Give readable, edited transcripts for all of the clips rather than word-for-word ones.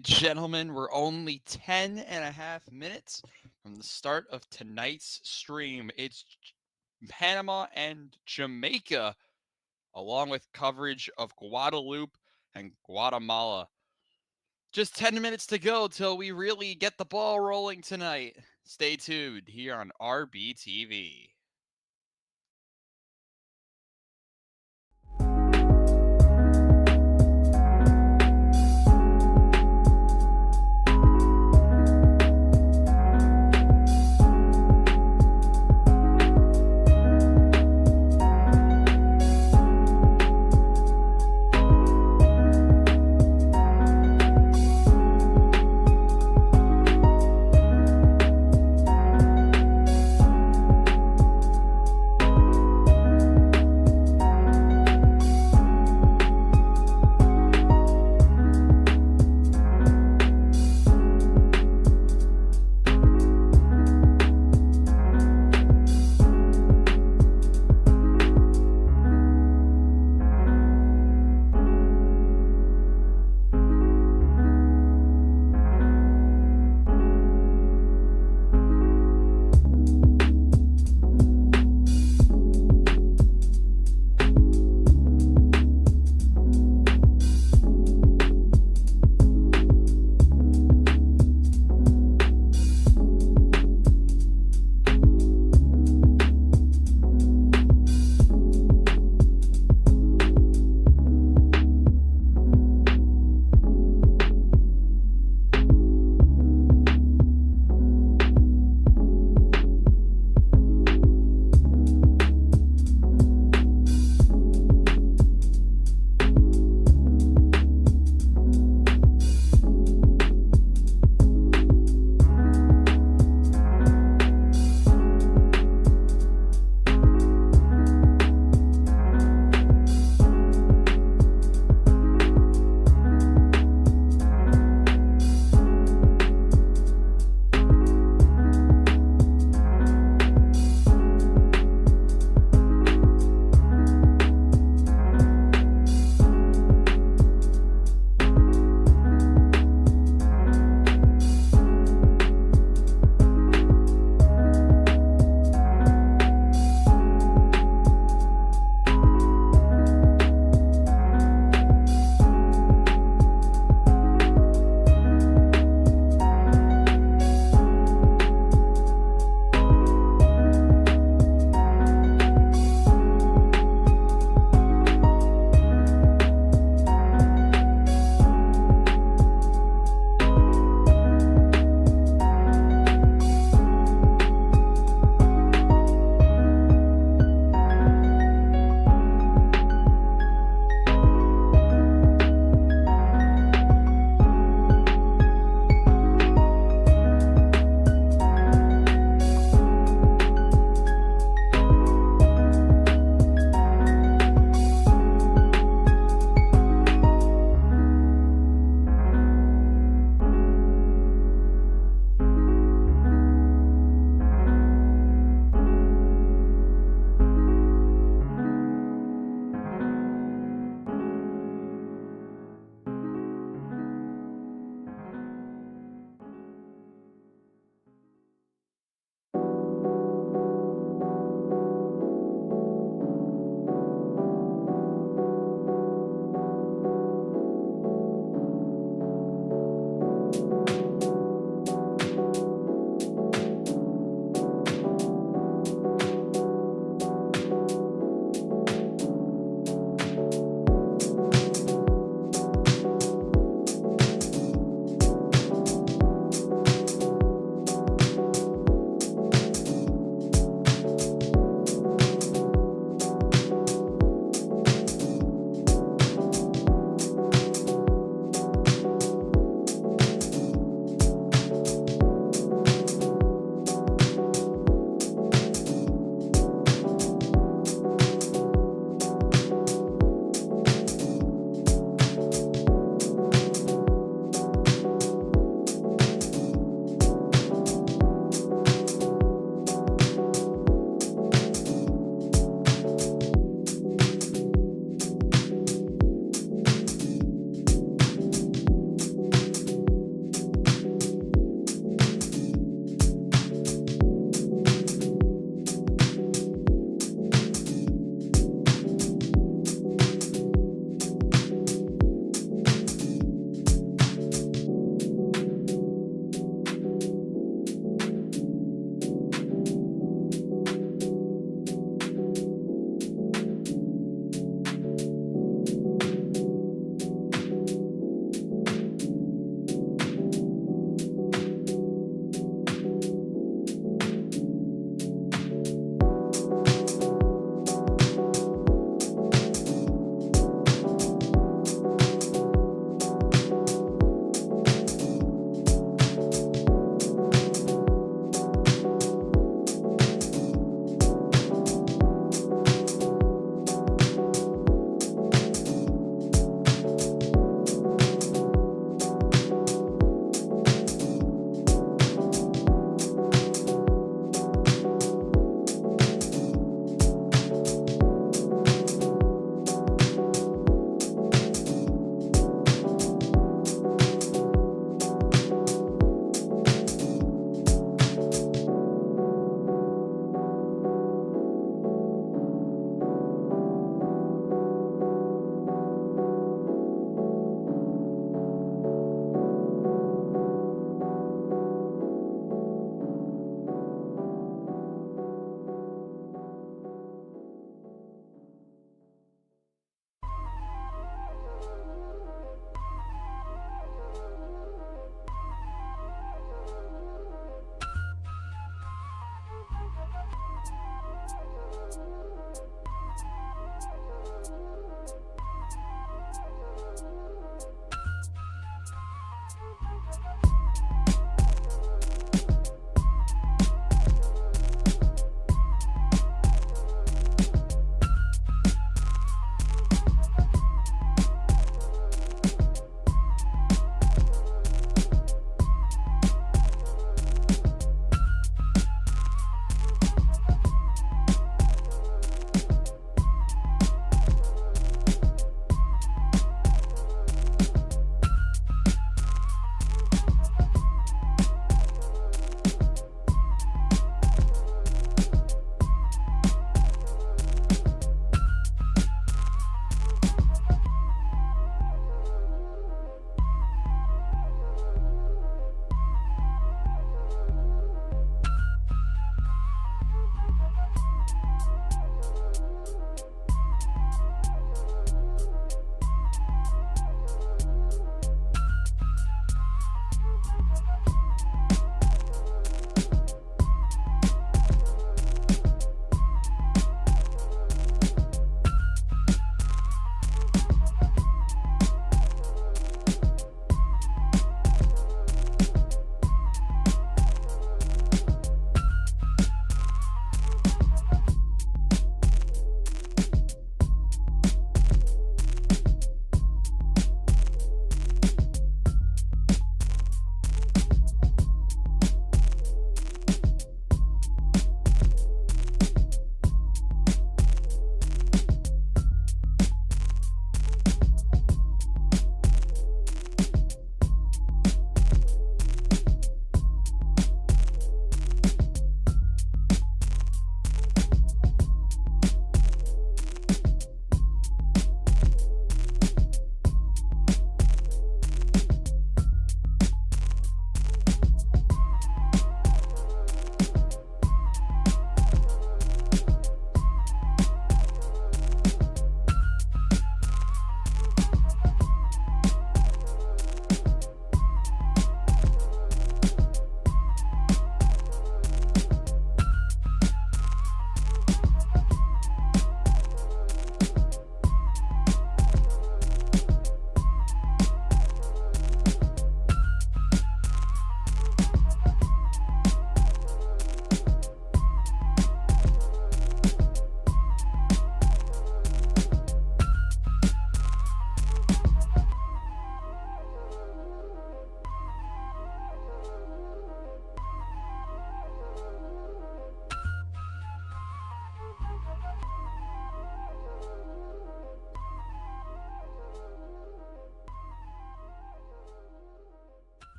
and gentlemen, we're only 10 and a half minutes from the start of tonight's stream. It's Panama and Jamaica, along with coverage of Guadeloupe and Guatemala. Just 10 minutes to go till we really get the ball rolling tonight. Stay tuned here on RBTV.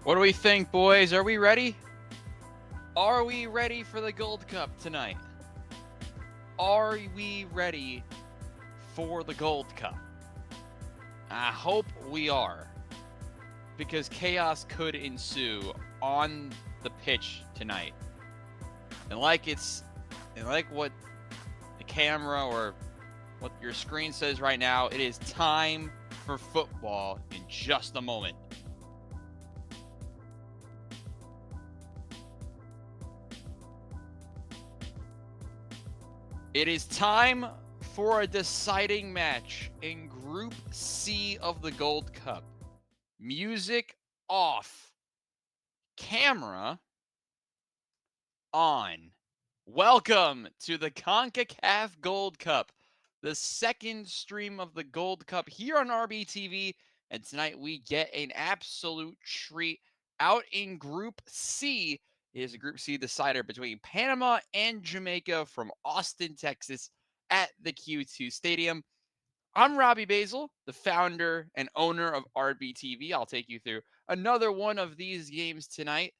What do we think, boys? Are we ready? Are we ready for the Gold Cup tonight? Are we ready for the Gold Cup? I hope we are, because chaos could ensue on the pitch tonight. And like what the camera or what your screen says right now, it is time for football in just a moment. It is time for a deciding match in Group C of the Gold Cup. Music off. Camera on. Welcome to the CONCACAF Gold Cup, the second stream of the Gold Cup here on RBTV. And tonight we get an absolute treat out in Group C. It is a Group C decider between Panama and Jamaica from Austin, Texas at the Q2 Stadium. I'm Robbie Basel, the founder and owner of RBTV. I'll take you through another one of these games tonight.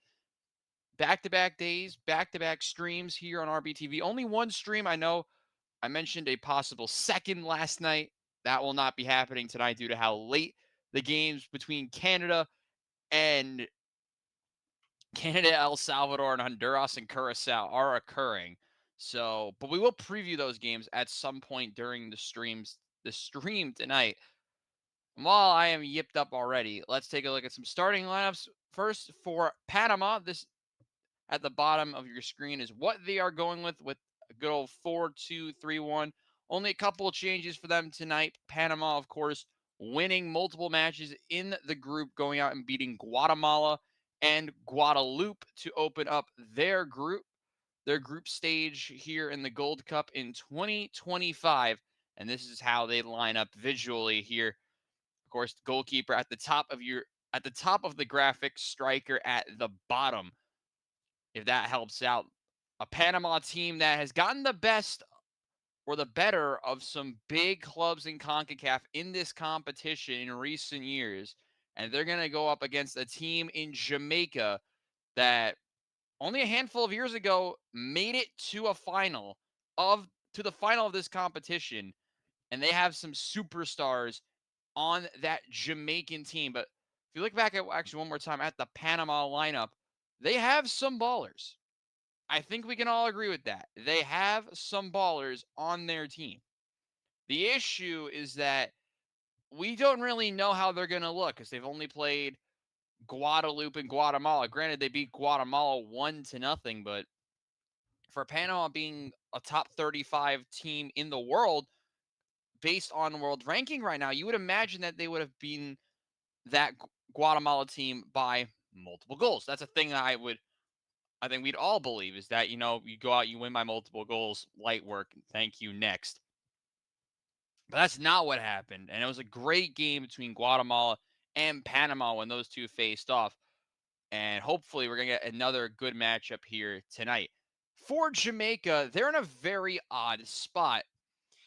Back-to-back days, back-to-back streams here on RBTV. Only one stream. I know I mentioned a possible second last night. That will not be happening tonight due to how late the games between Canada, El Salvador, and Honduras and Curacao are occurring. So, but we will preview those games at some point during the stream tonight. While I am yipped up already, let's take a look at some starting lineups. First, for Panama, this at the bottom of your screen is what they are going with a good old 4-2-3-1. Only a couple of changes for them tonight. Panama, of course, winning multiple matches in the group, going out and beating Guatemala and Guadeloupe to open up their group stage here in the Gold Cup in 2025. And this is how they line up visually here. Of course, goalkeeper at the top of the graphic, striker at the bottom, if that helps out. A Panama team that has gotten the best were the better of some big clubs in CONCACAF in this competition in recent years. And they're going to go up against a team in Jamaica that only a handful of years ago made it to the final of this competition, and they have some superstars on that Jamaican team. But if you look back at actually one more time at the Panama lineup, they have some ballers. I think we can all agree with that. They have some ballers on their team. The issue is that we don't really know how they're going to look because they've only played Guadeloupe and Guatemala. Granted, they beat Guatemala 1-0, but for Panama being a top 35 team in the world based on world ranking right now, you would imagine that they would have been that Guatemala team by multiple goals. That's a thing that I think we'd all believe is that, you go out, you win by multiple goals, light work, thank you, next. But that's not what happened. And it was a great game between Guatemala and Panama when those two faced off. And hopefully we're going to get another good matchup here tonight. For Jamaica, they're in a very odd spot.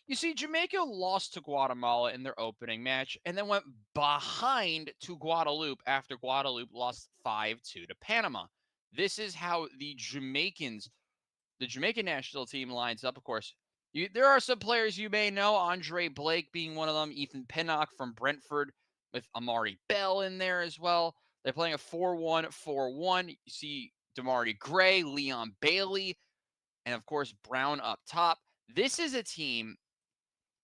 You see, Jamaica lost to Guatemala in their opening match and then went behind to Guadeloupe after Guadeloupe lost 5-2 to Panama. This is how the Jamaican national team lines up, of course. There are some players you may know, Andre Blake being one of them, Ethan Pinnock from Brentford with Amari Bell in there as well. They're playing a 4-1-4-1. You see Damari Gray, Leon Bailey, and of course Brown up top. This is a team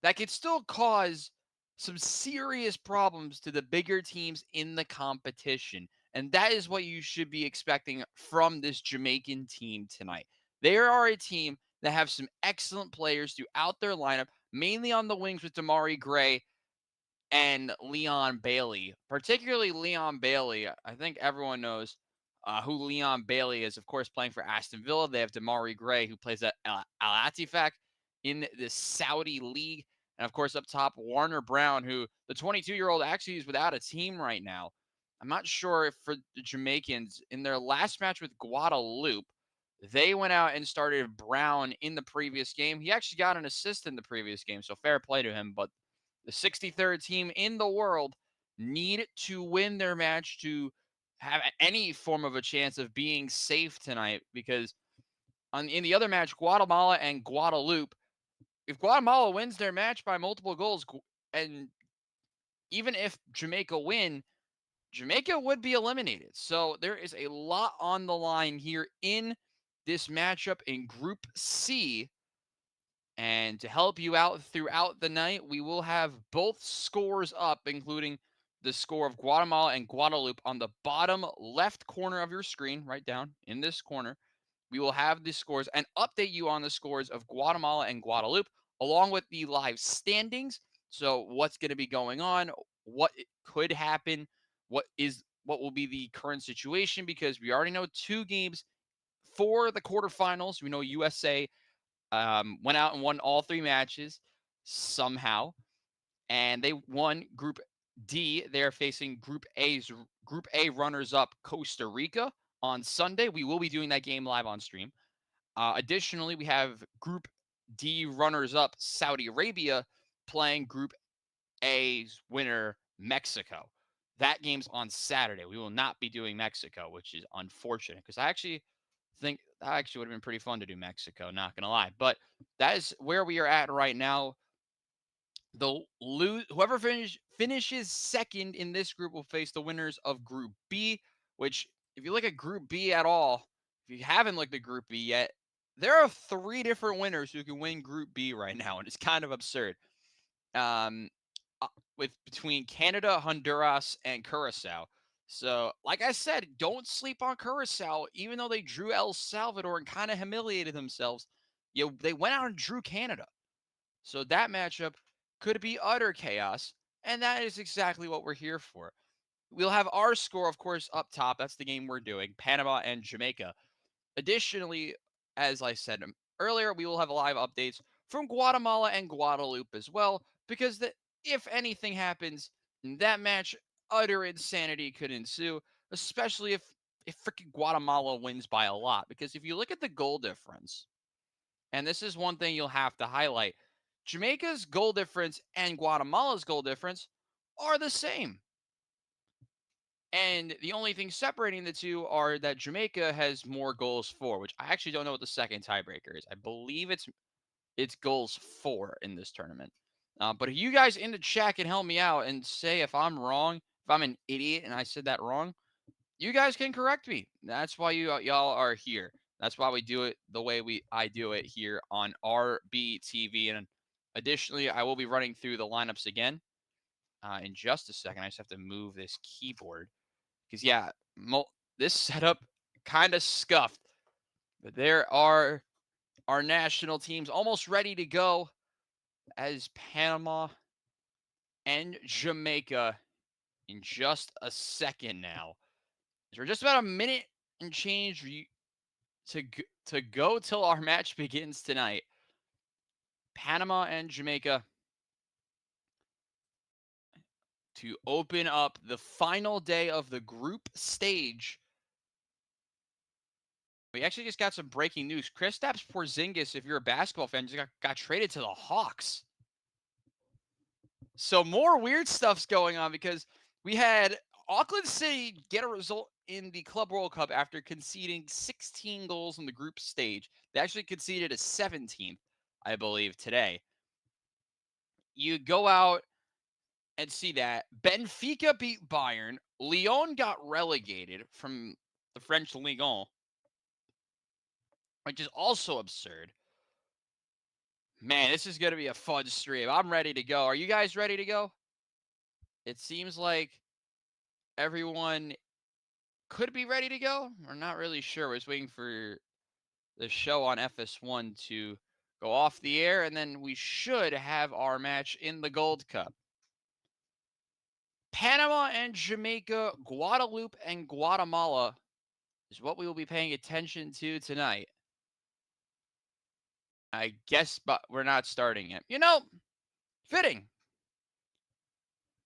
that could still cause some serious problems to the bigger teams in the competition. And that is what you should be expecting from this Jamaican team tonight. They are a team that have some excellent players throughout their lineup, mainly on the wings with Damari Gray and Leon Bailey. Particularly Leon Bailey. I think everyone knows who Leon Bailey is, of course, playing for Aston Villa. They have Damari Gray, who plays at Al Attifaq in the Saudi League. And, of course, up top, Warner Brown, who the 22-year-old actually is without a team right now. I'm not sure if for the Jamaicans, in their last match with Guadeloupe, they went out and started Brown in the previous game. He actually got an assist in the previous game, so fair play to him. But the 63rd team in the world need to win their match to have any form of a chance of being safe tonight, because in the other match, Guatemala and Guadeloupe, if Guatemala wins their match by multiple goals, and even if Jamaica win, Jamaica would be eliminated. So there is a lot on the line here in this matchup in Group C. And to help you out throughout the night, we will have both scores up, including the score of Guatemala and Guadeloupe on the bottom left corner of your screen, right down in this corner. We will have the scores and update you on the scores of Guatemala and Guadeloupe, along with the live standings. So what's going to be going on, what could happen, what will be the current situation, because we already know 2 games for the quarterfinals. We know USA went out and won all 3 matches somehow, and they won Group D. They're facing Group A runners-up Costa Rica on Sunday. We will be doing that game live on stream. Additionally, we have Group D runners-up Saudi Arabia playing Group A's winner Mexico. That game's on Saturday. We will not be doing Mexico, which is unfortunate, because I actually think that actually would have been pretty fun to do Mexico, not going to lie. But that is where we are at right now. Whoever finishes second in this group will face the winners of Group B, which, if you look at Group B at all, if you haven't looked at Group B yet, there are 3 different winners who can win Group B right now, and it's kind of absurd. With between Canada, Honduras, and Curacao. So, like I said, don't sleep on Curacao. Even though they drew El Salvador and kind of humiliated themselves, they went out and drew Canada. So that matchup could be utter chaos, and that is exactly what we're here for. We'll have our score, of course, up top. That's the game we're doing, Panama and Jamaica. Additionally, as I said earlier, we will have live updates from Guatemala and Guadeloupe as well, because if anything happens in that match, utter insanity could ensue, especially if freaking Guatemala wins by a lot. Because if you look at the goal difference, and this is one thing you'll have to highlight, Jamaica's goal difference and Guatemala's goal difference are the same. And the only thing separating the two are that Jamaica has more goals for, which I actually don't know what the second tiebreaker is. I believe it's goals for in this tournament. But if you guys in the chat can help me out and say if I'm wrong, if I'm an idiot and I said that wrong, you guys can correct me. That's why y'all are here. That's why we do it the way I do it here on RBTV. And additionally, I will be running through the lineups again in just a second. I just have to move this keyboard because yeah, this setup kind of scuffed. But there are our national teams almost ready to go as Panama and Jamaica in just a second now. So we're just about a minute and change to go till our match begins tonight. Panama and Jamaica to open up the final day of the group stage. We actually just got some breaking news. Kristaps Porzingis, if you're a basketball fan, just got traded to the Hawks. So more weird stuff's going on because we had Auckland City get a result in the Club World Cup after conceding 16 goals in the group stage. They actually conceded a 17th, I believe, today. You go out and see that. Benfica beat Bayern. Lyon got relegated from the French Ligue 1, which is also absurd. Man, this is going to be a fun stream. I'm ready to go. Are you guys ready to go? It seems like everyone could be ready to go. We're not really sure. We're just waiting for the show on FS1 to go off the air, and then we should have our match in the Gold Cup. Panama and Jamaica, Guadeloupe and Guatemala is what we will be paying attention to tonight. I guess, but we're not starting it. You know, fitting.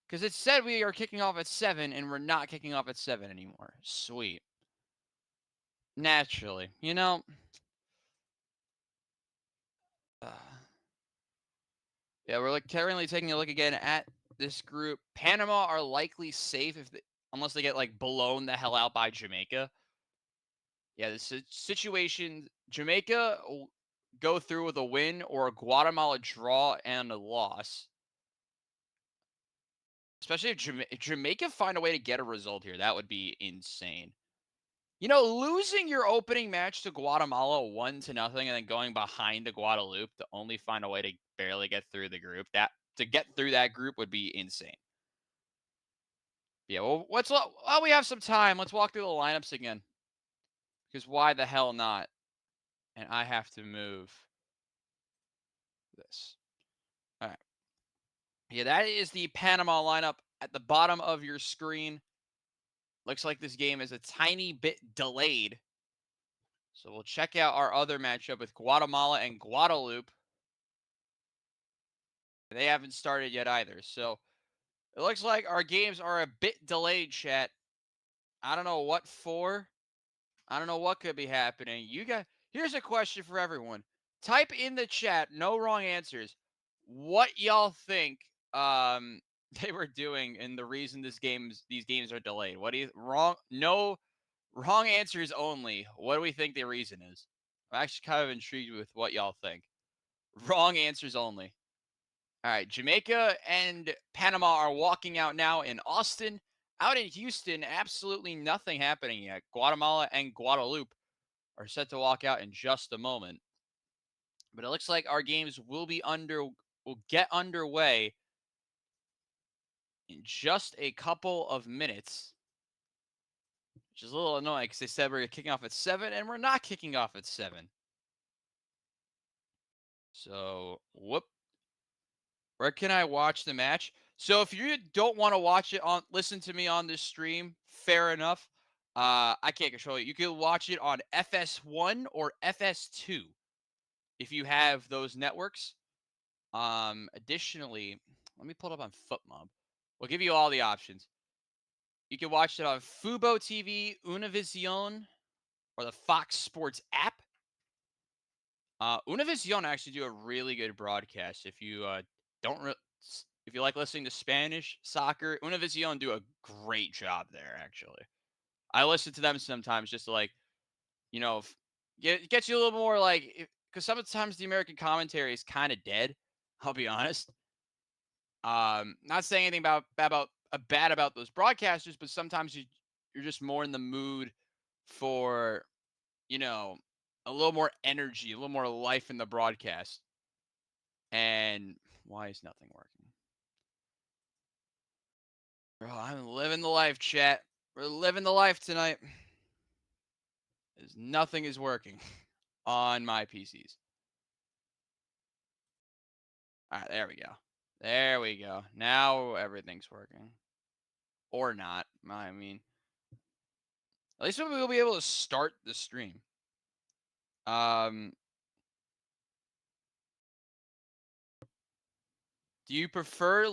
Because it said we are kicking off at 7, and we're not kicking off at 7 anymore. Sweet. Naturally. You know. Yeah, we're currently taking a look again at this group. Panama are likely safe unless they get blown the hell out by Jamaica. Yeah, this situation, Jamaica will go through with a win or a Guatemala draw and a loss. Especially if Jamaica find a way to get a result here, that would be insane. You know, losing your opening match to Guatemala 1-0 and then going behind to Guadeloupe to only find a way to barely get through the group, to get through that group would be insane. Yeah, well, while we have some time, let's walk through the lineups again. Because why the hell not? And I have to move this. All right. Yeah, that is the Panama lineup at the bottom of your screen. Looks like this game is a tiny bit delayed. So we'll check out our other matchup with Guatemala and Guadeloupe. They haven't started yet either. So it looks like our games are a bit delayed, chat. I don't know what for. I don't know what could be happening. Here's a question for everyone. Type in the chat, no wrong answers, what y'all think they were doing and the reason these games are delayed. What do you no wrong answers only. What do we think the reason is? I'm actually kind of intrigued with what y'all think. Wrong answers only. All right, Jamaica and Panama are walking out now in Austin. Out in Houston, absolutely nothing happening yet. Guatemala and Guadeloupe are set to walk out in just a moment. But it looks like our games will get underway in just a couple of minutes. Which is a little annoying because they said we're kicking off at 7, and we're not kicking off at 7. So, where can I watch the match? So if you don't want to watch it listen to me on this stream, fair enough. I can't control it. You can watch it on FS1 or FS2 if you have those networks. Additionally, let me pull it up on FootMob. We'll give you all the options. You can watch it on Fubo TV, Univision, or the Fox Sports app. Univision actually do a really good broadcast. If you don't, if you like listening to Spanish soccer, Univision do a great job there. Actually, I listen to them sometimes just to like, gets you a little more like, because sometimes the American commentary is kind of dead. I'll be honest. Not saying anything bad about those broadcasters, but sometimes you're just more in the mood for, you know, a little more energy, a little more life in the broadcast. And why is nothing working? Bro, I'm living the life, chat. We're living the life tonight. As nothing is working on my PCs. All right, there we go. There we go. Now everything's working. Or not. I mean, at least we'll be able to start the stream. Um, do you prefer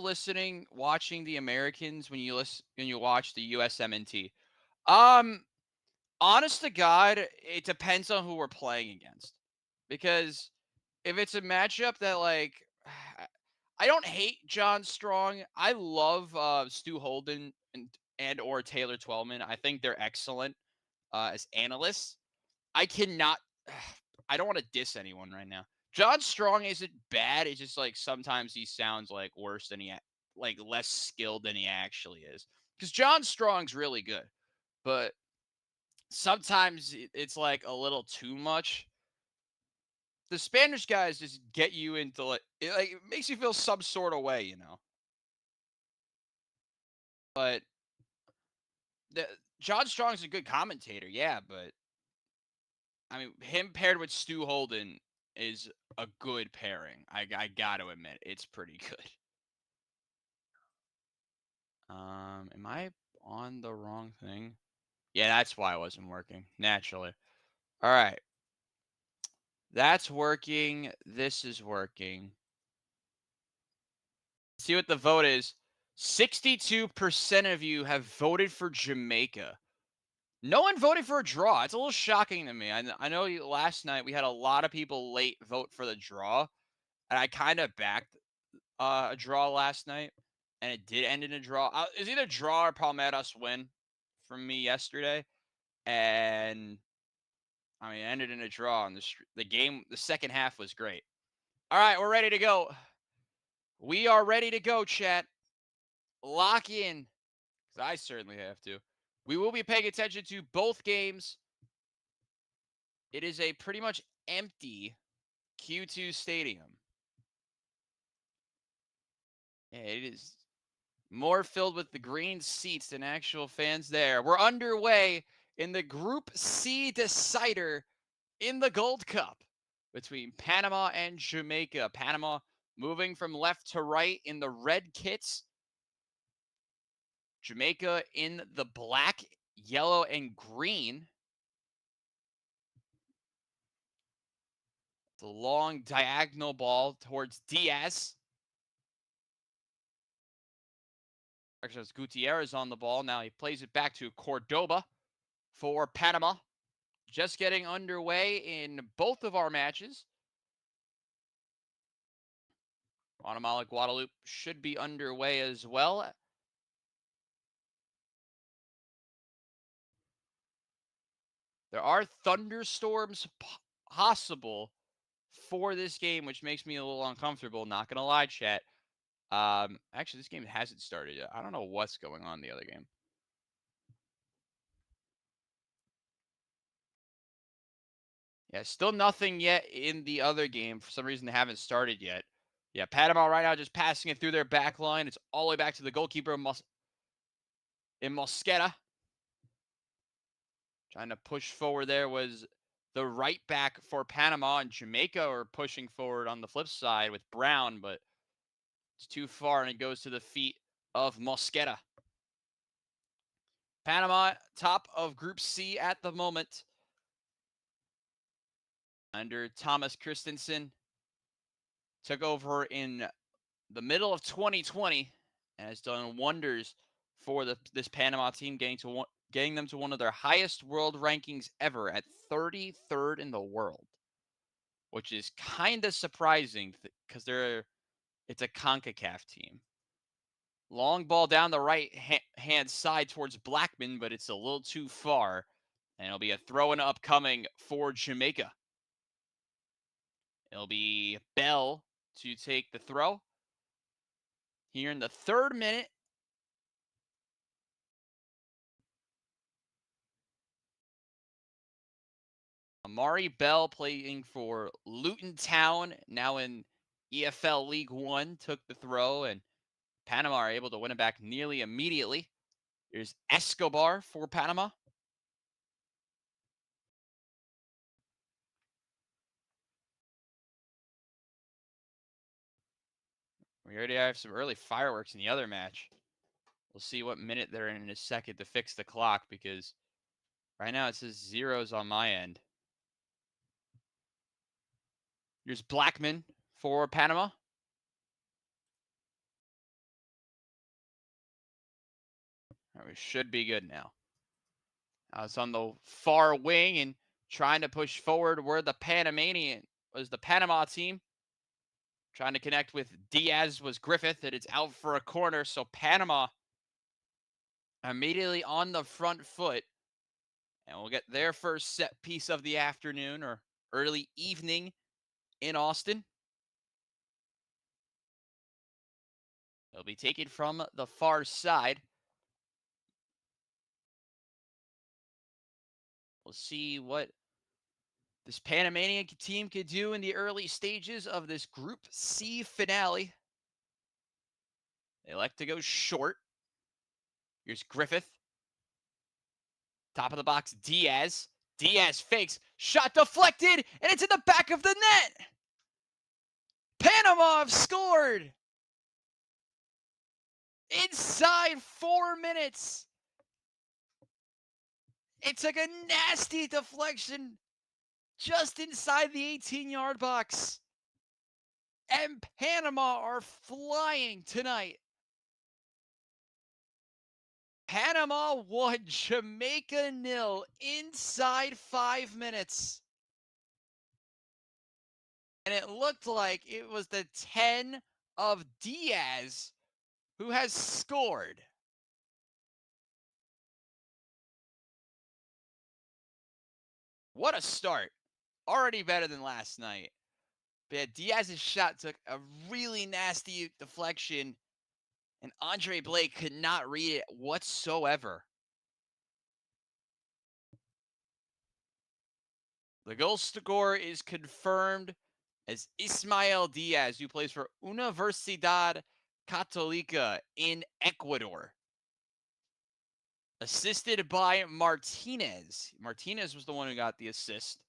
watching the Americans when you watch the USMNT? Um, Honest to God, it depends on who we're playing against. Because if it's a matchup that like I don't hate John Strong. I love Stu Holden and or Taylor Twellman. I think they're excellent as analysts. I cannot I don't want to diss anyone right now. John Strong isn't bad. It's just like sometimes he sounds like worse than like less skilled than he actually is. Because John Strong's really good, but sometimes it's like a little too much. The Spanish guys just get you into it makes you feel some sort of way, But the John Strong's a good commentator, yeah, but I mean him paired with Stu Holden is a good pairing. I got to admit, it's pretty good. Am I on the wrong thing? Yeah, that's why it wasn't working. Naturally. All right. That's working. This is working. See what the vote is. 62% of you have voted for Jamaica. No one voted for a draw. It's a little shocking to me. I know last night we had a lot of people late vote for the draw, and I kind of backed a draw last night, and it did end in a draw. It was either draw or Palmeiras win from me yesterday, and I mean, it ended in a draw. And the game, the second half was great. All right, we're ready to go. We are ready to go, chat. Lock in, because I certainly have to. We will be paying attention to both games. It is a pretty much empty Q2 stadium. Yeah, it is more filled with the green seats than actual fans there. We're underway in the Group C decider in the Gold Cup between Panama and Jamaica. Panama moving from left to right in the red kits. Jamaica in the black, yellow, and green. The long diagonal ball towards Diaz. Actually, it's Gutierrez on the ball. Now he plays it back to Cordoba for Panama. Just getting underway in both of our matches. Guatemala Guadalupe should be underway as well. There are thunderstorms possible for this game, which makes me a little uncomfortable. Not going to lie, chat. Actually, this game hasn't started yet. I don't know what's going on in the other game. Yeah, still nothing yet in the other game. For some reason, they haven't started yet. Yeah, Panama right now just passing it through their back line. It's all the way back to the goalkeeper in Mosquera. Trying to push forward there was the right back for Panama, and Jamaica are pushing forward on the flip side with Brown, but it's too far and it goes to the feet of Mosquera. Panama top of Group C at the moment under Thomas Christensen. Took over in the middle of 2020 and has done wonders for this Panama team, getting them to one of their highest world rankings ever at 33rd in the world. which is kind of surprising because it's a CONCACAF team. Long ball down the right hand side towards Blackman, but it's a little too far. And it'll be a throw in upcoming for Jamaica. It'll be Bell to take the throw. Here in the 3rd minute. Amari Bell, playing for Luton Town, now in EFL League One, took the throw, and Panama are able to win it back nearly immediately. Here's Escobar for Panama. We already have some early fireworks in the other match. We'll see what minute they're in a second to fix the clock, because right now it says zeros on my end. Here's Blackman for Panama. All right, we should be good now. It's on the far wing and trying to push forward where the Panama team. Trying to connect with Diaz was Griffith, and it's out for a corner. So Panama immediately on the front foot. And we'll get their first set piece of the afternoon or early evening in Austin. It'll be taken from the far side. We'll see what this Panamanian team could do in the early stages of this Group C finale. They like to go short. Here's Griffith. Top of the box, Diaz. Diaz fakes. Shot deflected, and it's in the back of the net. Panama have scored. Inside 4 minutes. It took a nasty deflection just inside the 18-yard box. And Panama are flying tonight. Panama won, Jamaica 0 inside 5 minutes. And it looked like it was the 10 of Diaz who has scored. What a start. Already better than last night. But yeah, Diaz's shot took a really nasty deflection, and Andre Blake could not read it whatsoever. The goal scorer is confirmed as Ismael Diaz, who plays for Universidad Católica in Ecuador. Assisted by Martinez. Martinez was the one who got the assist.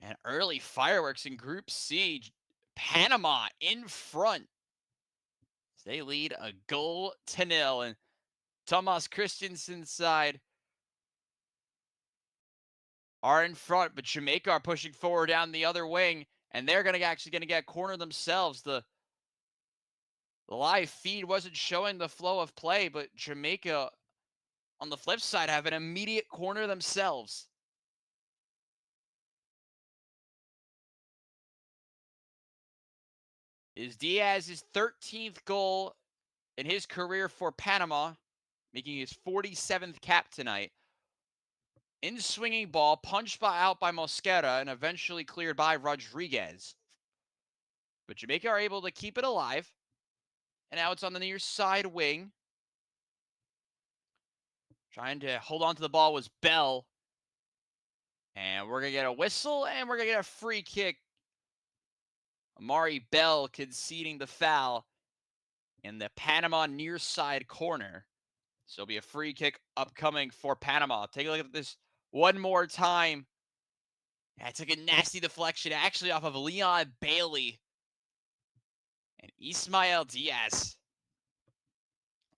And early fireworks in Group C. Panama in front. They lead a 0-0. And Thomas Christensen's side are in front, but Jamaica are pushing forward down the other wing, and they're actually going to get cornered themselves. The live feed wasn't showing the flow of play, but Jamaica, on the flip side, have an immediate corner themselves. Is Diaz's 13th goal in his career for Panama, making his 47th cap tonight. In swinging ball, punched out by Mosquera and eventually cleared by Rodriguez. But Jamaica are able to keep it alive. And now it's on the near side wing. Trying to hold on to the ball was Bell. And we're going to get a whistle, and we're going to get a free kick. Amari Bell conceding the foul in the Panama near side corner. So it'll be a free kick upcoming for Panama. Take a look at this one more time. Yeah, it took a nasty deflection, actually off of Leon Bailey. And Ismael Diaz,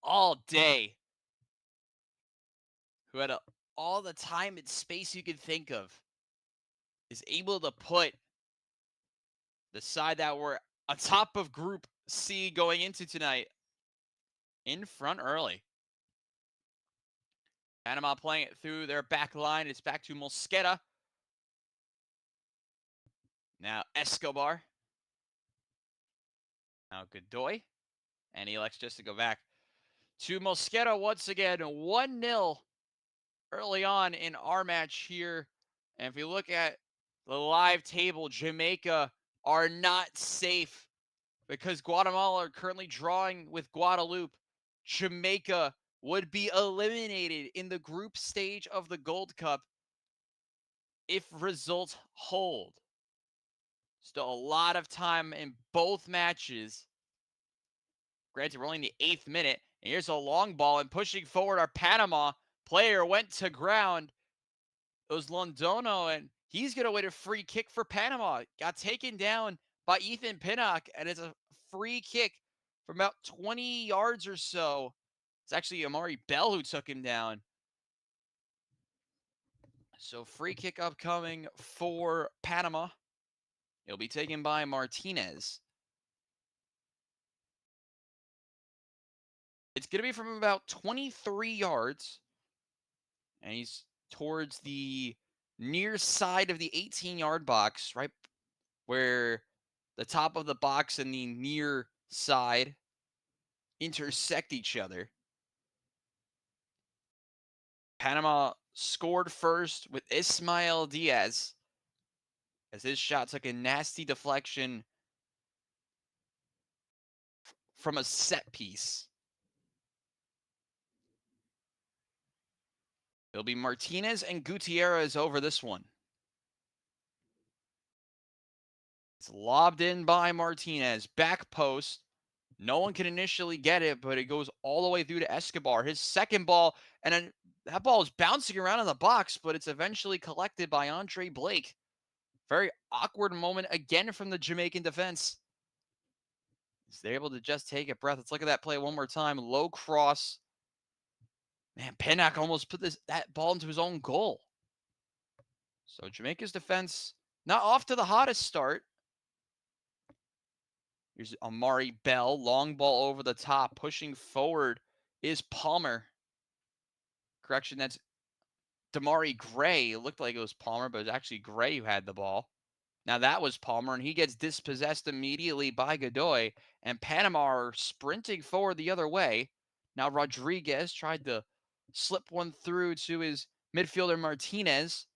all day, who had all the time and space you could think of, is able to put the side that were on top of Group C going into tonight in front early. Panama playing it through their back line. It's back to Mosquera. Now Escobar. Now Godoy. And he elects just to go back to Mosquera once again. 1-0 early on in our match here. And if you look at the live table, Jamaica are not safe because Guatemala are currently drawing with Guadeloupe. Jamaica would be eliminated in the group stage of the Gold Cup if results hold. Still a lot of time in both matches. Granted, we're only in the 8th minute. And here's a long ball, and pushing forward, our Panama player went to ground. It was Londono, and he's going to win a free kick for Panama. Got taken down by Ethan Pinnock, and it's a free kick from about 20 yards or so. It's actually Amari Bell who took him down. So free kick upcoming for Panama. It'll be taken by Martinez. It's going to be from about 23 yards. And he's towards the near side of the 18-yard box, right where the top of the box and the near side intersect each other. Panama scored first with Ismael Diaz as his shot took a nasty deflection from a set piece. It'll be Martinez and Gutierrez over this one. It's lobbed in by Martinez. Back post. No one can initially get it, but it goes all the way through to Escobar. His second ball, and then that ball is bouncing around in the box, but it's eventually collected by Andre Blake. Very awkward moment again from the Jamaican defense. They're able to just take a breath. Let's look at that play one more time. Low cross. Man, Pinnock almost put that ball into his own goal. So Jamaica's defense not off to the hottest start. Here's Amari Bell. Long ball over the top. Pushing forward is Palmer. Correction, that's Damari Gray. It looked like it was Palmer, but it was actually Gray who had the ball. Now that was Palmer, and he gets dispossessed immediately by Godoy. And Panama are sprinting forward the other way. Now Rodriguez tried to slip one through to his midfielder Martinez.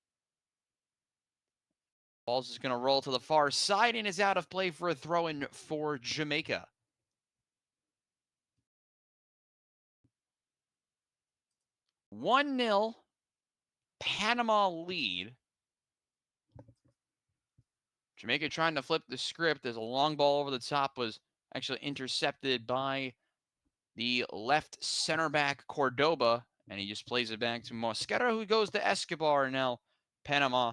Ball's just going to roll to the far side and is out of play for a throw-in for Jamaica. One 0 Panama lead. Jamaica trying to flip the script as a long ball over the top was actually intercepted by the left center back Cordoba, and he just plays it back to Mosquera, who goes to Escobar, and now Panama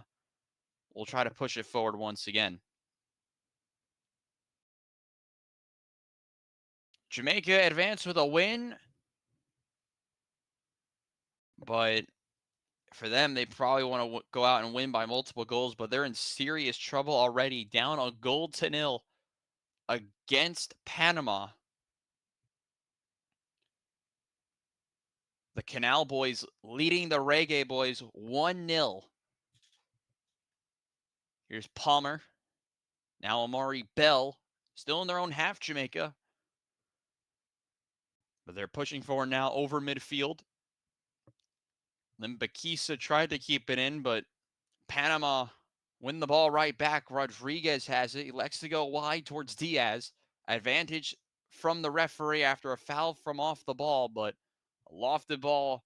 will try to push it forward once again. Jamaica advanced with a win, but for them, they probably want to go out and win by multiple goals, but they're in serious trouble already, down a goal to nil against Panama. The Canal Boys leading the Reggae Boys 1-0. Here's Palmer. Now Amari Bell, still in their own half, Jamaica. But they're pushing forward now over midfield. Then Bakisa tried to keep it in, but Panama win the ball right back. Rodriguez has it. He elects to go wide towards Diaz. Advantage from the referee after a foul from off the ball, but a lofted ball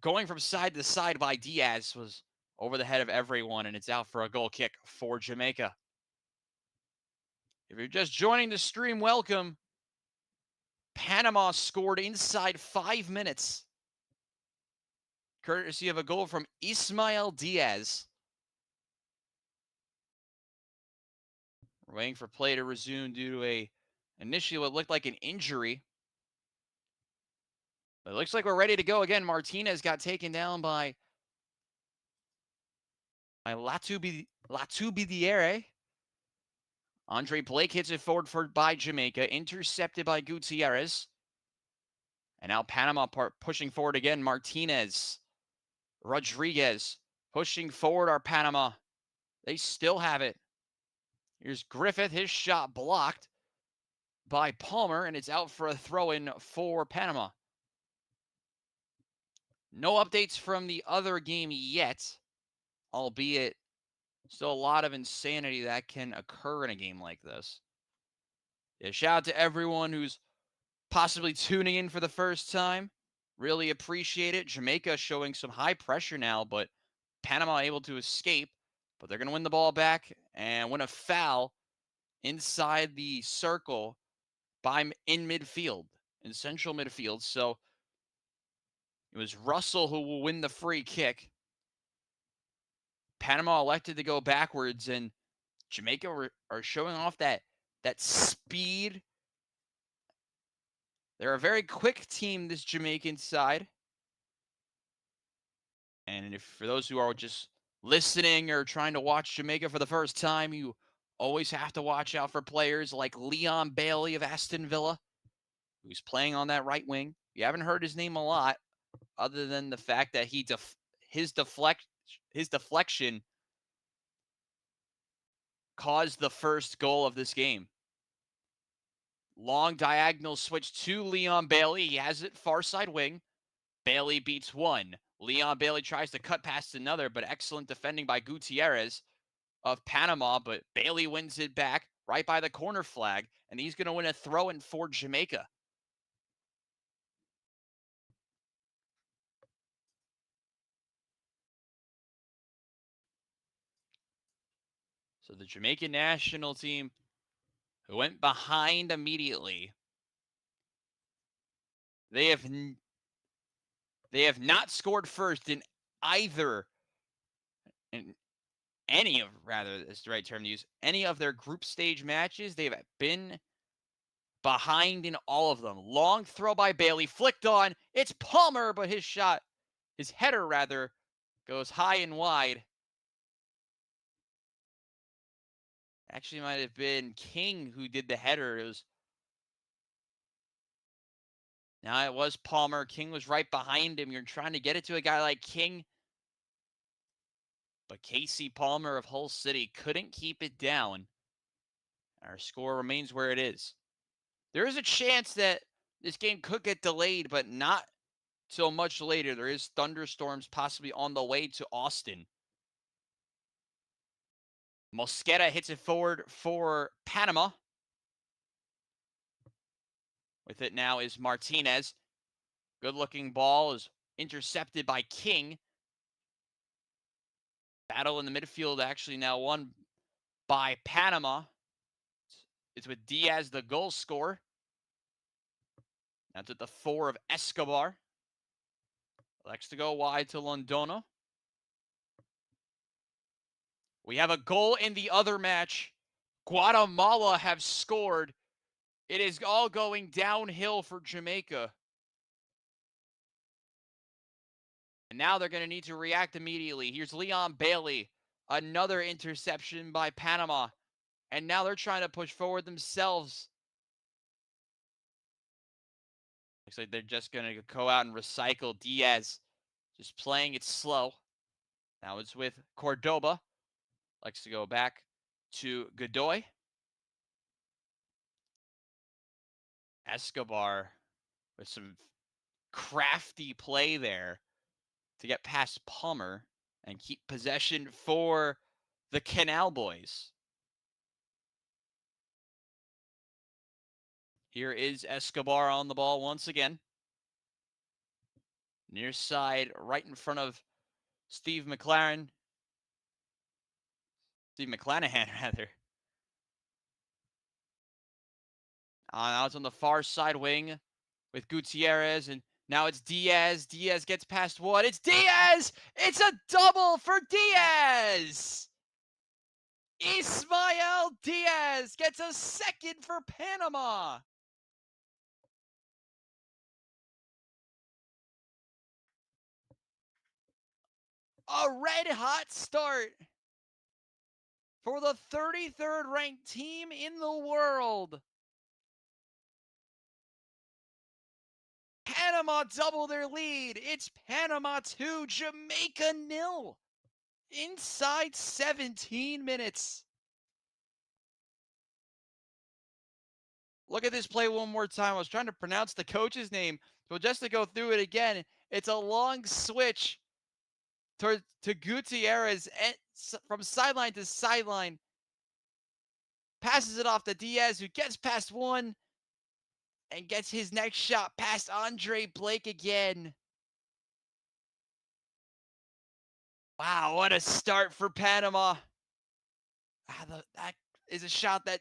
going from side to side by Diaz was over the head of everyone, and it's out for a goal kick for Jamaica. If you're just joining the stream, welcome. Panama scored inside 5 minutes, courtesy of a goal from Ismael Diaz. We're waiting for play to resume due to initially what looked like an injury. But it looks like we're ready to go again. Martinez got taken down by Latubidiere. Andre Blake hits it forward by Jamaica, intercepted by Gutierrez. And now Panama pushing forward again. Martinez, Rodriguez pushing forward our Panama. They still have it. Here's Griffith, his shot blocked by Palmer, and it's out for a throw-in for Panama. No updates from the other game yet, albeit still a lot of insanity that can occur in a game like this. Yeah, shout out to everyone who's possibly tuning in for the first time. Really appreciate it. Jamaica showing some high pressure now, but Panama able to escape. But they're going to win the ball back and win a foul inside the circle in midfield, in central midfield. So it was Russell who will win the free kick. Panama elected to go backwards, and Jamaica are showing off that speed. They're a very quick team, this Jamaican side. And if for those who are just listening or trying to watch Jamaica for the first time, you always have to watch out for players like Leon Bailey of Aston Villa, who's playing on that right wing. You haven't heard his name a lot, other than the fact that his deflection caused the first goal of this game. Long diagonal switch to Leon Bailey. He has it far side wing. Bailey beats one. Leon Bailey tries to cut past another, but excellent defending by Gutierrez of Panama. But Bailey wins it back right by the corner flag, and he's going to win a throw-in for Jamaica. So the Jamaican national team, who went behind immediately, they have not scored first in any of, rather, is the right term to use, any of their group stage matches. They've been behind in all of them. Long throw by Bailey, flicked on. It's Palmer, but his header rather, goes high and wide. Actually, might have been King who did the header. Now it was Palmer. King was right behind him. You're trying to get it to a guy like King, but Casey Palmer of Hull City couldn't keep it down. Our score remains where it is. There is a chance that this game could get delayed, but not till much later. There is thunderstorms possibly on the way to Austin. Mosquera hits it forward for Panama. With it now is Martinez. Good-looking ball is intercepted by King. Battle in the midfield actually now won by Panama. It's with Diaz, the goal scorer. That's at the 4 of Escobar. Likes to go wide to Londono. We have a goal in the other match. Guatemala have scored. It is all going downhill for Jamaica. And now they're going to need to react immediately. Here's Leon Bailey. Another interception by Panama. And now they're trying to push forward themselves. Looks like they're just going to go out and recycle Diaz. Just playing it slow. Now it's with Cordoba. Likes to go back to Godoy. Escobar with some crafty play there to get past Palmer and keep possession for the Canal Boys. Here is Escobar on the ball once again. Near side, right in front of Steve McClanahan, rather. Now it's on the far side wing with Gutierrez, and now it's Diaz. Diaz gets past one. It's Diaz! It's a double for Diaz! Ismael Diaz gets a second for Panama. A red-hot start for the 33rd ranked team in the world. Panama Panama double their lead. It's Panama 2, Jamaica 0. Inside 17 minutes. Look at this play one more time. I was trying to pronounce the coach's name, but just to go through it again, it's a long switch to Gutierrez from sideline to sideline. Passes it off to Diaz, who gets past one and gets his next shot past Andre Blake again. Wow, what a start for Panama. That is a shot that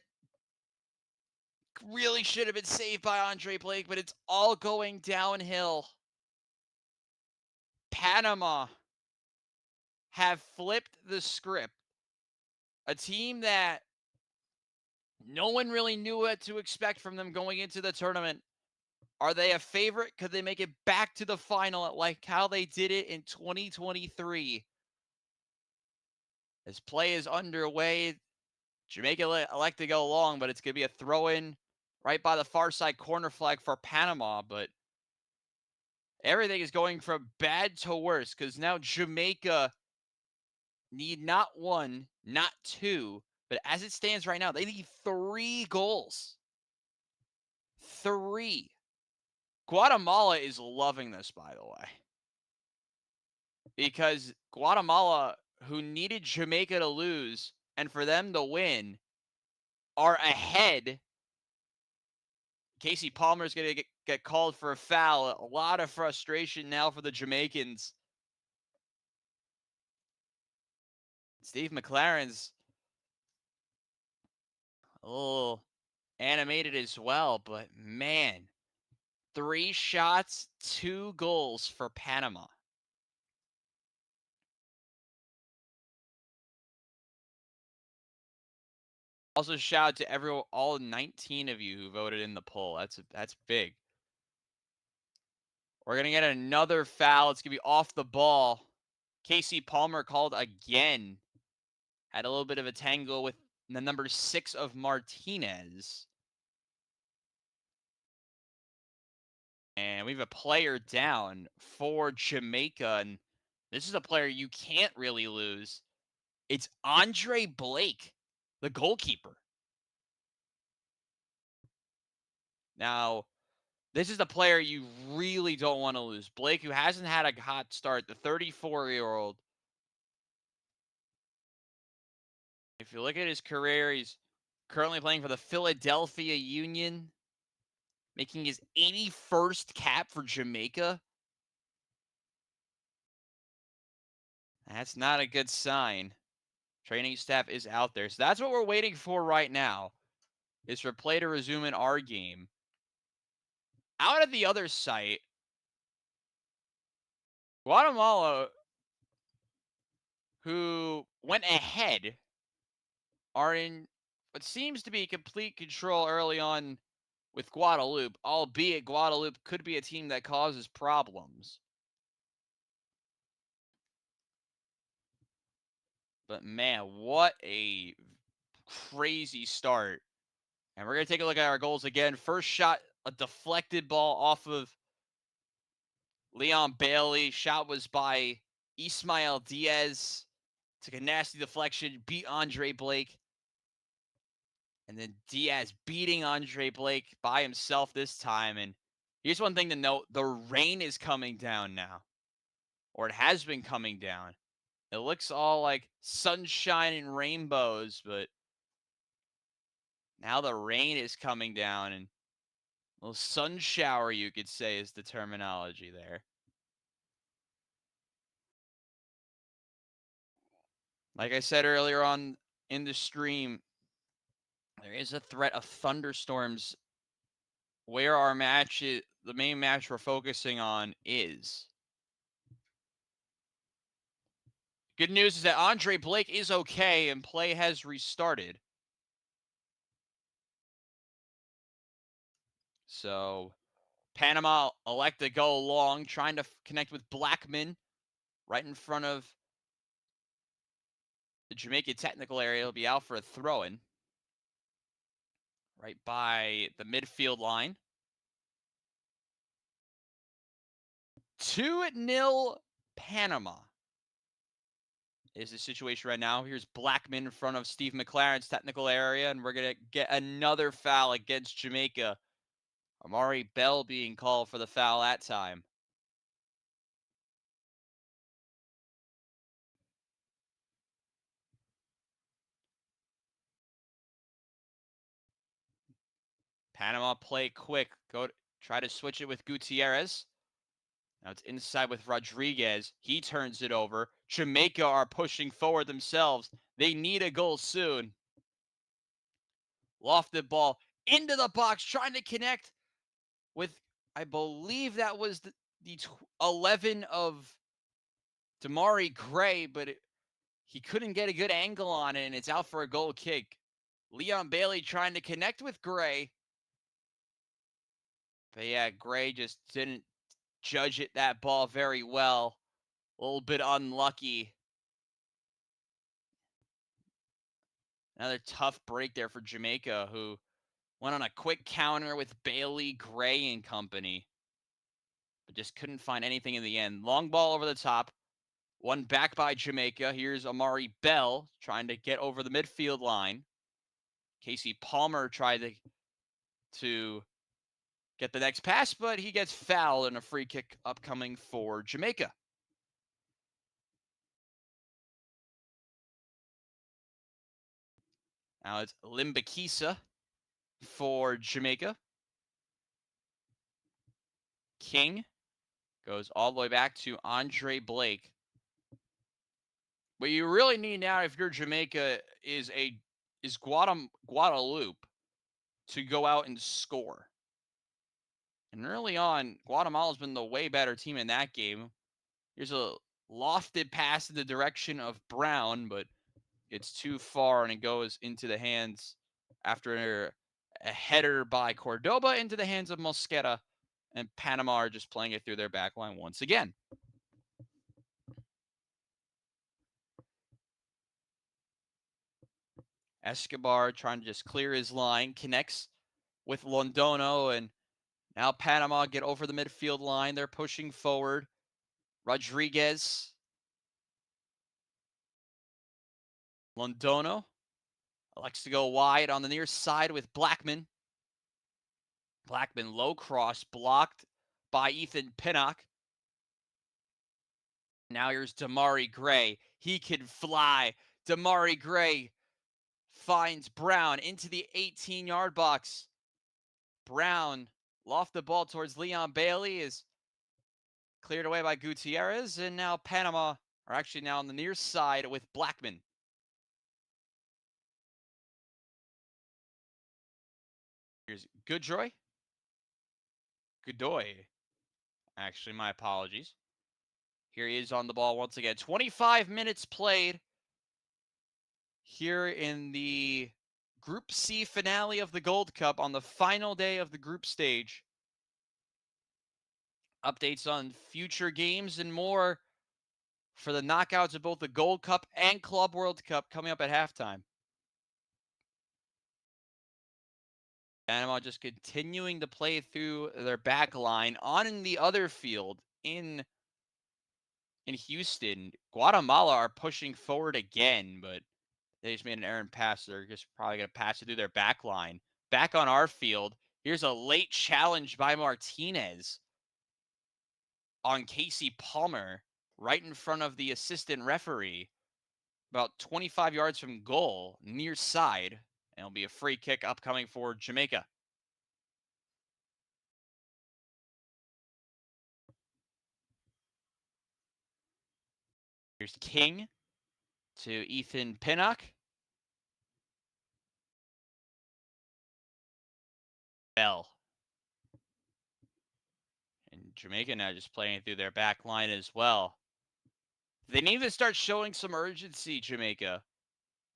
really should have been saved by Andre Blake, but it's all going downhill. Panama have flipped the script. A team that no one really knew what to expect from them going into the tournament. Are they a favorite? Could they make it back to the final like how they did it in 2023? As play is underway, Jamaica elect to go long, but it's going to be a throw-in right by the far side corner flag for Panama. But everything is going from bad to worse because now Jamaica need not one, not two, but as it stands right now, they need 3 goals. 3. Guatemala is loving this, by the way. Because Guatemala, who needed Jamaica to lose and for them to win, are ahead. Casey Palmer is going to get called for a foul. A lot of frustration now for the Jamaicans. Steve McLaren's a little animated as well, but man, 3 shots, 2 goals for Panama. Also, shout out to all 19 of you who voted in the poll. That's big. We're gonna get another foul. It's gonna be off the ball. Casey Palmer called again. Had a little bit of a tangle with the number 6 of Martinez. And we have a player down for Jamaica. And this is a player you can't really lose. It's Andre Blake, the goalkeeper. Now, this is the player you really don't want to lose. Blake, who hasn't had a hot start, the 34-year-old. If you look at his career, he's currently playing for the Philadelphia Union, making his 81st cap for Jamaica. That's not a good sign. Training staff is out there. So that's what we're waiting for right now, is for play to resume in our game. Out at the other site, Guatemala, who went ahead, are in what seems to be complete control early on with Guadeloupe, albeit Guadeloupe could be a team that causes problems. But man, what a crazy start. And we're going to take a look at our goals again. First shot, a deflected ball off of Leon Bailey. Shot was by Ismael Diaz. Took a nasty deflection, beat Andre Blake. And then Diaz beating Andre Blake by himself this time. And here's one thing to note. The rain is coming down now. Or it has been coming down. It looks all like sunshine and rainbows, but now the rain is coming down, and a little sun shower, you could say, is the terminology there. Like I said earlier on in the stream, there is a threat of thunderstorms where our match, the main match we're focusing on, is. Good news is that Andre Blake is okay and play has restarted. So Panama elect to go long, trying to connect with Blackman right in front of the Jamaica technical area. He'll be out for a throw-in right by the midfield line. 2-0 Panama is the situation right now. Here's Blackman in front of Steve McLaren's technical area, and we're going to get another foul against Jamaica. Amari Bell being called for the foul that time. Panama play quick. Try to switch it with Gutierrez. Now it's inside with Rodriguez. He turns it over. Jamaica are pushing forward themselves. They need a goal soon. Lofted ball into the box, trying to connect with, I believe that was the 11 of Damari Gray, but he couldn't get a good angle on it, and it's out for a goal kick. Leon Bailey trying to connect with Gray. But yeah, Gray just didn't judge that ball very well. A little bit unlucky. Another tough break there for Jamaica, who went on a quick counter with Bailey, Gray, and company, but just couldn't find anything in the end. Long ball over the top. One back by Jamaica. Here's Amari Bell trying to get over the midfield line. Casey Palmer tried to get the next pass, but he gets fouled and a free kick upcoming for Jamaica. Now it's Limbakisa for Jamaica. King goes all the way back to Andre Blake. What you really need now, if you're Jamaica, is Guadalupe to go out and score. And early on, Guatemala's been the way better team in that game. Here's a lofted pass in the direction of Brown, but it's too far and it goes into the hands after a header by Cordoba into the hands of Mosquera, and Panama are just playing it through their back line once again. Escobar trying to just clear his line, connects with Londono, and now Panama get over the midfield line. They're pushing forward. Rodriguez. Londono likes to go wide on the near side with Blackman. Blackman low cross blocked by Ethan Pinnock. Now here's Damari Gray. He can fly. Damari Gray finds Brown into the 18-yard box. Brown loft the ball towards Leon Bailey, is cleared away by Gutierrez, and now Panama are actually now on the near side with Blackman. Here's Goodroy. Godoy. Actually, my apologies. Here he is on the ball once again. 25 minutes played here in the Group C finale of the Gold Cup on the final day of the group stage. Updates on future games and more for the knockouts of both the Gold Cup and Club World Cup coming up at halftime. Panama just continuing to play through their back line. On in the other field in Houston, Guatemala are pushing forward again, but they just made an errant pass. They're just probably going to pass it through their back line. Back on our field, here's a late challenge by Martinez on Casey Palmer right in front of the assistant referee, about 25 yards from goal, near side, and it'll be a free kick upcoming for Jamaica. Here's King to Ethan Pinnock. Bell. And Jamaica now just playing through their back line as well. They need to start showing some urgency, Jamaica.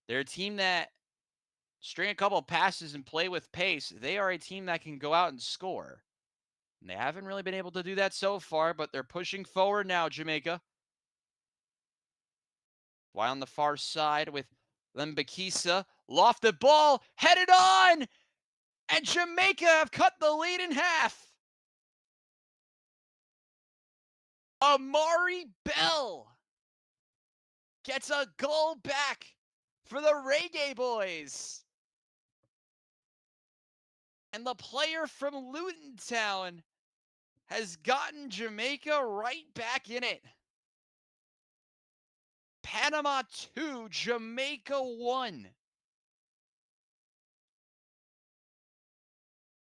They're a team that string a couple passes and play with pace. They are a team that can go out and score. And they haven't really been able to do that so far, but they're pushing forward now, Jamaica. Why on the far side with Limbakisa. Lofted ball, headed on! And Jamaica have cut the lead in half. Amari Bell gets a goal back for the Reggae Boys. And the player from Luton Town has gotten Jamaica right back in it. Panama 2, Jamaica 1.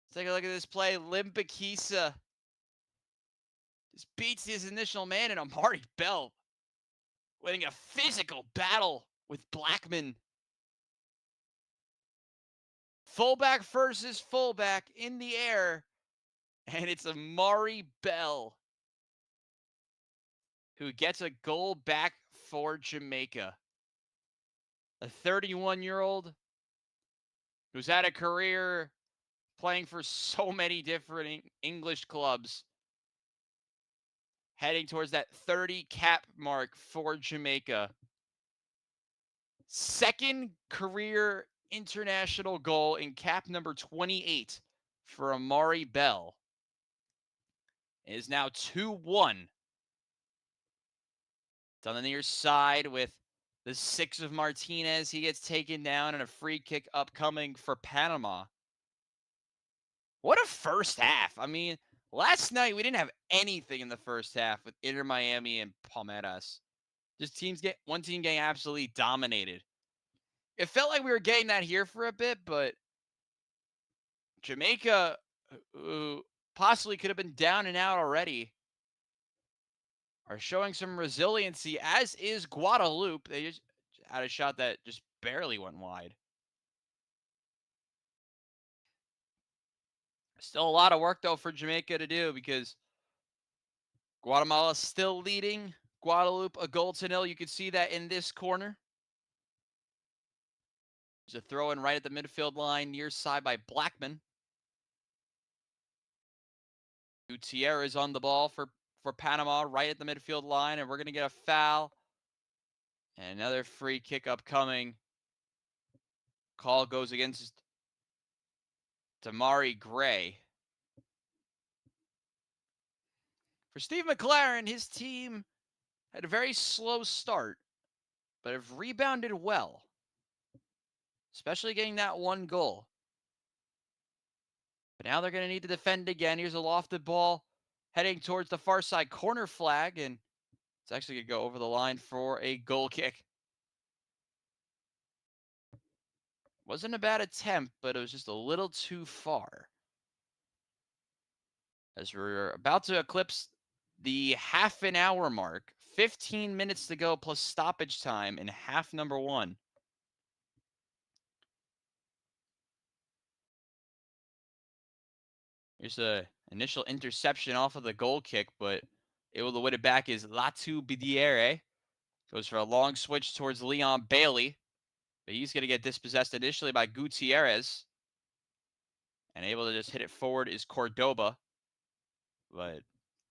Let's take a look at this play. Limbakisa just beats his initial man, and Amari Bell winning a physical battle with Blackman. Fullback versus fullback in the air, and it's Amari Bell who gets a goal back for Jamaica. A 31-year-old who's had a career playing for so many different English clubs, heading towards that 30 cap mark for Jamaica. Second career international goal in cap number 28 for Amari Bell. It is now 2-1. It's on the near side with the 6 of Martinez. He gets taken down, and a free kick upcoming for Panama. What a first half. I mean, last night we didn't have anything in the first half with Inter Miami and Palmeiras. Just one team getting absolutely dominated. It felt like we were getting that here for a bit, but Jamaica, who possibly could have been down and out already, are showing some resiliency, as is Guadeloupe. They just had a shot that just barely went wide. Still a lot of work, though, for Jamaica to do, because Guatemala's still leading. Guadeloupe a 0-0. You can see that in this corner. There's a throw in right at the midfield line, near side by Blackman. Gutierrez on the ball for Panama, right at the midfield line, and we're going to get a foul. And another free kick upcoming. Call goes against Damari Gray. For Steve McLaren, his team had a very slow start, but have rebounded well, especially getting that one goal. But now they're going to need to defend again. Here's a lofted ball heading towards the far side corner flag, and it's actually going to go over the line for a goal kick. Wasn't a bad attempt, but it was just a little too far. As we're about to eclipse the half an hour mark, 15 minutes to go plus stoppage time in half number 1. Here's a initial interception off of the goal kick, but able to win it back is Latu Bidiere. Goes for a long switch towards Leon Bailey, but he's going to get dispossessed initially by Gutierrez. And able to just hit it forward is Cordoba. But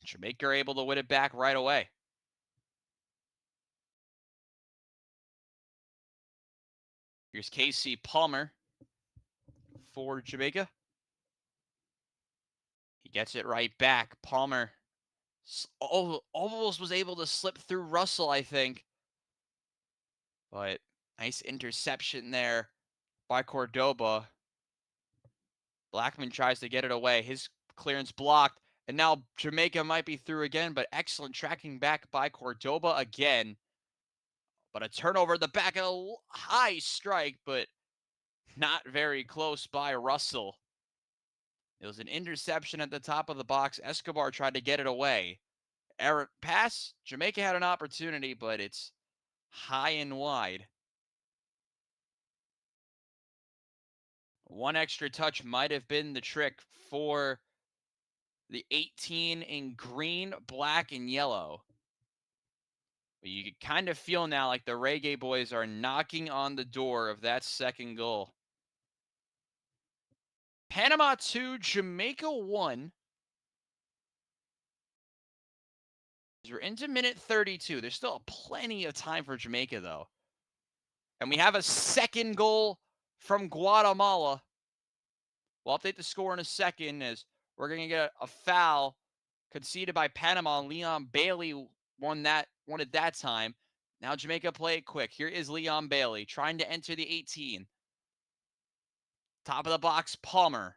Jamaica are able to win it back right away. Here's Casey Palmer for Jamaica. He gets it right back. Palmer almost was able to slip through Russell, I think. But nice interception there by Cordoba. Blackman tries to get it away. His clearance blocked. And now Jamaica might be through again, but excellent tracking back by Cordoba again. But a turnover at the back, a high strike, but not very close by Russell. It was an interception at the top of the box. Escobar tried to get it away. Errant pass. Jamaica had an opportunity, but it's high and wide. One extra touch might have been the trick for the 18 in green, black, and yellow. But you can kind of feel now like the Reggae Boys are knocking on the door of that second goal. Panama 2, Jamaica 1. We're into minute 32. There's still plenty of time for Jamaica, though. And we have a second goal from Guatemala. We'll update the score in a second, as we're going to get a foul conceded by Panama. Leon Bailey won it that time. Now Jamaica play it quick. Here is Leon Bailey trying to enter the 18. Top of the box, Palmer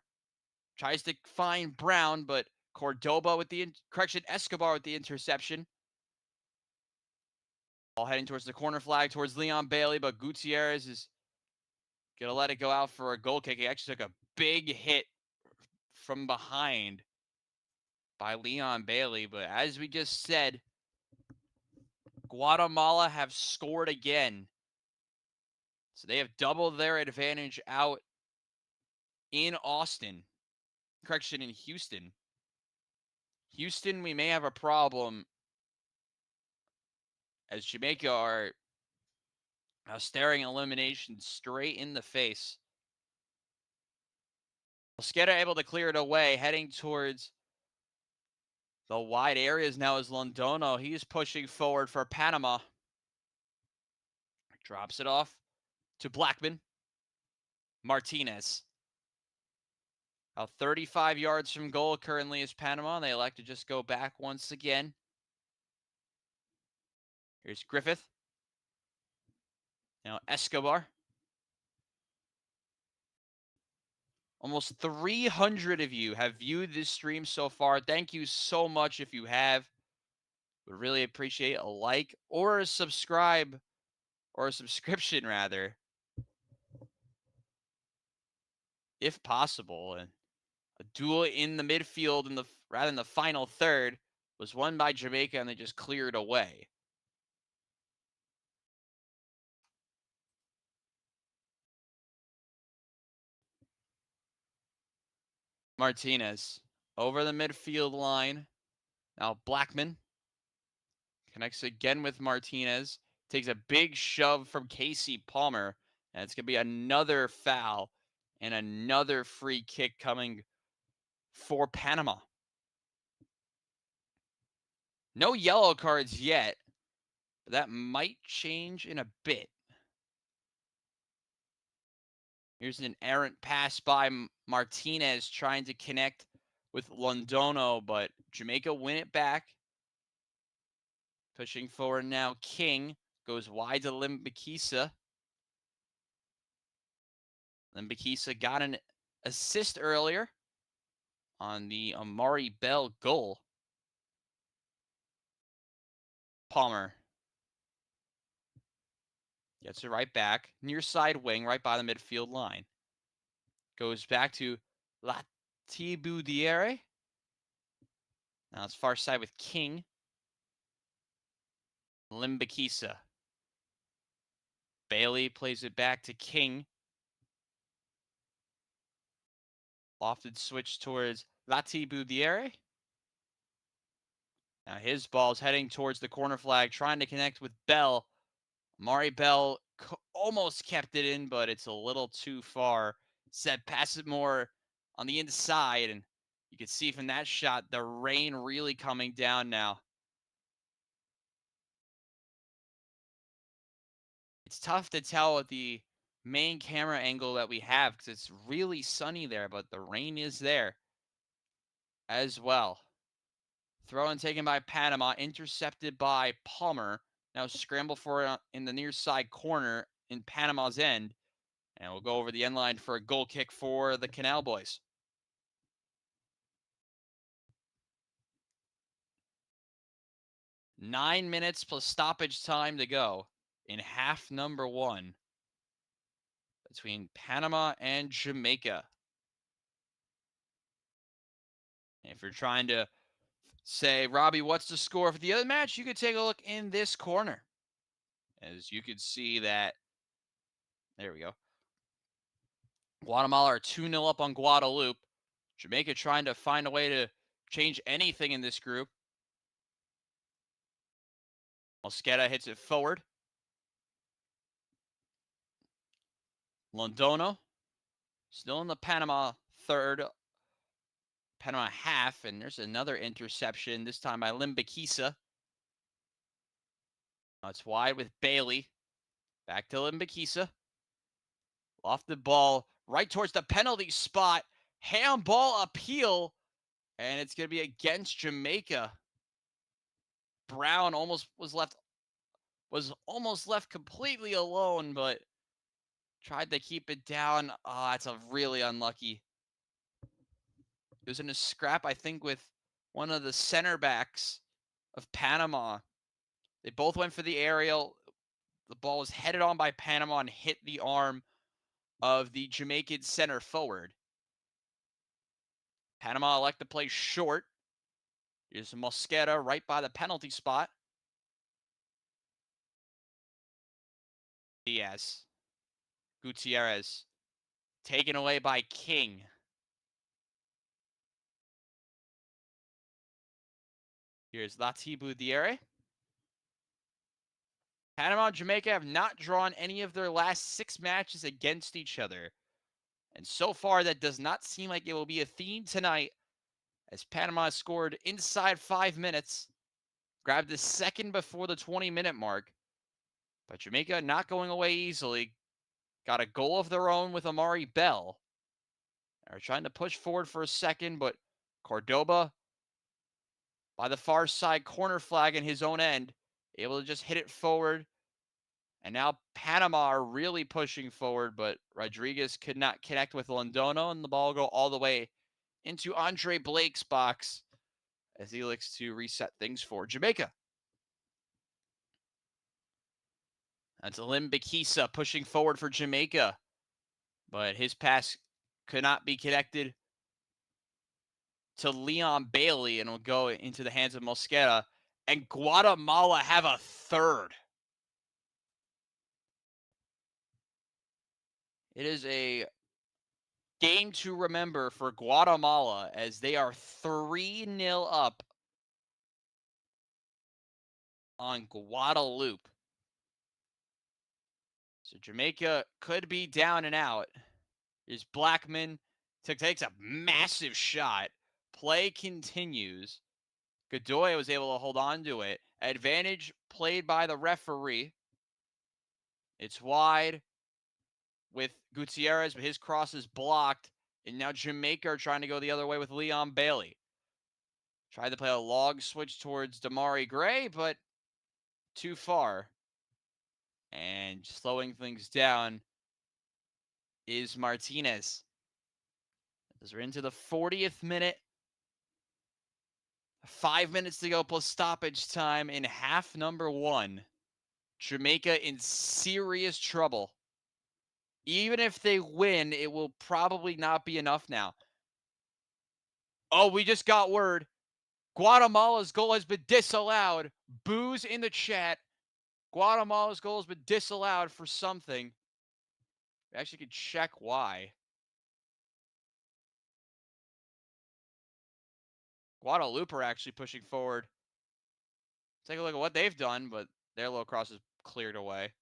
tries to find Brown, but Escobar with the interception. Ball heading towards the corner flag towards Leon Bailey, but Gutierrez is going to let it go out for a goal kick. He actually took a big hit from behind by Leon Bailey, but as we just said, Guatemala have scored again. So they have doubled their advantage out in Houston. Houston, we may have a problem as Jamaica are staring elimination straight in the face. Mosqueda able to clear it away, heading towards the wide areas now is Londono. He's pushing forward for Panama. Drops it off to Blackman. Martinez. 35 yards from goal currently is Panama. They elect to just go back once again. Here's Griffith. Now Escobar. Almost 300 of you have viewed this stream so far. Thank you so much if you have. Would really appreciate a like or a subscribe, or a subscription rather, if possible. And a duel in the midfield in the final third was won by Jamaica, and they just cleared away. Martinez over the midfield line. Now Blackman connects again with Martinez. Takes a big shove from Casey Palmer. And it's going to be another foul and another free kick coming for Panama. No yellow cards yet, but that might change in a bit. Here's an errant pass by Martinez trying to connect with Londono, but Jamaica win it back. Pushing forward now, King goes wide to Limbikisa. Limbikisa got an assist earlier on the Amari Bell goal. Palmer gets it right back. Near side wing, right by the midfield line. Goes back to Latibudiere. Now it's far side with King. Limbikisa. Bailey plays it back to King. Lofted switch towards Latibudiere. Now his ball's heading towards the corner flag, trying to connect with Bell. Mari Bell almost kept it in, but it's a little too far. Said pass it more on the inside, and you can see from that shot the rain really coming down now. It's tough to tell with the main camera angle that we have because it's really sunny there, but the rain is there as well. Throw in taken by Panama, intercepted by Palmer. Now scramble for it in the near side corner in Panama's end. And we'll go over the end line for a goal kick for the Canal Boys. Nine minutes plus stoppage time to go in half number one between Panama and Jamaica. And if you're trying to say, Robbie, what's the score for the other match? You could take a look in this corner. As you could see that, there we go. Guatemala are 2-0 up on Guadeloupe. Jamaica trying to find a way to change anything in this group. Mosqueda hits it forward. Londono still in the Panama half, and there's another interception, this time by Limbikisa. Now it's wide with Bailey. Back to Limbikisa. Off the ball, right towards the penalty spot. Handball appeal And it's going to be against Jamaica. Brown was almost left completely alone, but tried to keep it down. Ah, it's a really unlucky. It was in a scrap, I think, with one of the center backs of Panama. They both went for the aerial. The ball was headed on by Panama and hit the arm of the Jamaican center forward. Panama elect to play short. Here's Mosquera right by the penalty spot. Diaz. Gutierrez. Taken away by King. Here's Latibu Diere. Panama and Jamaica have not drawn any of their last 6 matches against each other. And so far, that does not seem like it will be a theme tonight, as Panama scored inside 5 minutes, grabbed the second before the 20-minute mark. But Jamaica not going away easily. Got a goal of their own with Amari Bell. They're trying to push forward for a second, but Cordoba, by the far side corner flag in his own end, able to just hit it forward. And now Panama are really pushing forward, but Rodriguez could not connect with Londono, and the ball go all the way into Andre Blake's box as he looks to reset things for Jamaica. That's Lim Bakisa pushing forward for Jamaica, but his pass could not be connected to Leon Bailey, and will go into the hands of Mosquera. And Guatemala have a third. It is a game to remember for Guatemala as they are 3-0 up on Guadeloupe. So Jamaica could be down and out. Here's Blackman. Takes a massive shot. Play continues. Godoy was able to hold on to it. Advantage played by the referee. It's wide with Gutierrez, but his cross is blocked. And now Jamaica are trying to go the other way with Leon Bailey. Tried to play a log switch towards Damari Gray, but too far. And slowing things down is Martinez. As we're into the 40th minute. 5 minutes to go plus stoppage time in half number 1. Jamaica in serious trouble. Even if they win, it will probably not be enough now. Oh, we just got word. Guatemala's goal has been disallowed. Boos in the chat. Guatemala's goal has been disallowed for something. We actually could check why. Guadeloupe are actually pushing forward. Take a look at what they've done, but their low cross is cleared away.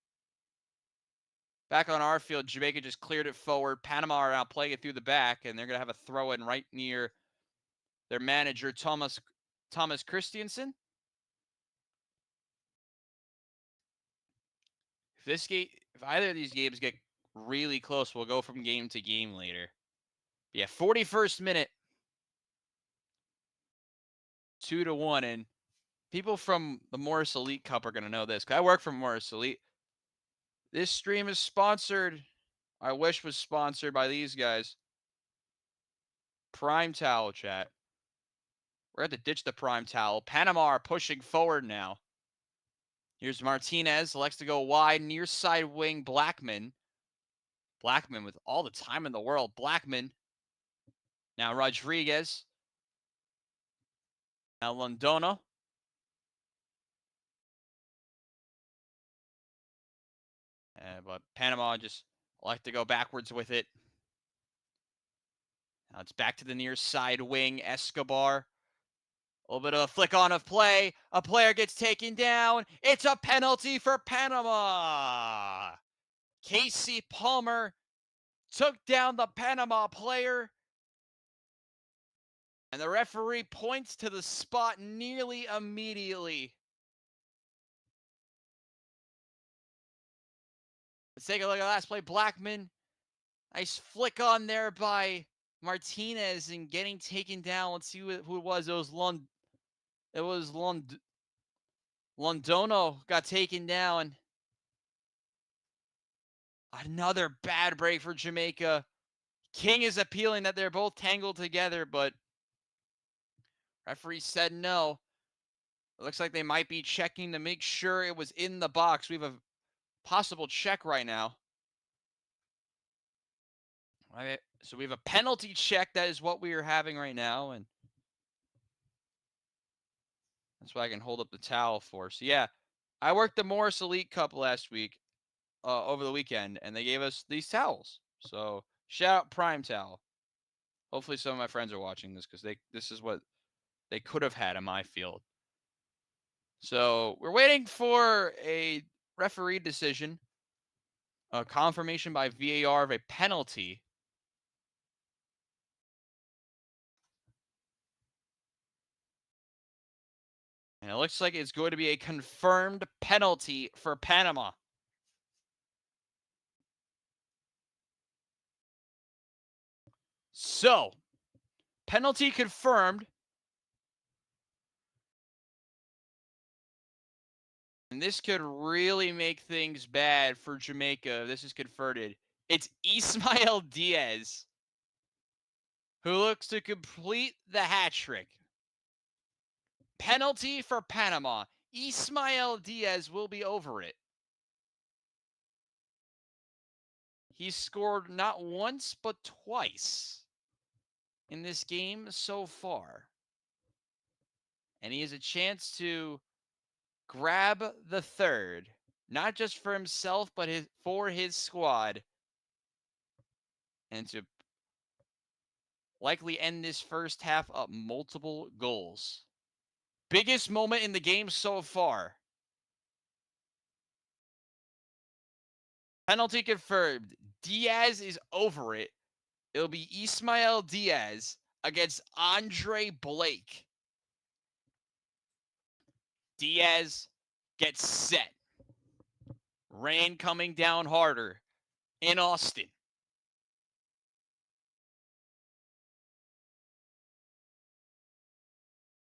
Back on our field, Jamaica just cleared it forward. Panama are now playing it through the back, and they're going to have a throw-in right near their manager, Thomas Christiansen. If either of these games get really close, we'll go from game to game later. But yeah, 41st minute, 2-1, and people from the Morris Elite Cup are going to know this, because I work for Morris Elite. This stream is sponsored. I wish was sponsored by these guys. Prime Towel chat. We're going to have to ditch the prime towel. Panama are pushing forward now. Here's Martinez. Likes to go wide. Near side wing, Blackman. Blackman with all the time in the world. Blackman. Now Rodriguez. Now Londono. But Panama just like to go backwards with it. Now it's back to the near side wing. Escobar. A little bit of a flick on of play. A player gets taken down. It's a penalty for Panama. Casey Palmer took down the Panama player. And the referee points to the spot nearly immediately. Let's take a look at last play. Blackman. Nice flick on there by Martinez and getting taken down. Let's see who it was. It was Londono got taken down. Another bad break for Jamaica. King is appealing that they're both tangled together, but referee said no. It looks like they might be checking to make sure it was in the box. We have a possible check right now. So we have a penalty check. That is what we are having right now, and that's why I can hold up the towel for. So yeah, I worked the Morris Elite Cup last week, over the weekend, and they gave us these towels. So shout out Prime Towel. Hopefully some of my friends are watching this because this is what they could have had in my field. So we're waiting for a referee decision, a confirmation by VAR of a penalty. And it looks like it's going to be a confirmed penalty for Panama. So, penalty confirmed. And this could really make things bad for Jamaica if this is converted. It's Ismael Diaz who looks to complete the hat trick. Penalty for Panama. Ismael Diaz will be over it. He's scored not once, but twice in this game so far. And he has a chance to grab the third, not just for himself, but for his squad, and to likely end this first half up multiple goals. Biggest moment in the game so far. Penalty confirmed. Diaz is over it. It'll be Ismael Diaz against Andre Blake. Diaz gets set. Rain coming down harder in Austin.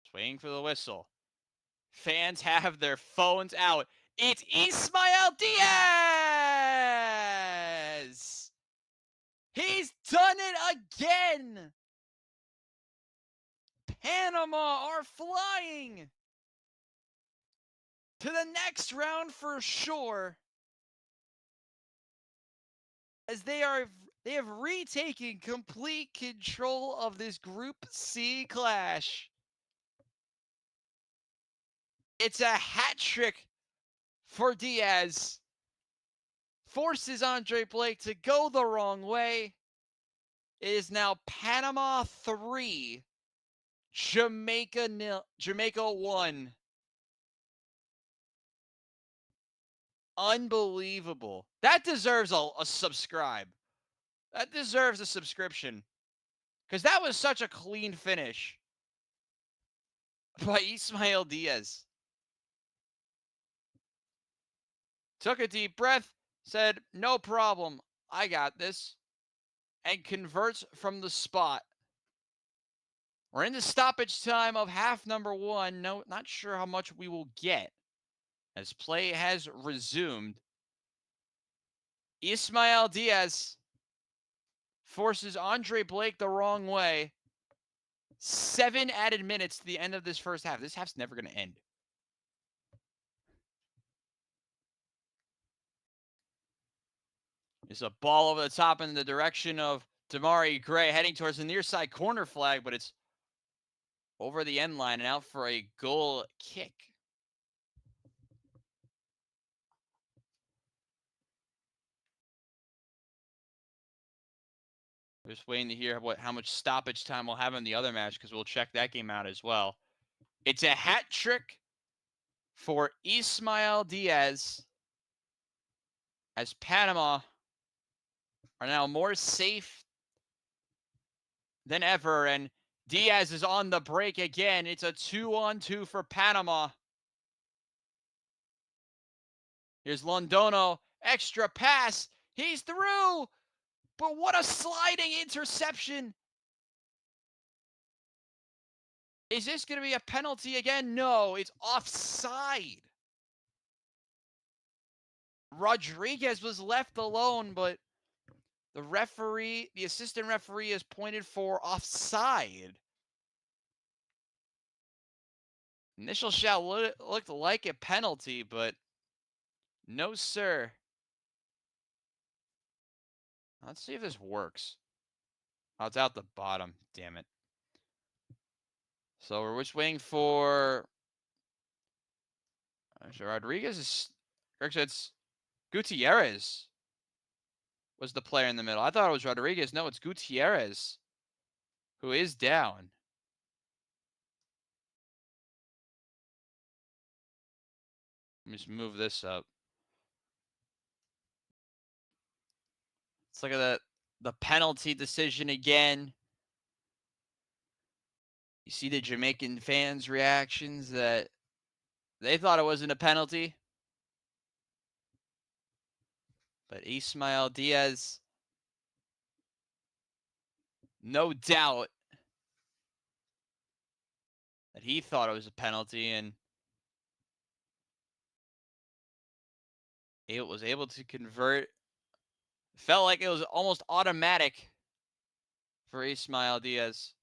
Just waiting for the whistle. Fans have their phones out. It's Ismael Diaz! He's done it again! Panama are flying to the next round for sure, as they have retaken complete control of this Group C clash. It's a hat trick for Diaz. Forces Andre Blake to go the wrong way. It is now Panama 3, Jamaica 1. Unbelievable. That deserves a subscribe. That deserves a subscription. Because that was such a clean finish by Ismael Diaz. Took a deep breath, said, no problem, I got this, and converts from the spot. We're in the stoppage time of half number 1. No, not sure how much we will get as play has resumed. Ismael Diaz forces Andre Blake the wrong way. 7 added minutes to the end of this first half. This half's never going to end. It's a ball over the top in the direction of Damari Gray, heading towards the near side corner flag, but it's over the end line and out for a goal kick. We're just waiting to hear how much stoppage time we'll have in the other match, because we'll check that game out as well. It's a hat trick for Ismael Diaz, as Panama are now more safe than ever, and Diaz is on the break again. It's a 2-on-2 for Panama. Here's Londono, extra pass. He's through, but what a sliding interception Is this going to be a penalty again? No, it's offside. Rodriguez was left alone, but the assistant referee has pointed for offside. Initial shot looked like a penalty, but no, sir. Let's see if this works. Oh, it's out the bottom. Damn it. So we're just waiting for Rodriguez. Actually, it's Gutierrez was the player in the middle. I thought it was Rodriguez. No, it's Gutierrez who is down. Let me just move this up. Let's look at the penalty decision again. You see the Jamaican fans' reactions that they thought it wasn't a penalty. But Ismail Diaz, no doubt that he thought it was a penalty and it was able to convert. Felt like it was almost automatic for Ismail Diaz.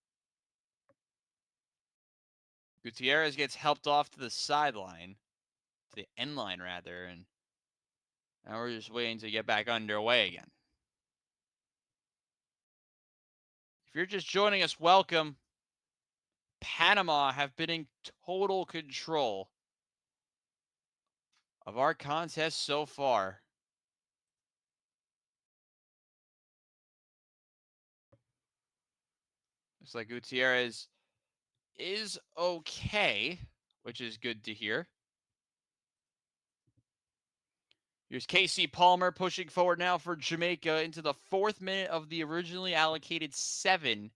Gutierrez gets helped off to the sideline, to the end line rather, and now we're just waiting to get back underway again. If you're just joining us, welcome. Panama have been in total control of our contest so far. Looks like Gutierrez is okay, which is good to hear. Here's Casey Palmer pushing forward now for Jamaica into the 4th minute of the originally allocated 7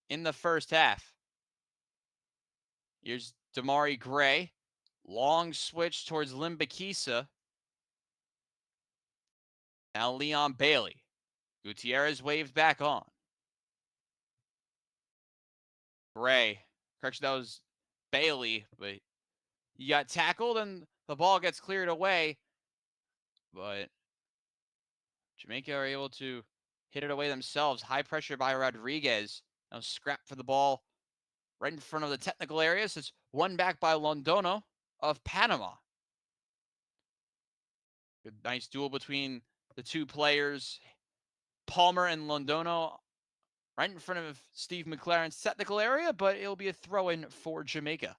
in the first half. Here's Damari Gray. Long switch towards Limbakisa. Now Leon Bailey. Gutierrez waved back on. Gray. Correction, that was Bailey, but he got tackled and the ball gets cleared away. But Jamaica are able to hit it away themselves. High pressure by Rodriguez. Now scrap for the ball right in front of the technical area. So it's won back by Londono of Panama. Good, nice duel between the two players. Palmer and Londono right in front of Steve McLaren's technical area, but it'll be a throw-in for Jamaica.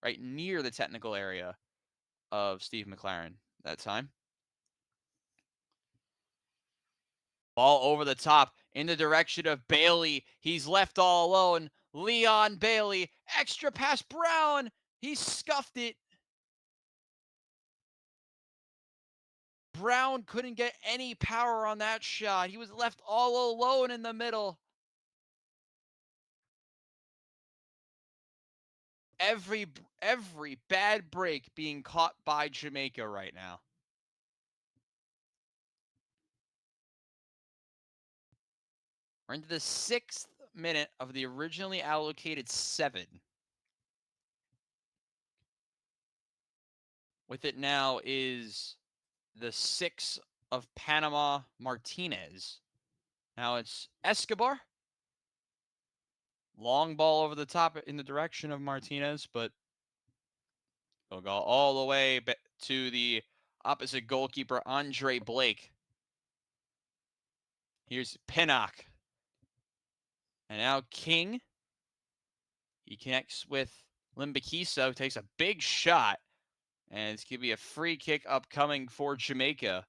Right near the technical area of Steve McLaren that time. Ball over the top in the direction of Bailey. He's left all alone. Leon Bailey. Extra pass Brown. He scuffed it. Brown couldn't get any power on that shot. He was left all alone in the middle. Every bad break being caught by Jamaica right now. We're into the 6th minute of the originally allocated 7. With it now is the 6 of Panama, Martinez. Now it's Escobar. Long ball over the top in the direction of Martinez, but it'll go all the way to the opposite goalkeeper, Andre Blake. Here's Pinnock. And now King. He connects with Limbakisa, who takes a big shot. And it's going to be a free kick upcoming for Jamaica,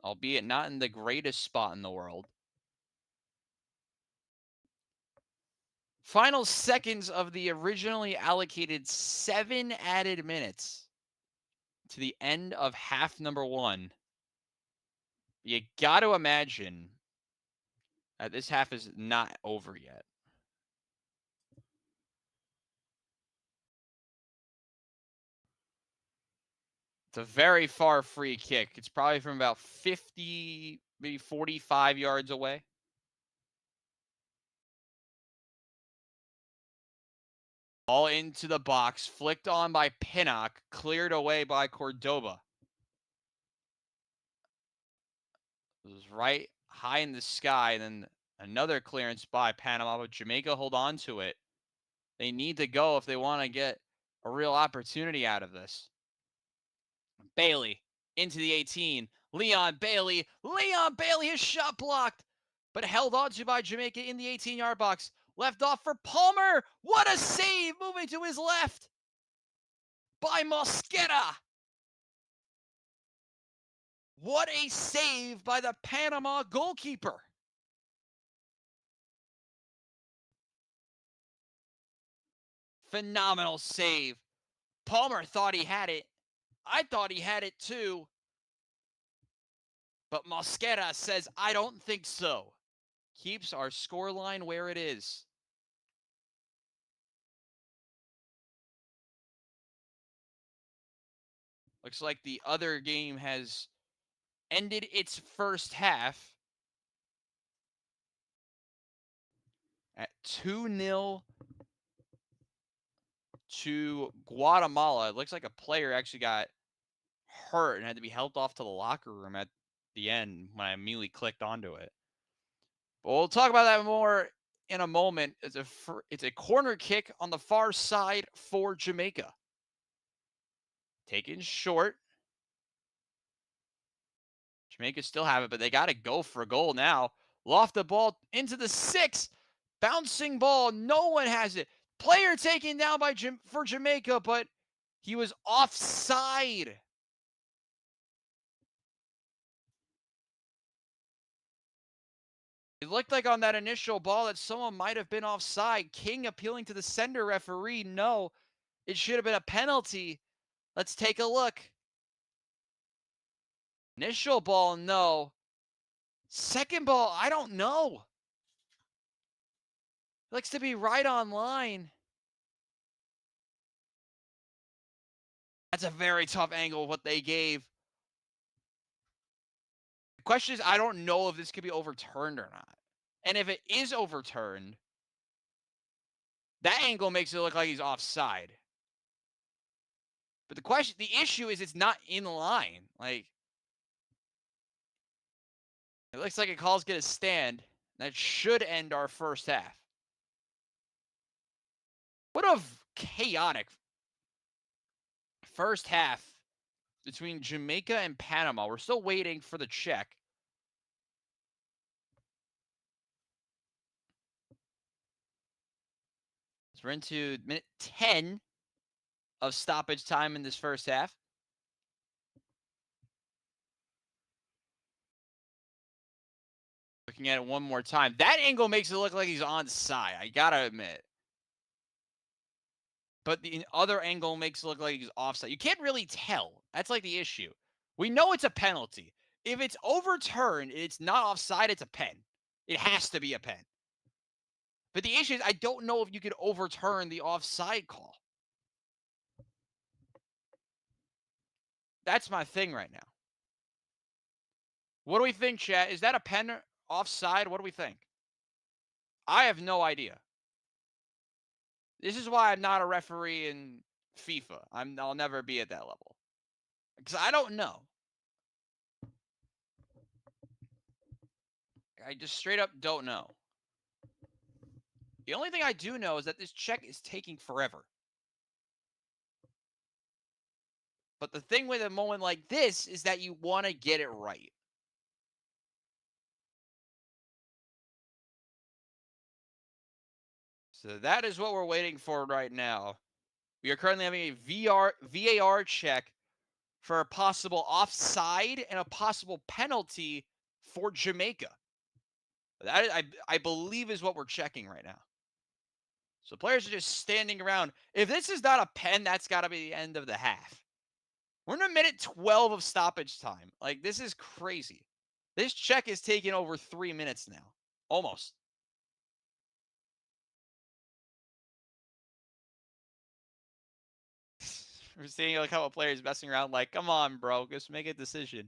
albeit not in the greatest spot in the world. Final seconds of the originally allocated 7 added minutes to the end of half number 1. You got to imagine that this half is not over yet. It's a very far free kick. It's probably from about 50, maybe 45 yards away. All into the box, flicked on by Pinnock, cleared away by Cordoba. It was right high in the sky, and then another clearance by Panama, but Jamaica hold on to it. They need to go if they want to get a real opportunity out of this. Bailey into the 18. Leon Bailey. Leon Bailey, his shot blocked, but held on to by Jamaica in the 18-yard box. Left off for Palmer. What a save moving to his left by Mosquera. What a save by the Panama goalkeeper. Phenomenal save. Palmer thought he had it. I thought he had it too. But Mosquera says, I don't think so. Keeps our scoreline where it is. Looks like the other game has ended its first half at 2-0 to Guatemala. It looks like a player actually got hurt and had to be helped off to the locker room at the end when I immediately clicked onto it. But we'll talk about that more in a moment. It's a corner kick on the far side for Jamaica. Taken short. Jamaica still have it, but they got to go for a goal now. Loft the ball into the 6. Bouncing ball. No one has it. Player taken down for Jamaica, but he was offside. It looked like on that initial ball that someone might have been offside. King appealing to the sender referee. No, it should have been a penalty. Let's take a look. Initial ball, no. Second ball, I don't know. Looks to be right on line. That's a very tough angle, what they gave. The question is, I don't know if this could be overturned or not. And if it is overturned, that angle makes it look like he's offside. But the issue is it's not in line. Like, it looks like a call's gonna stand. That should end our first half. What a chaotic first half between Jamaica and Panama. We're still waiting for the check. So we're into minute 10 of stoppage time in this first half. Looking at it one more time. That angle makes it look like he's onside, I gotta admit. But the other angle makes it look like he's offside. You can't really tell. That's like the issue. We know it's a penalty. If it's overturned, it's not offside, it's a pen. It has to be a pen. But the issue is I don't know if you could overturn the offside call. That's my thing right now. What do we think, chat? Is that a pen offside? What do we think? I have no idea. This is why I'm not a referee in FIFA. I'll never be at that level. Because I don't know. I just straight up don't know. The only thing I do know is that this check is taking forever. But the thing with a moment like this is that you want to get it right. So that is what we're waiting for right now. We are currently having a VAR check for a possible offside and a possible penalty for Jamaica. That I believe is what we're checking right now. So players are just standing around. If this is not a pen, that's got to be the end of the half. We're in a minute 12 of stoppage time. Like, this is crazy. This check is taking over 3 minutes now. Almost. We're seeing like how a player is messing around like, come on, bro, just make a decision.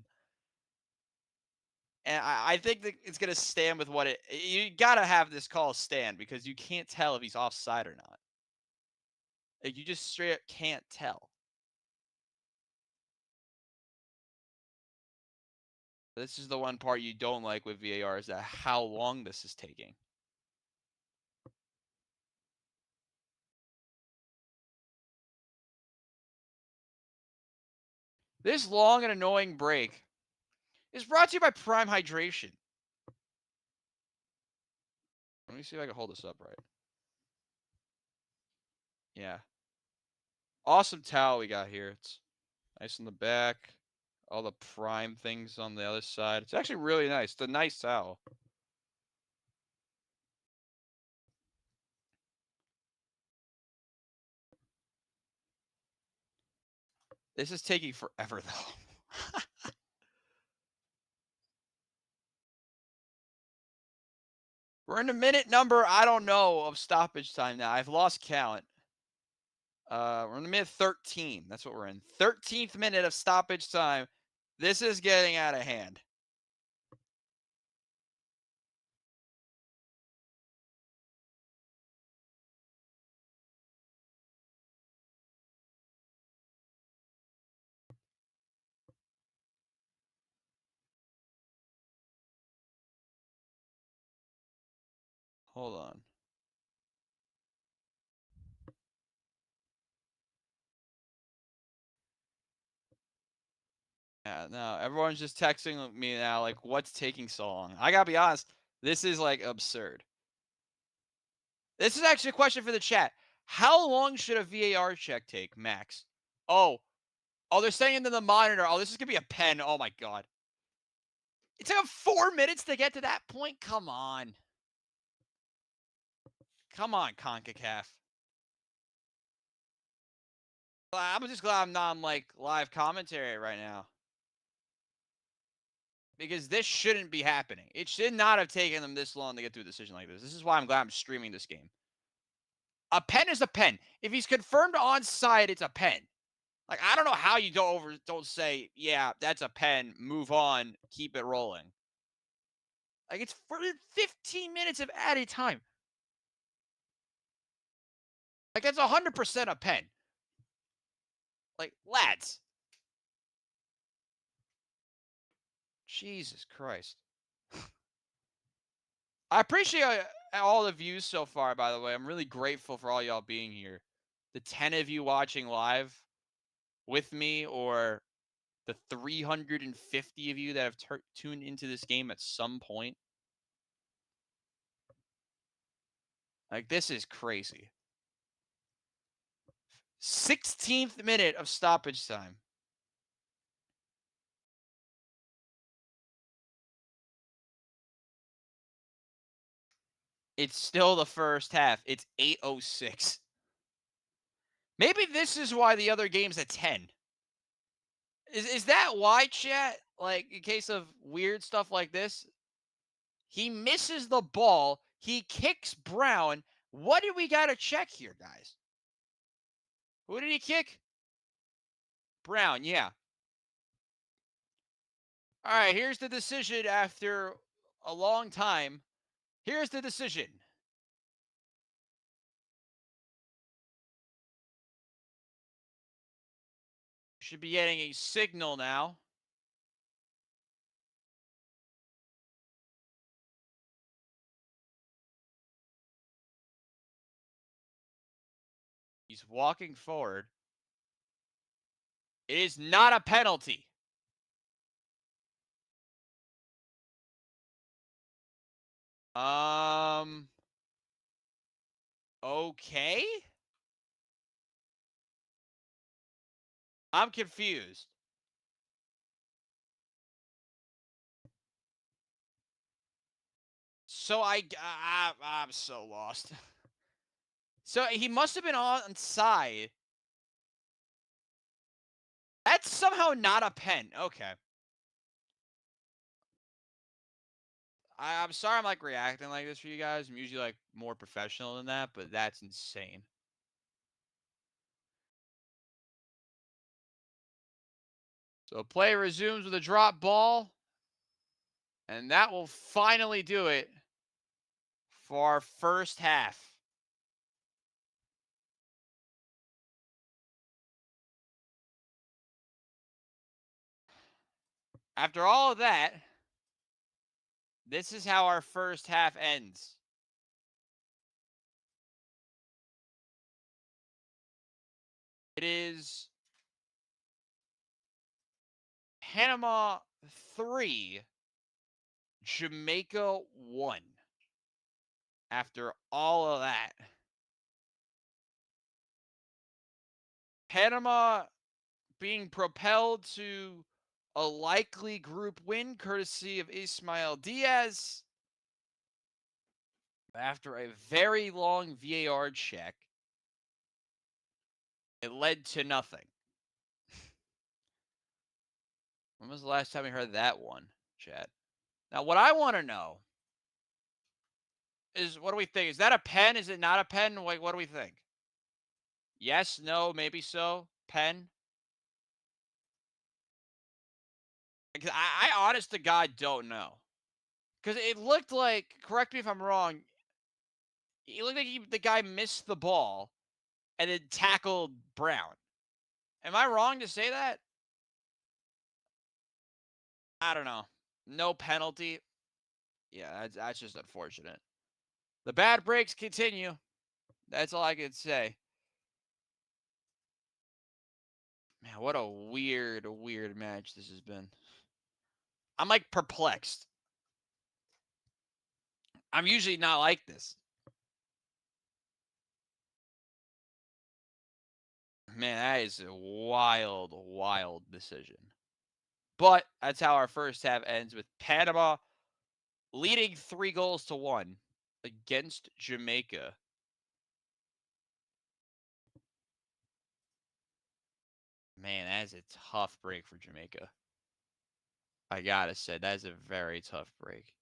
And I think that it's going to stand with what you got to have this call stand because you can't tell if he's offside or not. Like, you just straight up can't tell. This is the one part you don't like with VAR is that how long this is taking. This long and annoying break is brought to you by Prime Hydration. Let me see if I can hold this up right. Yeah. Awesome towel we got here. It's nice on the back. All the Prime things on the other side. It's actually really nice. It's a nice towel. This is taking forever, though. We're in the minute number, I don't know, of stoppage time now. I've lost count. We're in the minute 13. That's what we're in. 13th minute of stoppage time. This is getting out of hand. Hold on. Yeah, no, everyone's just texting me now, like, what's taking so long? I gotta be honest, this is like absurd. This is actually a question for the chat. How long should a VAR check take, max? Oh, they're saying into the monitor. Oh, this is gonna be a pen. Oh my god. It took 4 minutes to get to that point. Come on. Come on, CONCACAF. I'm just glad I'm not on like live commentary right now. Because this shouldn't be happening. It should not have taken them this long to get to a decision like this. This is why I'm glad I'm streaming this game. A pen is a pen. If he's confirmed onside, it's a pen. Like, I don't know how you don't say, yeah, that's a pen, move on, keep it rolling. Like, it's for 15 minutes of added time. Like, that's 100% a pen. Like, lads. Jesus Christ. I appreciate all the views so far, by the way. I'm really grateful for all y'all being here. The 10 of you watching live with me, or the 350 of you that have tuned into this game at some point. Like, this is crazy. 16th minute of stoppage time. It's still the first half. It's 8:06. Maybe this is why the other game's at 10. Is that why, chat? Like, in case of weird stuff like this, he misses the ball. He kicks Brown. What do we got to check here, guys? Who did he kick? Brown, yeah. All right, here's the decision after a long time. Here's the decision. Should be getting a signal now. He's walking forward. It is not a penalty. Okay. I'm confused. So I'm so lost. So he must have been on side. That's somehow not a pen. Okay. I'm sorry I'm like reacting like this for you guys. I'm usually like more professional than that, but that's insane. So play resumes with a drop ball. And that will finally do it for our first half. After all of that, this is how our first half ends. It is Panama 3, Jamaica 1. After all of that, Panama being propelled to a likely group win courtesy of Ismail Diaz after a very long VAR check. It led to nothing. When was the last time we heard that one, chat? Now, what I want to know is, what do we think? Is that a pen? Is it not a pen? Like, what do we think? Yes, no, maybe so. Pen? I honest to God don't know. Because it looked like, correct me if I'm wrong, it looked like the guy missed the ball and then tackled Brown. Am I wrong to say that? I don't know. No penalty. Yeah, that's just unfortunate. The bad breaks continue. That's all I can say. Man, what a weird match this has been. I'm like perplexed. I'm usually not like this. Man, that is a wild decision. But that's how our first half ends, with Panama leading 3-1 against Jamaica. Man, that is a tough break for Jamaica. I gotta say, that is a very tough break.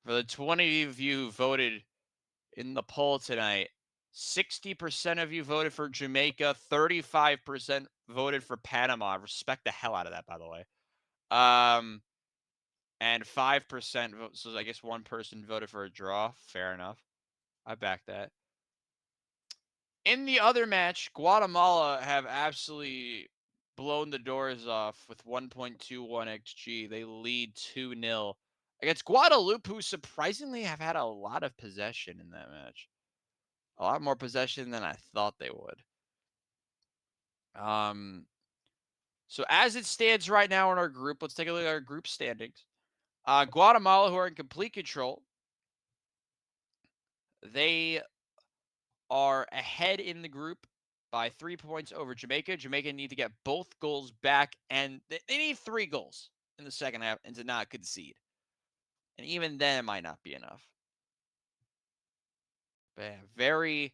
For the 20 of you who voted in the poll tonight, 60% of you voted for Jamaica, 35% voted for Panama. I respect the hell out of that, by the way. And 5% vote. So I guess one person voted for a draw. Fair enough. I back that. In the other match, Guatemala have absolutely blown the doors off with 1.21 XG. They lead 2-0 against Guadeloupe, who surprisingly have had a lot of possession in that match. A lot more possession than I thought they would. So as it stands right now in our group, let's take a look at our group standings. Guatemala, who are in complete control, they are ahead in the group by 3 points over Jamaica. Jamaica need to get both goals back, and they need 3 goals in the second half and to not concede. And even then, it might not be enough. But yeah, very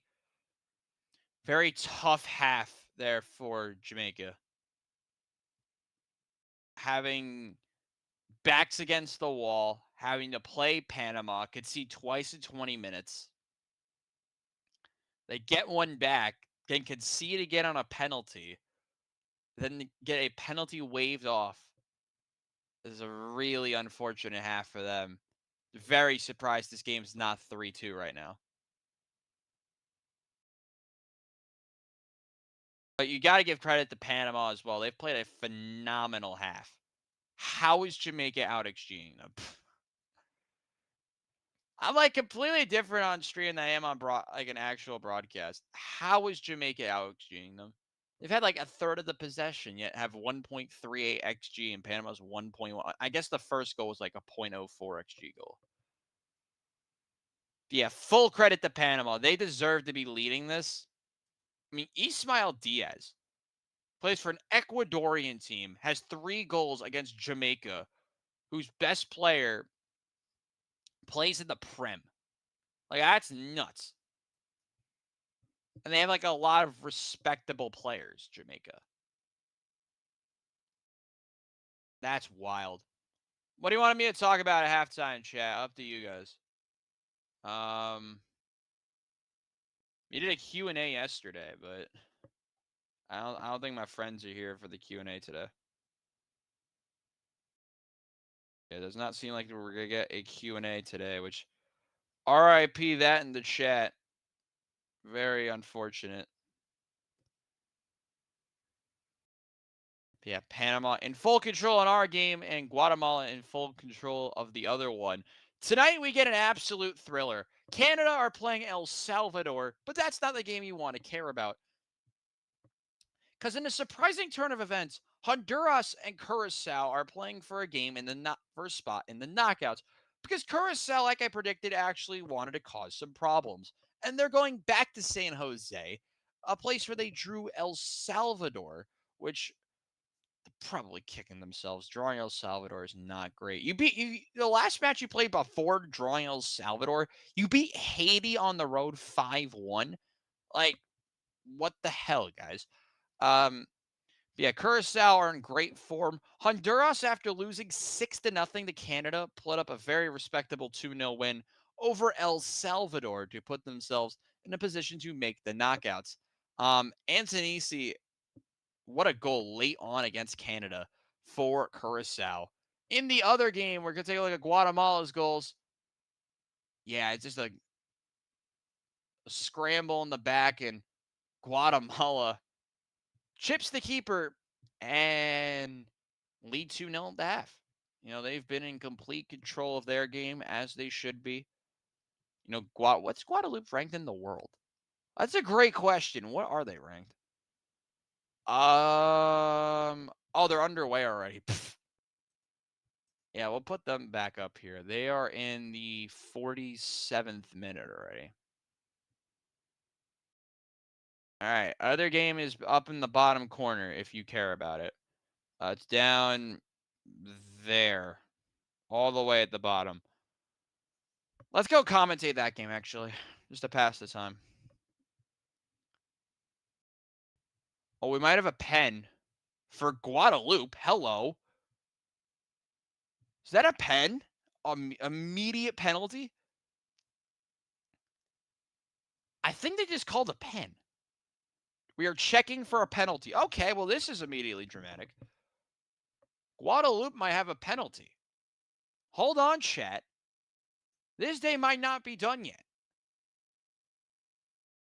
tough half there for Jamaica. Having backs against the wall, having to play Panama, concede twice in 20 minutes. They get one back, then concede again on a penalty, then get a penalty waived off. This is a really unfortunate half for them. Very surprised this game's not 3-2 right now. But you got to give credit to Panama as well. They've played a phenomenal half. How is Jamaica out XGing them? I'm like completely different on stream than I am on an actual broadcast. How is Jamaica out XGing them? They've had like a third of the possession, yet have 1.38 XG, and Panama's 1.1. I guess the first goal was like a .04 XG goal. Yeah, full credit to Panama. They deserve to be leading this. I mean, Ismail Diaz plays for an Ecuadorian team, has 3 goals against Jamaica, whose best player plays in the Prem. Like, that's nuts. And they have like a lot of respectable players, Jamaica. That's wild. What do you want me to talk about at halftime, chat? Up to you guys. We did a Q&A yesterday, but I don't think my friends are here for the Q&A today. It does not seem like we're gonna get a Q&A today, which RIP that in the chat. Very unfortunate. Yeah, Panama in full control in our game and Guatemala in full control of the other one. Tonight, we get an absolute thriller. Canada are playing El Salvador, but that's not the game you want to care about. Because in a surprising turn of events, Honduras and Curacao are playing for a game in the first spot in the knockouts. Because Curacao, like I predicted, actually wanted to cause some problems. And they're going back to San Jose, a place where they drew El Salvador, which probably kicking themselves. Drawing El Salvador is not great. You beat the last match you played before drawing El Salvador. You beat Haiti on the road 5-1. Like, what the hell, guys? Yeah, Curacao are in great form. Honduras, after losing 6-0 to Canada, put up a very respectable 2-0 win over El Salvador to put themselves in a position to make the knockouts. Antonisi, what a goal late on against Canada for Curacao. In the other game, we're going to take a look at Guatemala's goals. Yeah, it's just a scramble in the back, and Guatemala chips the keeper and lead 2-0 at the half. They've been in complete control of their game, as they should be. What's Guadeloupe ranked in the world? That's a great question. What are they ranked? Oh, they're underway already. Yeah, we'll put them back up here. They are in the 47th minute already. All right, other game is up in the bottom corner if you care about it. It's down there, all the way at the bottom. Let's go commentate that game, actually, just to pass the time. Oh, we might have a pen for Guadeloupe. Hello. Is that a pen? Immediate penalty? I think they just called a pen. We are checking for a penalty. Okay, well, this is immediately dramatic. Guadeloupe might have a penalty. Hold on, chat. This day might not be done yet.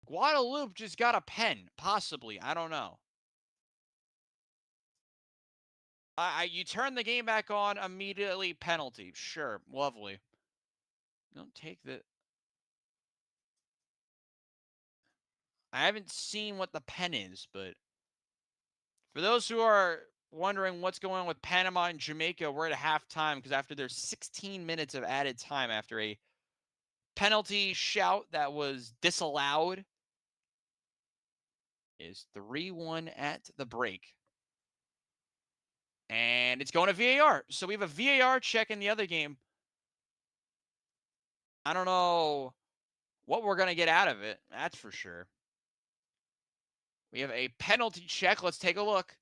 Guadeloupe just got a pen, possibly. I don't know. You turn the game back on, immediately penalty. Sure, lovely. Don't take the... I haven't seen what the pen is, but for those who are wondering what's going on with Panama and Jamaica, we're at halftime because after there's 16 minutes of added time after a penalty shout that was disallowed, is 3-1 at the break. And it's going to VAR. So we have a VAR check in the other game. I don't know what we're going to get out of it. That's for sure. We have a penalty check. Let's take a look.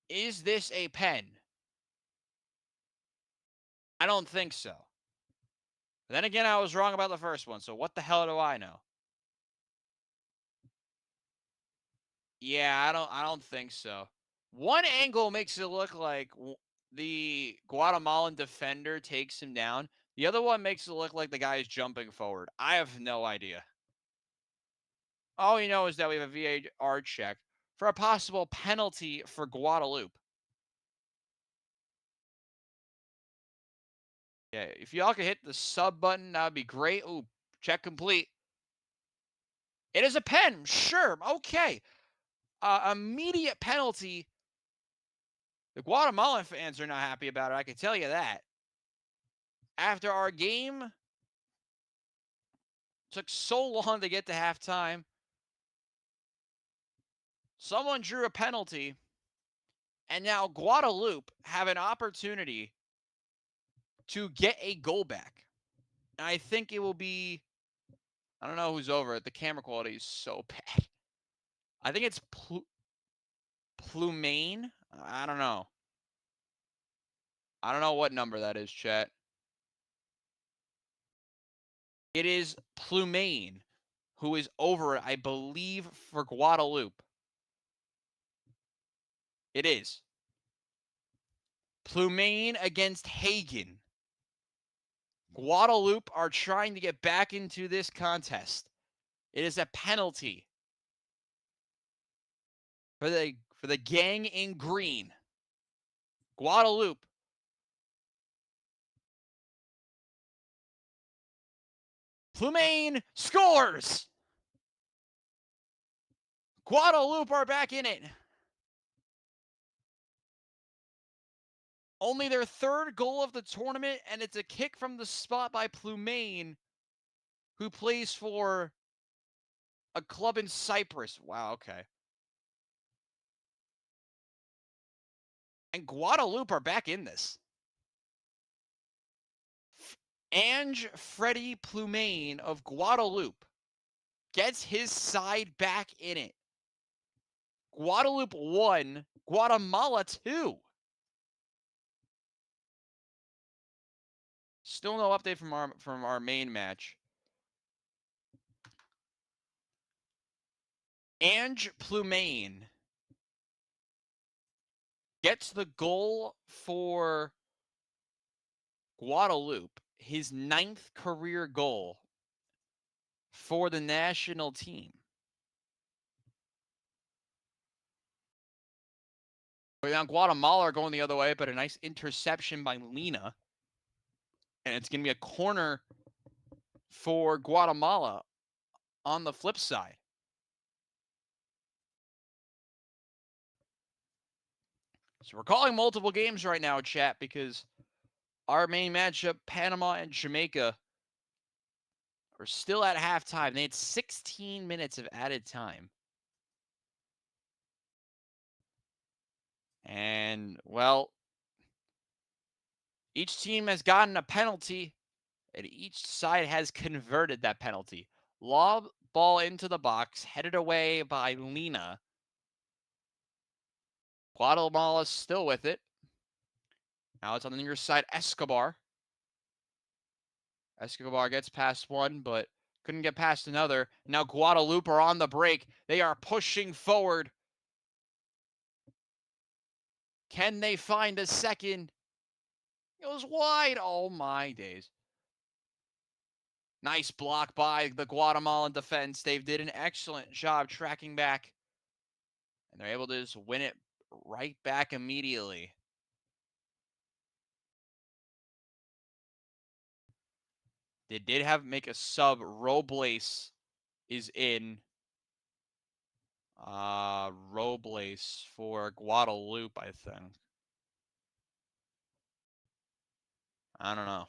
Is this a pen? I don't think so. Then again, I was wrong about the first one. So what the hell do I know? Yeah, I don't think so. One angle makes it look like the Guatemalan defender takes him down. The other one makes it look like the guy is jumping forward. I have no idea. All we know is that we have a VAR check for a possible penalty for Guadeloupe. Yeah, if y'all could hit the sub button, that would be great. Ooh, check complete. It is a pen. Sure. Okay. Immediate penalty. The Guatemalan fans are not happy about it. I can tell you that. After our game took so long to get to halftime, someone drew a penalty, and now Guadeloupe have an opportunity to get a goal back. And I think it will be, I don't know who's over it. The camera quality is so bad. I think it's Plumane. I don't know. I don't know what number that is, chat. It is Plumane who is over it, I believe, for Guadeloupe. It is. Plumane against Hagen. Guadeloupe are trying to get back into this contest. It is a penalty for the for the gang in green. Guadalupe. Plumaine scores! Guadalupe are back in it. Only their third goal of the tournament, and it's a kick from the spot by Plumaine, who plays for a club in Cyprus. Wow, okay. And Guadalupe are back in this. Ange Freddie Plumaine of Guadalupe gets his side back in it. Guadalupe 1, Guatemala 2. Still no update from our main match. Ange Plumaine gets the goal for Guadalupe, his 9th career goal for the national team. But now Guatemala are going the other way, but a nice interception by Lena. And it's going to be a corner for Guatemala on the flip side. So we're calling multiple games right now, chat, because our main matchup, Panama and Jamaica, are still at halftime. They had 16 minutes of added time. And, well, each team has gotten a penalty, and each side has converted that penalty. Lob ball into the box, headed away by Lena. Guatemala still with it. Now it's on the near side, Escobar. Escobar gets past one, but couldn't get past another. Now Guadalupe are on the break. They are pushing forward. Can they find a second? It was wide. Oh, my days. Nice block by the Guatemalan defense. They did an excellent job tracking back. And they're able to just win it right back immediately. They did make a sub. Robles is in. Robles for Guadalupe, I think. I don't know.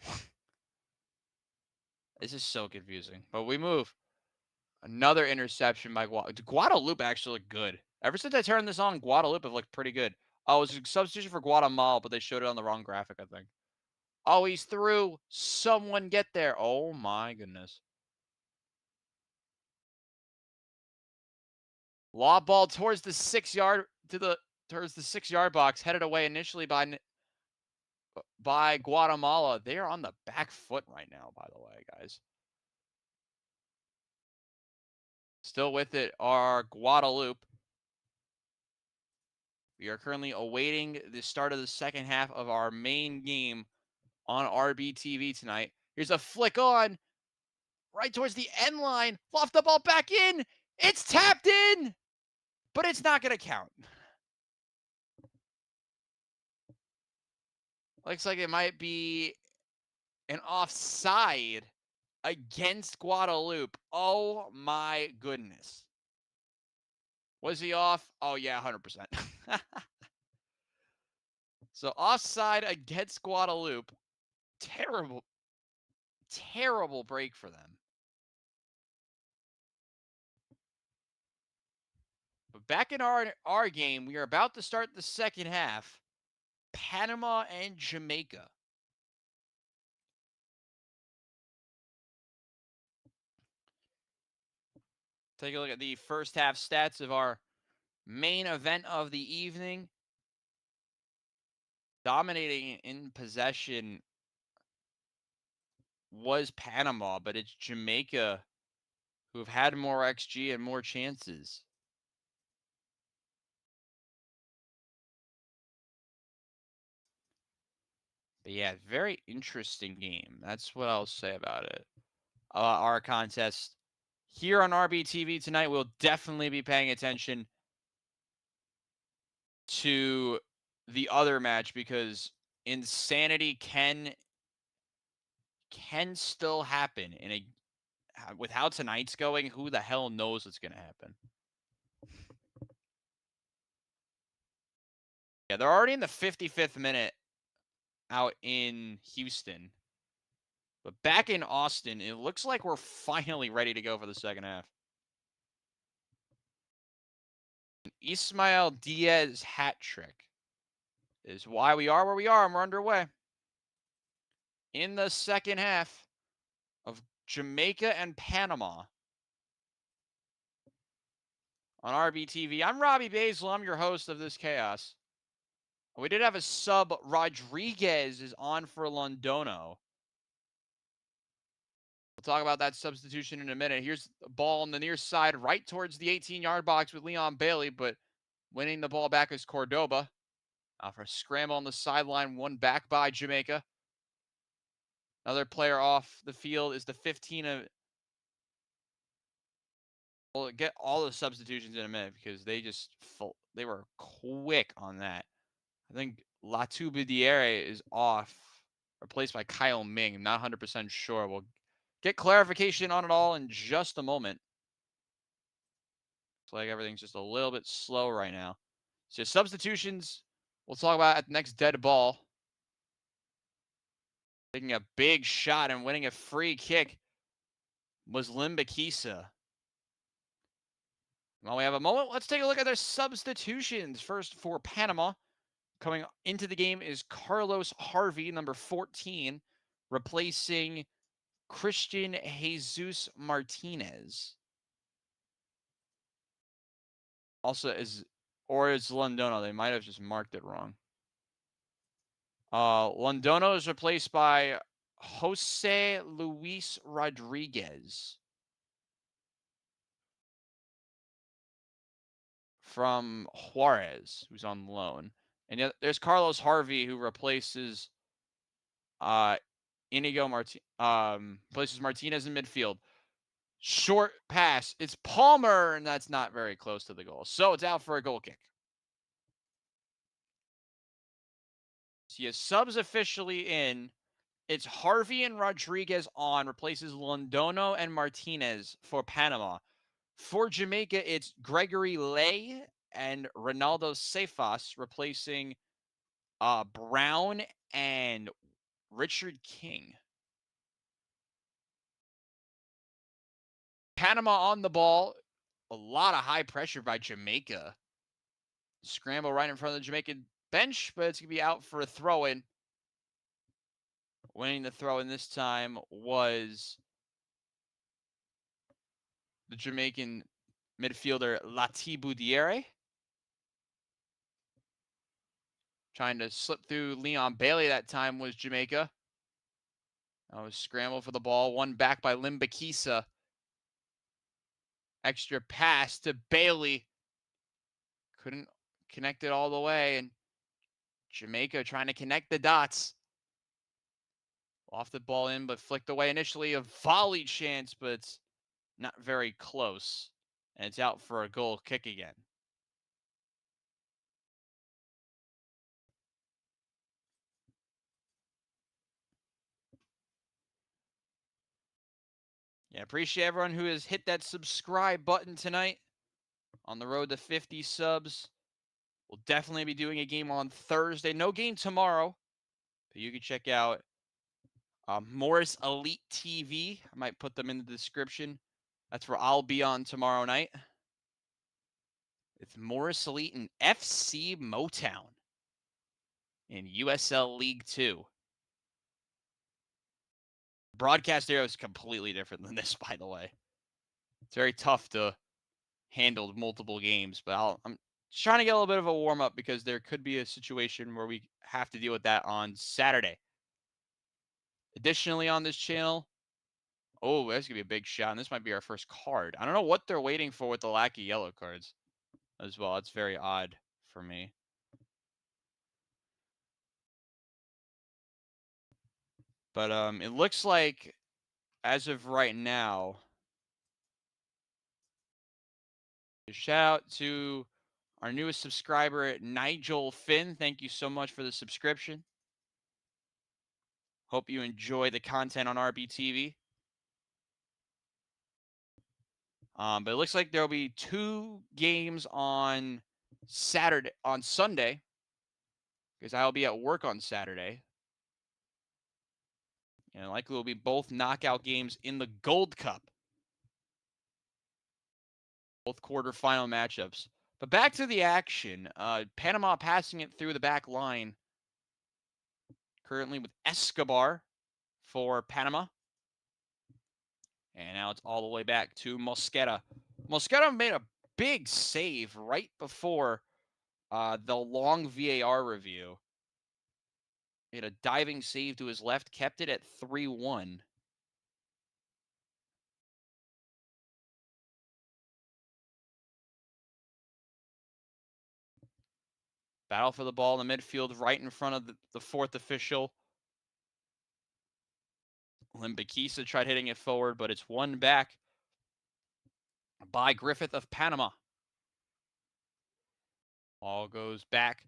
This is so confusing. But we move. Another interception by Guadalupe. Guadalupe actually looked good. Ever since I turned this on, Guadalupe have looked pretty good. Oh, it was a substitution for Guatemala, but they showed it on the wrong graphic, I think. Oh, he's through. Someone get there. Oh, my goodness. Lob ball towards the 6-yard towards the 6-yard box, headed away initially by Guatemala. They are on the back foot right now, by the way, guys. Still with it are Guadalupe. We are currently awaiting the start of the second half of our main game on RBTV tonight. Here's a flick on right towards the end line. Loft the ball back in. It's tapped in, but it's not going to count. Looks like it might be an offside against Guadalupe. Oh, my goodness. Was he off? Oh, yeah, 100%. So offside against Guadalupe. Terrible, terrible break for them. But back in our game, we are about to start the second half. Panama and Jamaica. Take a look at the first half stats of our main event of the evening. Dominating in possession was Panama, but it's Jamaica who have had more XG and more chances. But yeah, very interesting game. That's what I'll say about it. Our contest here on RBTV tonight, we'll definitely be paying attention to the other match because insanity can still happen in a with how tonight's going. Who the hell knows what's going to happen? Yeah, they're already in the 55th minute out in Houston. But back in Austin, it looks like we're finally ready to go for the second half. Ismael Diaz hat trick is why we are where we are, and we're underway. In the second half of Jamaica and Panama on RBTV. I'm Robbie Basel. I'm your host of this chaos. We did have a sub. Rodriguez is on for Londono. We'll talk about that substitution in a minute. Here's the ball on the near side, right towards the 18-yard box with Leon Bailey, but winning the ball back is Cordoba. For a scramble on the sideline, one back by Jamaica. Another player off the field is the 15 of. We'll get all the substitutions in a minute because they were quick on that. I think Latubidiere is off, replaced by Kyle Ming. I'm not 100% sure. We'll get clarification on it all in just a moment. Looks like everything's just a little bit slow right now. So substitutions, we'll talk about at the next dead ball. Taking a big shot and winning a free kick was Limbakisa. While we have a moment, let's take a look at their substitutions. First for Panama, coming into the game is Carlos Harvey, number 14, replacing Christian Jesus Martinez. Also is Londono. They might have just marked it wrong. Londono is replaced by Jose Luis Rodriguez from Juarez, who's on loan. And there's Carlos Harvey, who replaces replaces Martinez in midfield. Short pass. It's Palmer, and that's not very close to the goal. So it's out for a goal kick. So you subs officially in. It's Harvey and Rodriguez on, replaces Londono and Martinez for Panama. For Jamaica, it's Gregory Lay and Ronaldo Cephas replacing Brown and Richard King. Panama on the ball. A lot of high pressure by Jamaica. Scramble right in front of the Jamaican bench, but it's going to be out for a throw-in. Winning the throw-in this time was the Jamaican midfielder Latibudiere. Trying to slip through Leon Bailey that time was Jamaica. That was scramble for the ball. One back by Limbakisa. Extra pass to Bailey. Couldn't connect it all the way. And Jamaica trying to connect the dots. Off the ball in, but flicked away initially. A volley chance, but it's not very close. And it's out for a goal kick again. Yeah, appreciate everyone who has hit that subscribe button tonight on the road to 50 subs. We'll definitely be doing a game on Thursday. No game tomorrow, but you can check out Morris Elite TV. I might put them in the description. That's where I'll be on tomorrow night. It's Morris Elite and FC Motown in USL League 2. Broadcast area is completely different than this, by the way. It's very tough to handle multiple games, but I'm just trying to get a little bit of a warm-up because there could be a situation where we have to deal with that on Saturday. Additionally on this channel, oh, that's going to be a big shot, and this might be our first card. I don't know what they're waiting for with the lack of yellow cards as well. It's very odd for me. But it looks like, as of right now, shout out to Our newest subscriber, Nigel Finn, thank you so much for the subscription. Hope you enjoy the content on RBTV. But it looks like there'll be 2 games on Sunday, because I'll be at work on Saturday. And likely will be both knockout games in the Gold Cup. Both quarterfinal matchups. But back to the action. Panama passing it through the back line. Currently with Escobar for Panama. And now it's all the way back to Mosquera. Mosquera made a big save right before the long VAR review. He had a diving save to his left, kept it at 3-1. Battle for the ball in the midfield right in front of the fourth official. Limbakisa tried hitting it forward, but it's won back by Griffith of Panama. All goes back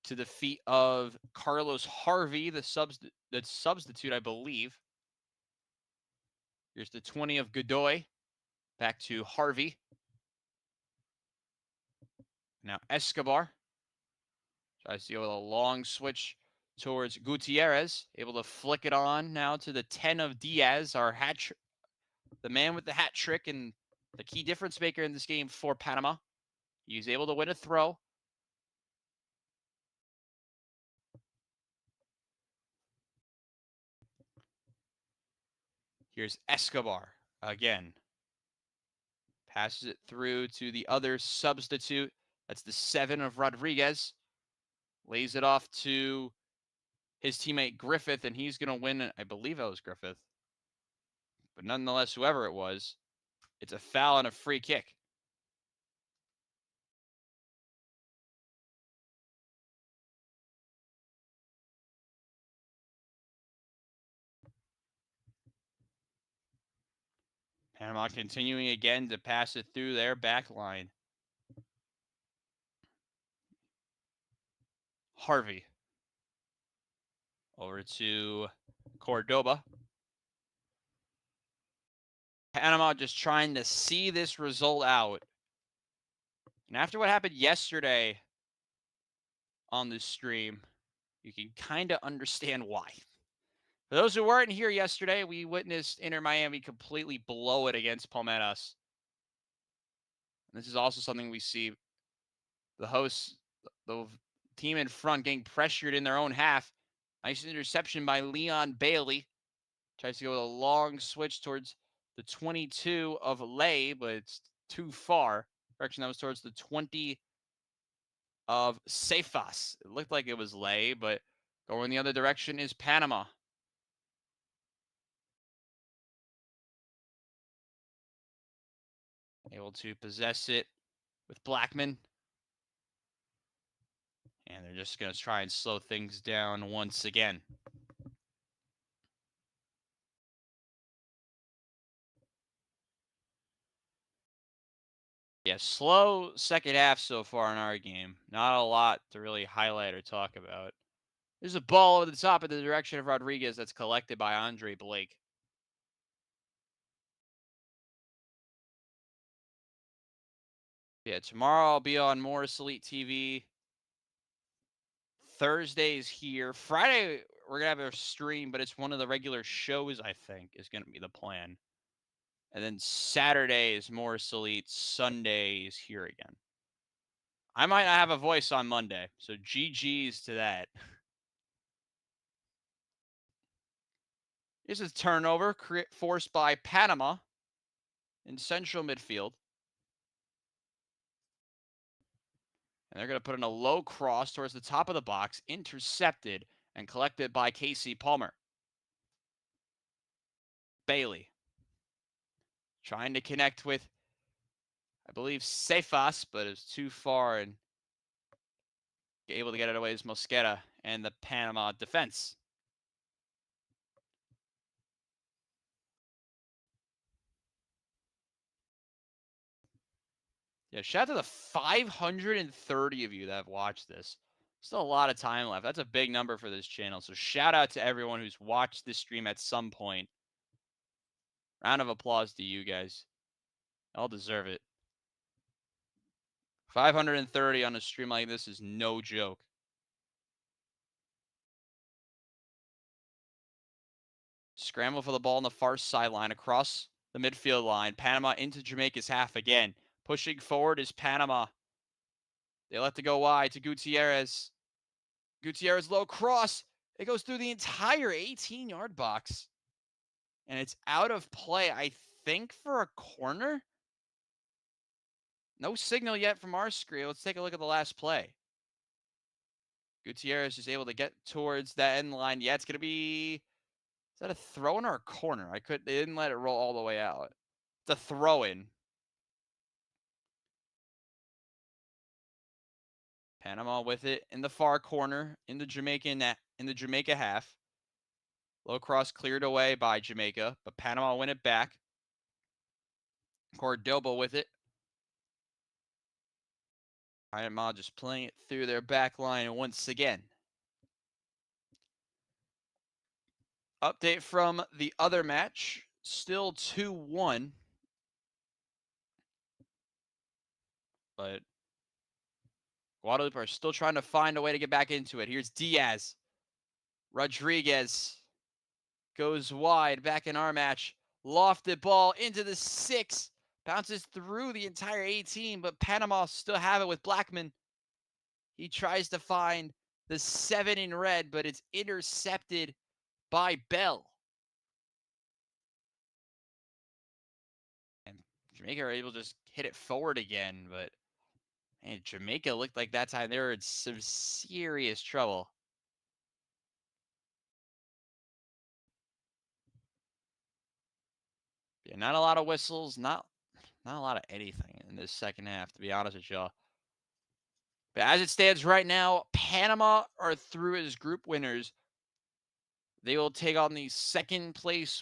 to the feet of Carlos Harvey, the substitute, I believe. Here's the 20 of Godoy. Back to Harvey. Now Escobar tries to go with a long switch towards Gutierrez. Able to flick it on now to the 10 of Diaz, the man with the hat trick and the key difference maker in this game for Panama. He's able to win a throw. Here's Escobar again. Passes it through to the other substitute. That's the 7 of Rodriguez. Lays it off to his teammate Griffith, and he's going to win. I believe that was Griffith. But nonetheless, whoever it was, it's a foul and a free kick. Panama continuing again to pass it through their back line. Harvey. Over to Cordoba. Panama just trying to see this result out. And after what happened yesterday on this stream, you can kind of understand why. For those who weren't here yesterday, we witnessed Inter Miami completely blow it against Palmeiras. And this is also something we see the hosts, the team in front getting pressured in their own half. Nice interception by Leon Bailey. Tries to go with a long switch towards the 22 of Lay, but it's too far. Direction that was towards the 20 of Cephas. It looked like it was Lay, but going the other direction is Panama. Able to possess it with Blackman. And they're just going to try and slow things down once again. Yeah, slow second half so far in our game. Not a lot to really highlight or talk about. There's a ball over the top in the direction of Rodriguez that's collected by Andre Blake. Yeah, tomorrow I'll be on Morris Elite TV. Thursday's here. Friday, we're going to have a stream, but it's one of the regular shows, I think, is going to be the plan. And then Saturday is Morris Elite. Sunday is here again. I might not have a voice on Monday, so GG's to that. This is turnover forced by Panama in central midfield. And they're going to put in a low cross towards the top of the box, intercepted and collected by Casey Palmer. Bailey trying to connect with, I believe, Cephas, but it's too far and able to get it away is Mosquera and the Panama defense. Yeah, shout out to the 530 of you that have watched this. Still a lot of time left. That's a big number for this channel. So shout out to everyone who's watched this stream at some point. Round of applause to you guys. I'll deserve it. 530 on a stream like this is no joke. Scramble for the ball on the far sideline across the midfield line. Panama into Jamaica's half again. Pushing forward is Panama. They let it go wide to Gutierrez. Gutierrez low cross. It goes through the entire 18-yard box. And it's out of play, I think, for a corner. No signal yet from our screen. Let's take a look at the last play. Gutierrez is able to get towards that end line. Yeah, it's going to be... Is that a throw-in or a corner? They didn't let it roll all the way out. It's a throw-in. Panama with it in the far corner in the Jamaica half. Low cross cleared away by Jamaica, but Panama win it back. Cordoba with it. Panama just playing it through their back line once again. Update from the other match. Still 2-1. But Guadalupe are still trying to find a way to get back into it. Here's Diaz. Rodriguez goes wide back in our match. Lofted ball into the 6. Bounces through the entire 18, but Panama still have it with Blackman. He tries to find the 7 in red, but it's intercepted by Bell. And Jamaica are able to just hit it forward again, but man, Jamaica looked like that time they were in some serious trouble. Yeah, not a lot of whistles, not a lot of anything in this second half, to be honest with y'all. But as it stands right now, Panama are through as group winners. They will take on the second place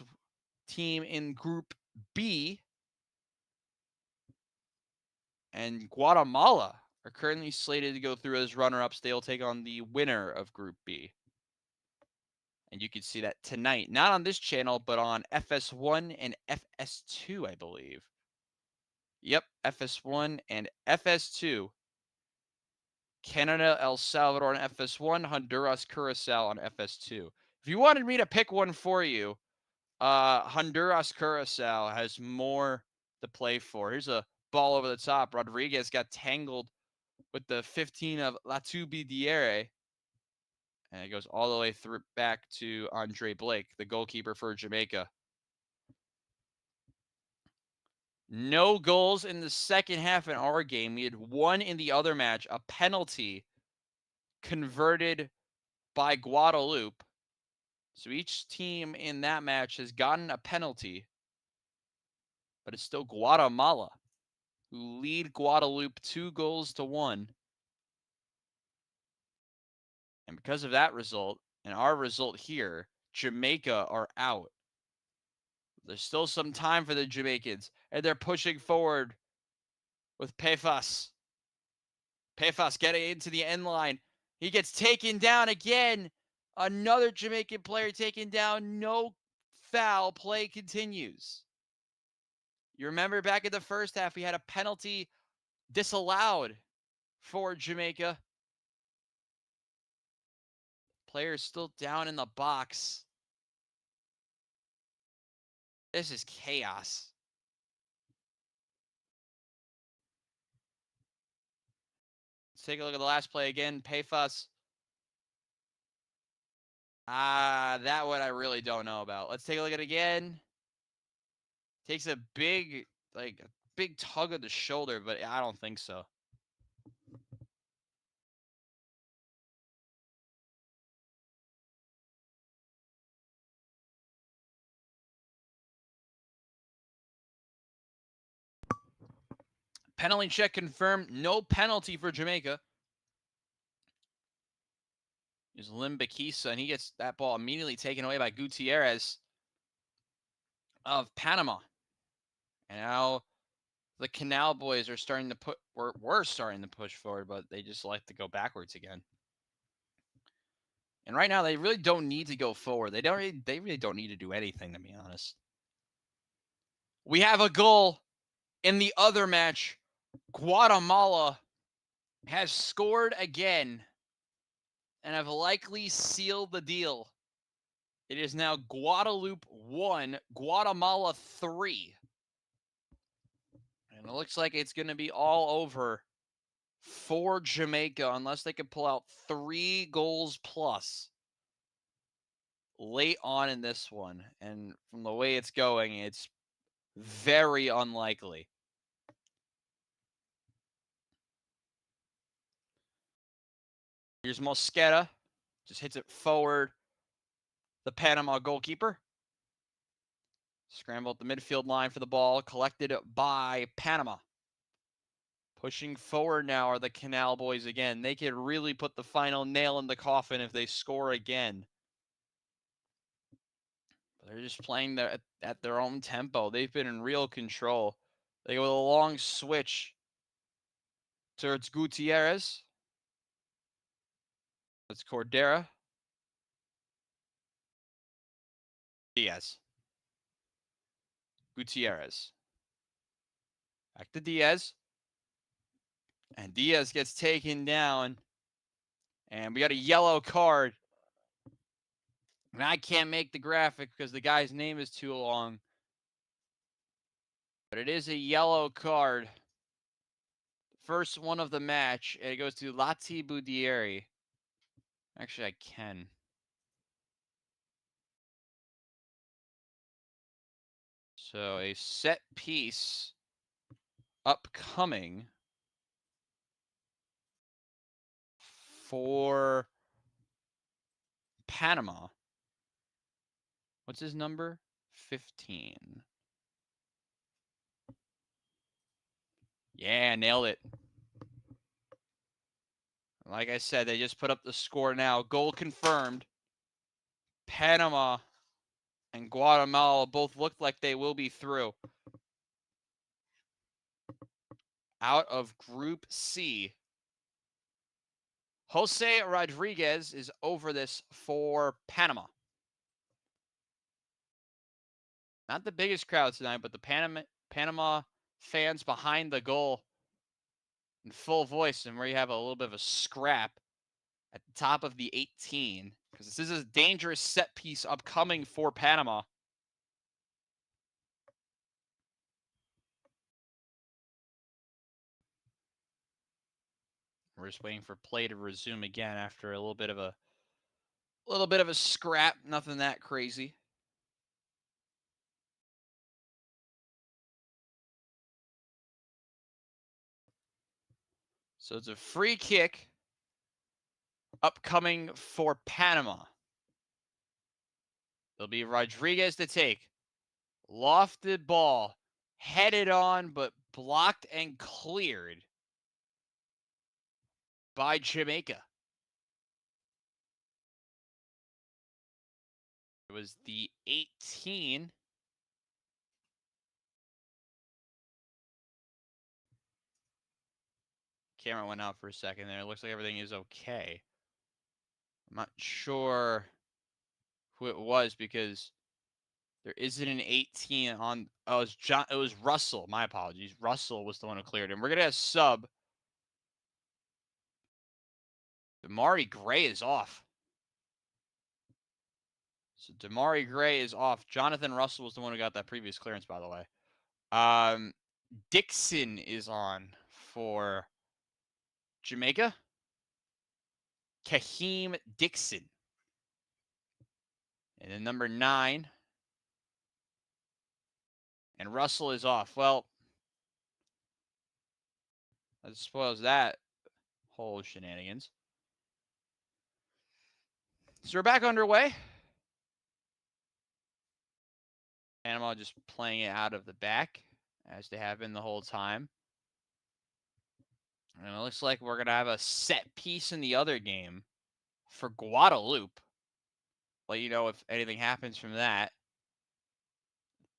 team in Group B. And Guatemala are currently slated to go through as runner-ups. They will take on the winner of Group B. And you can see that tonight, not on this channel, but on FS1 and FS2, I believe. Yep, FS1 and FS2. Canada, El Salvador on FS1, Honduras, Curacao on FS2. If you wanted me to pick one for you, Honduras, Curacao has more to play for. Here's a ball over the top. Rodriguez got tangled with the 15 of Latubidiere. And it goes all the way through back to Andre Blake, the goalkeeper for Jamaica. No goals in the second half in our game. We had one in the other match, a penalty converted by Guadalupe. So each team in that match has gotten a penalty, but it's still Guatemala who lead Guadalupe 2-1. And because of that result and our result here, Jamaica are out. There's still some time for the Jamaicans, and they're pushing forward with Pefas. Pefas getting into the end line. He gets taken down again. Another Jamaican player taken down. No foul. Play continues. You remember back in the first half, we had a penalty disallowed for Jamaica. Players still down in the box. This is chaos. Let's take a look at the last play again. Pefas. That one I really don't know about. Let's take a look at it again. Takes a big tug of the shoulder, but I don't think so. Penalty check confirmed. No penalty for Jamaica. Is Limbakisa, and he gets that ball immediately taken away by Gutierrez of Panama. And now the Canal boys are starting to put, were starting to push forward, but they just like to go backwards again. And right now, they really don't need to go forward. They really don't need to do anything, to be honest. We have a goal in the other match. Guatemala has scored again and have likely sealed the deal. It is now Guadeloupe 1, Guatemala 3. And it looks like it's going to be all over for Jamaica unless they can pull out 3 goals plus late on in this one. And from the way it's going, it's very unlikely. Here's Mosqueda. Just hits it forward. The Panama goalkeeper. Scramble at the midfield line for the ball. Collected by Panama. Pushing forward now are the Canal boys again. They could really put the final nail in the coffin if they score again. But they're just playing at their own tempo. They've been in real control. They go with a long switch towards Gutierrez. It's Cordera. Diaz. Gutierrez. Back to Diaz. And Diaz gets taken down. And we got a yellow card. And I can't make the graphic because the guy's name is too long. But it is a yellow card. First one of the match. And it goes to Lati Budieri. Actually, I can. So a set piece upcoming for Panama. What's his number? 15. Yeah, nailed it. Like I said, they just put up the score now. Goal confirmed. Panama and Guatemala both look like they will be through. Out of Group C. Jose Rodriguez is over this for Panama. Not the biggest crowd tonight, but the Panama fans behind the goal in full voice, and where you have a little bit of a scrap at the top of the 18, because this is a dangerous set piece upcoming for Panama. We're just waiting for play to resume again after a little bit of a scrap, nothing that crazy. So it's a free kick upcoming for Panama. There'll be Rodriguez to take. Lofted ball, headed on, but blocked and cleared by Jamaica. It was the 18. Camera went out for a second there. It looks like everything is okay. I'm not sure who it was because there isn't an 18 on. Oh, it was Russell. My apologies. Russell was the one who cleared him. We're gonna have sub. Damari Gray is off. So Damari Gray is off. Jonathan Russell was the one who got that previous clearance, by the way. Dixon is on for Jamaica. Kaheem Dixon. And then number 9. And Russell is off. Well, I suppose that whole shenanigans. So we're back underway. Panama just playing it out of the back, as they have been the whole time. And it looks like we're going to have a set piece in the other game for Guadeloupe. Let you know if anything happens from that.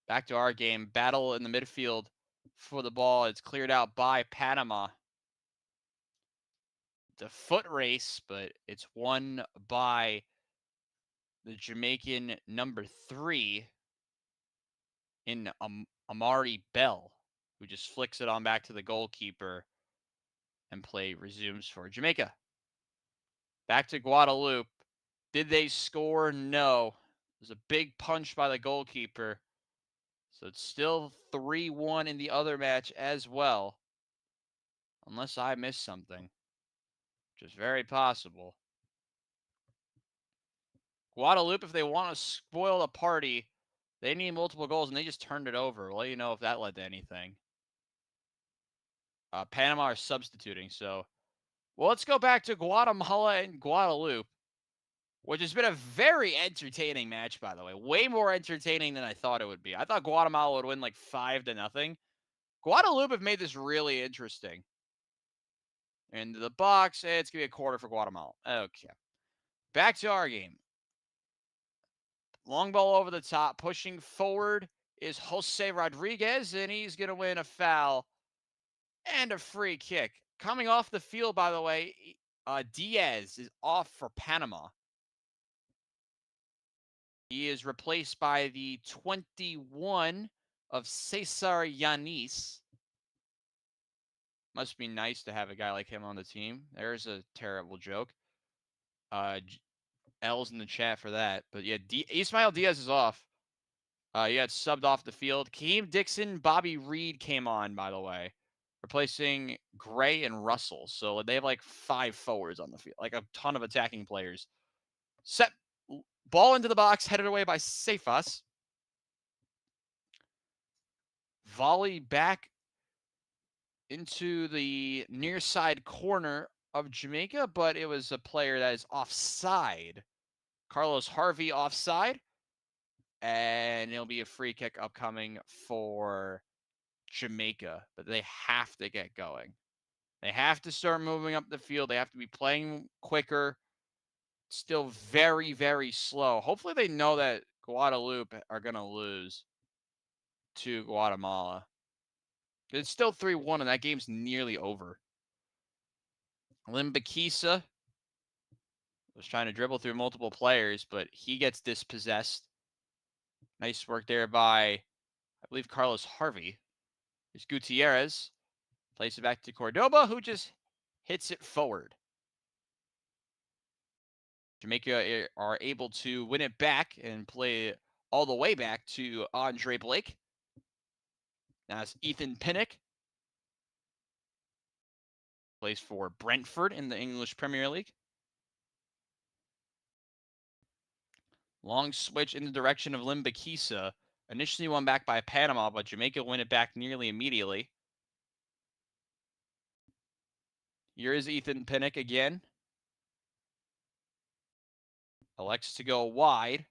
Back to our game. Battle in the midfield for the ball. It's cleared out by Panama. The foot race, but it's won by the Jamaican number 3 in Amari Bell, who just flicks it on back to the goalkeeper, and play resumes for Jamaica. Back to Guadeloupe. Did they score? No. It was a big punch by the goalkeeper. So it's still 3-1 in the other match as well. Unless I missed something, which is very possible. Guadeloupe, if they want to spoil the party, they need multiple goals, and they just turned it over. We'll let you know if that led to anything. Panama are substituting, so... Well, let's go back to Guatemala and Guadeloupe, which has been a very entertaining match, by the way. Way more entertaining than I thought it would be. I thought Guatemala would win like 5-0. Guadeloupe have made this really interesting. Into the box. It's going to be a quarter for Guatemala. Okay. Back to our game. Long ball over the top. Pushing forward is Jose Rodriguez, and he's going to win a foul and a free kick. Coming off the field, by the way, Diaz is off for Panama. He is replaced by the 21 of Cesar Yanis. Must be nice to have a guy like him on the team. There's a terrible joke. L's in the chat for that. But yeah, Ismael Diaz is off. He got subbed off the field. Keem Dixon, Bobby Reed came on, by the way, replacing Gray and Russell. So they have like 5 forwards on the field, like a ton of attacking players. Set ball into the box, headed away by Cephas. Volley back into the near side corner of Jamaica, but it was a player that is offside. Carlos Harvey offside. And it'll be a free kick upcoming for Jamaica, but they have to get going. They have to start moving up the field. They have to be playing quicker. Still very, very slow. Hopefully they know that Guadeloupe are going to lose to Guatemala. It's still 3-1, and that game's nearly over. Limbakisa was trying to dribble through multiple players, but he gets dispossessed. Nice work there by, I believe, Carlos Harvey. There's Gutierrez. Plays it back to Cordoba, who just hits it forward. Jamaica are able to win it back and play all the way back to Andre Blake. Now it's Ethan Pinnock. Plays for Brentford in the English Premier League. Long switch in the direction of Limbakisa. Initially won back by Panama, but Jamaica win it back nearly immediately. Here is Ethan Pinnock again. Elects to go wide.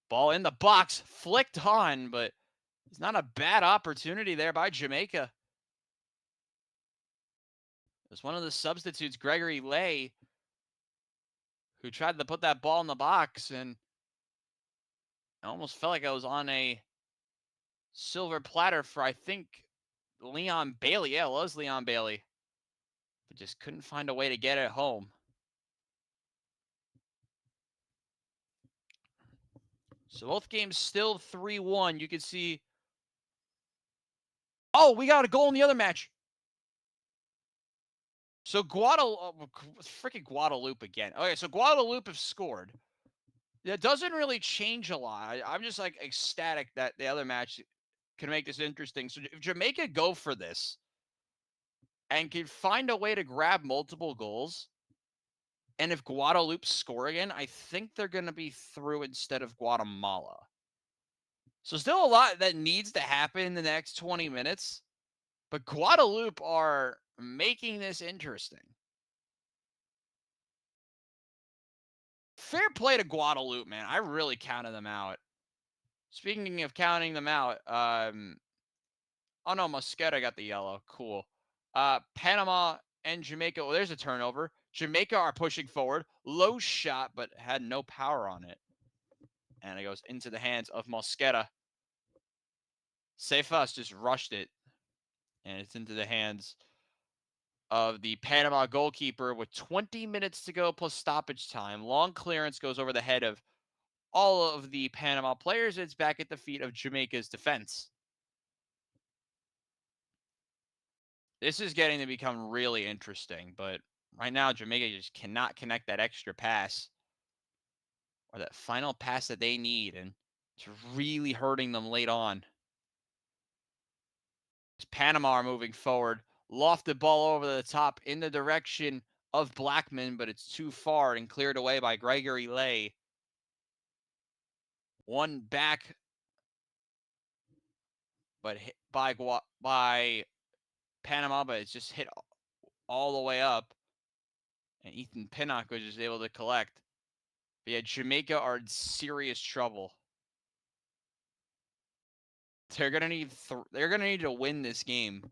Ball in the box, flicked on, but it's not a bad opportunity there by Jamaica. It's one of the substitutes, Gregory Lay, who tried to put that ball in the box, and I almost felt like I was on a silver platter for, I think, Leon Bailey. Yeah, it was Leon Bailey. But just couldn't find a way to get it home. So both games still 3-1. You can see. Oh, we got a goal in the other match. So freaking Guadeloupe again. Okay, so Guadeloupe have scored. It doesn't really change a lot. I'm just like ecstatic that the other match can make this interesting. So if Jamaica go for this and can find a way to grab multiple goals, and if Guadeloupe score again, I think they're going to be through instead of Guatemala. So still a lot that needs to happen in the next 20 minutes, but Guadeloupe are making this interesting. Fair play to Guadeloupe, man. I really counted them out. Speaking of counting them out, oh no, Mosquera got the yellow. Cool. Panama and Jamaica. Well, there's a turnover. Jamaica are pushing forward. Low shot, but had no power on it. And it goes into the hands of Mosquera. Cephas just rushed it, and it's into the hands of the Panama goalkeeper with 20 minutes to go plus stoppage time. Long clearance goes over the head of all of the Panama players. It's back at the feet of Jamaica's defense. This is getting to become really interesting, but right now Jamaica just cannot connect that extra pass or that final pass that they need, and it's really hurting them late on. As Panama are moving forward, lofted ball over the top in the direction of Blackman, but it's too far and cleared away by Gregory Lay. One back, but hit by Panama, but it's just hit all the way up. And Ethan Pinnock was just able to collect. But yeah, Jamaica are in serious trouble. They're gonna need to win this game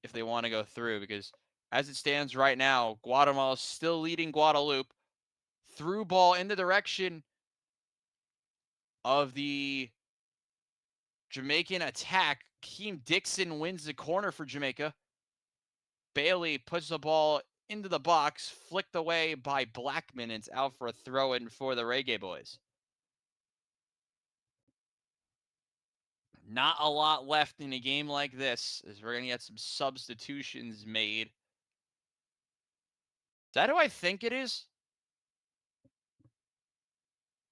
if they want to go through, because as it stands right now, Guatemala is still leading Guadeloupe. Through ball in the direction of the Jamaican attack. Keem Dixon wins the corner for Jamaica. Bailey puts the ball into the box, flicked away by Blackman. It's out for a throw-in for the Reggae Boys. Not a lot left in a game like this, as we're going to get some substitutions made. Is that who I think it is?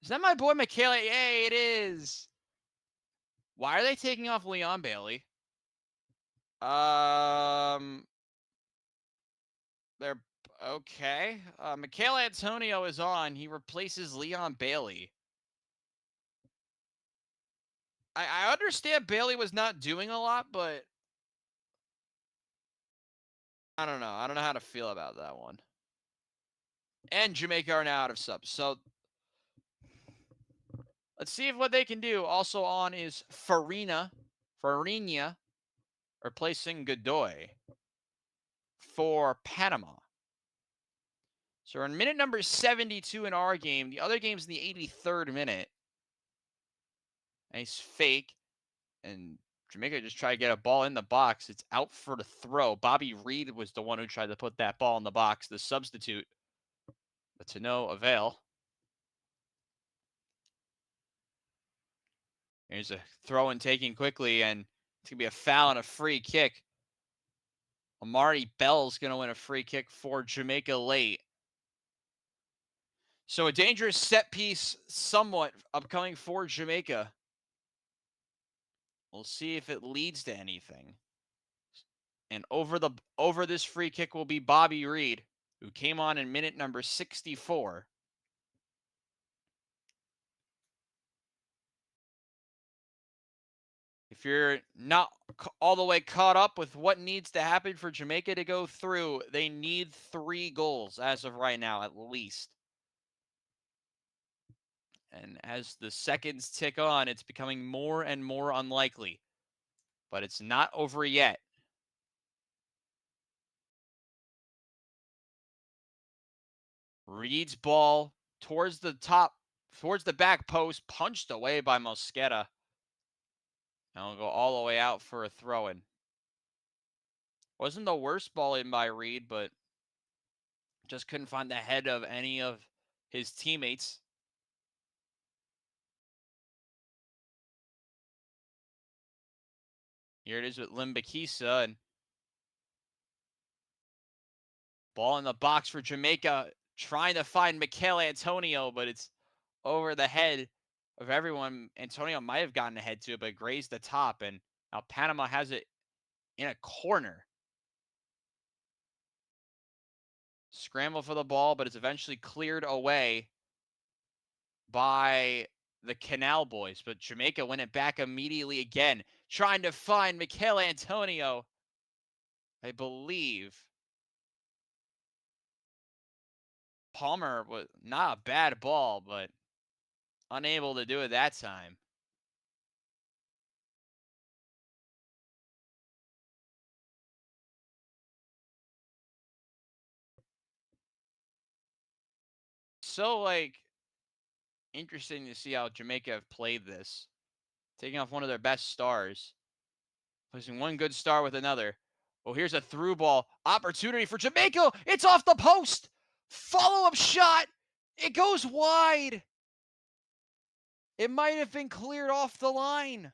Is that my boy Michaela? Yay, it is. Why are they taking off Leon Bailey? They're okay. Michael Antonio is on. He replaces Leon Bailey. I understand Bailey was not doing a lot, but I don't know. I don't know how to feel about that one. And Jamaica are now out of subs. So let's see what they can do. Also on is Farina replacing Godoy for Panama. So we're in minute number 72 in our game. The other game's in the 83rd minute. Nice fake. And Jamaica just tried to get a ball in the box. It's out for the throw. Bobby Reed was the one who tried to put that ball in the box, the substitute, but to no avail. Here's a throw and taking quickly, and it's going to be a foul and a free kick. Amari Bell's going to win a free kick for Jamaica late. So a dangerous set piece somewhat upcoming for Jamaica. We'll see if it leads to anything. And over this free kick will be Bobby Reed, who came on in minute number 64. If you're not all the way caught up with what needs to happen for Jamaica to go through, they need 3 goals as of right now, at least. And as the seconds tick on, it's becoming more and more unlikely. But it's not over yet. Reed's ball towards the back post, punched away by Mosqueda. And will go all the way out for a throw-in. Wasn't the worst ball in by Reed, but just couldn't find the head of any of his teammates. Here it is with Limbakisa, and ball in the box for Jamaica, trying to find Mikel Antonio, but it's over the head of everyone. Antonio might have gotten ahead to it, but grazed the top, and now Panama has it in a corner. Scramble for the ball, but it's eventually cleared away by the Canal Boys. But Jamaica win it back immediately again, trying to find Mikel Antonio, I believe. Palmer was not a bad ball, but unable to do it that time. So, interesting to see how Jamaica have played this. Taking off one of their best stars. Placing one good star with another. Oh, here's a through ball. Opportunity for Jamaica. It's off the post. Follow-up shot. It goes wide. It might have been cleared off the line.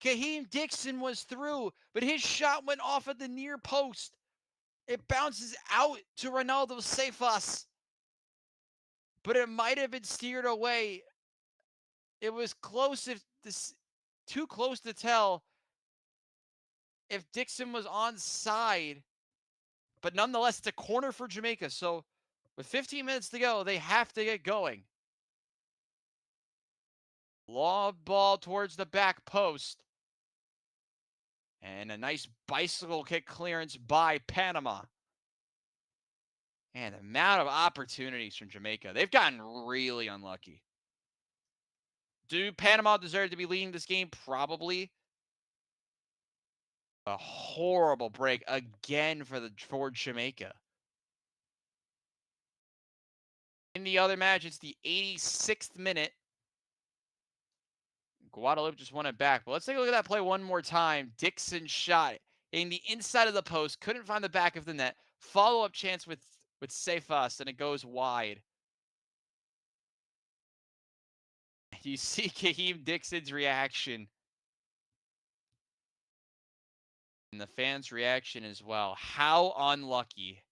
Kaheem Dixon was through, but his shot went off at the near post. It bounces out to Ronaldo Cephas, but it might have been steered away. It was close, too close to tell if Dixon was onside. But nonetheless, it's a corner for Jamaica. So with 15 minutes to go, they have to get going. Long ball towards the back post. And a nice bicycle kick clearance by Panama. And the amount of opportunities from Jamaica. They've gotten really unlucky. Do Panama deserve to be leading this game? Probably. A horrible break again for Jamaica. In the other match, it's the 86th minute. Guadalupe just won it back. But let's take a look at that play one more time. Dixon shot in the inside of the post. Couldn't find the back of the net. Follow-up chance with Cephas, and it goes wide. You see Kaheem Dixon's reaction. And the fans' reaction as well. How unlucky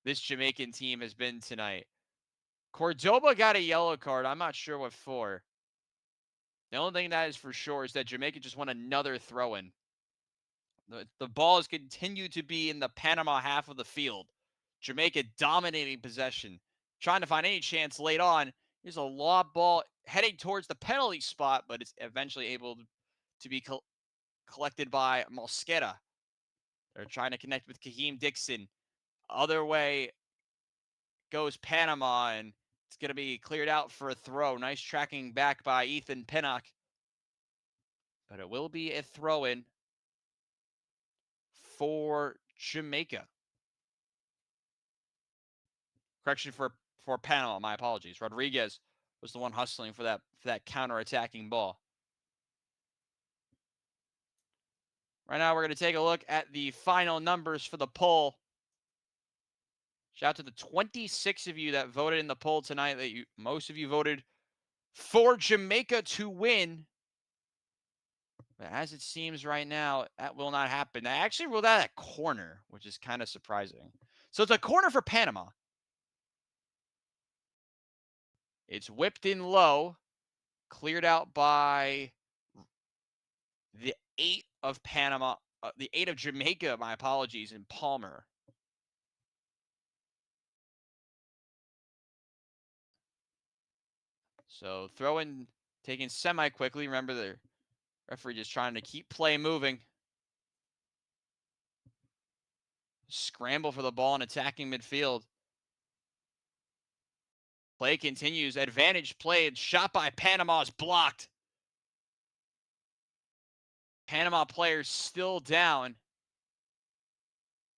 this Jamaican team has been tonight. Cordoba got a yellow card. I'm not sure what for. The only thing that is for sure is that Jamaica just won another throw-in. The ball has continued to be in the Panama half of the field. Jamaica dominating possession, trying to find any chance late on. Here's a lob ball heading towards the penalty spot, but it's eventually able to be collected by Mosquera. They're trying to connect with Kaheem Dixon. Other way goes Panama, and it's going to be cleared out for a throw. Nice tracking back by Ethan Pinnock. But it will be a throw-in for Jamaica. Correction for Panama, my apologies. Rodriguez was the one hustling for that counter-attacking ball. Right now, we're going to take a look at the final numbers for the poll. Shout out to the 26 of you that voted in the poll tonight. Most of you voted for Jamaica to win. But as it seems right now, that will not happen. I actually ruled out a corner, which is kind of surprising. So it's a corner for Panama. It's whipped in low, cleared out by the 8 of Panama, the 8 of Jamaica, my apologies, in Palmer. So throw in, taken semi-quickly. Remember, the referee just trying to keep play moving. Scramble for the ball and attacking midfield. Play continues. Advantage played. Shot by Panama is blocked. Panama players still down.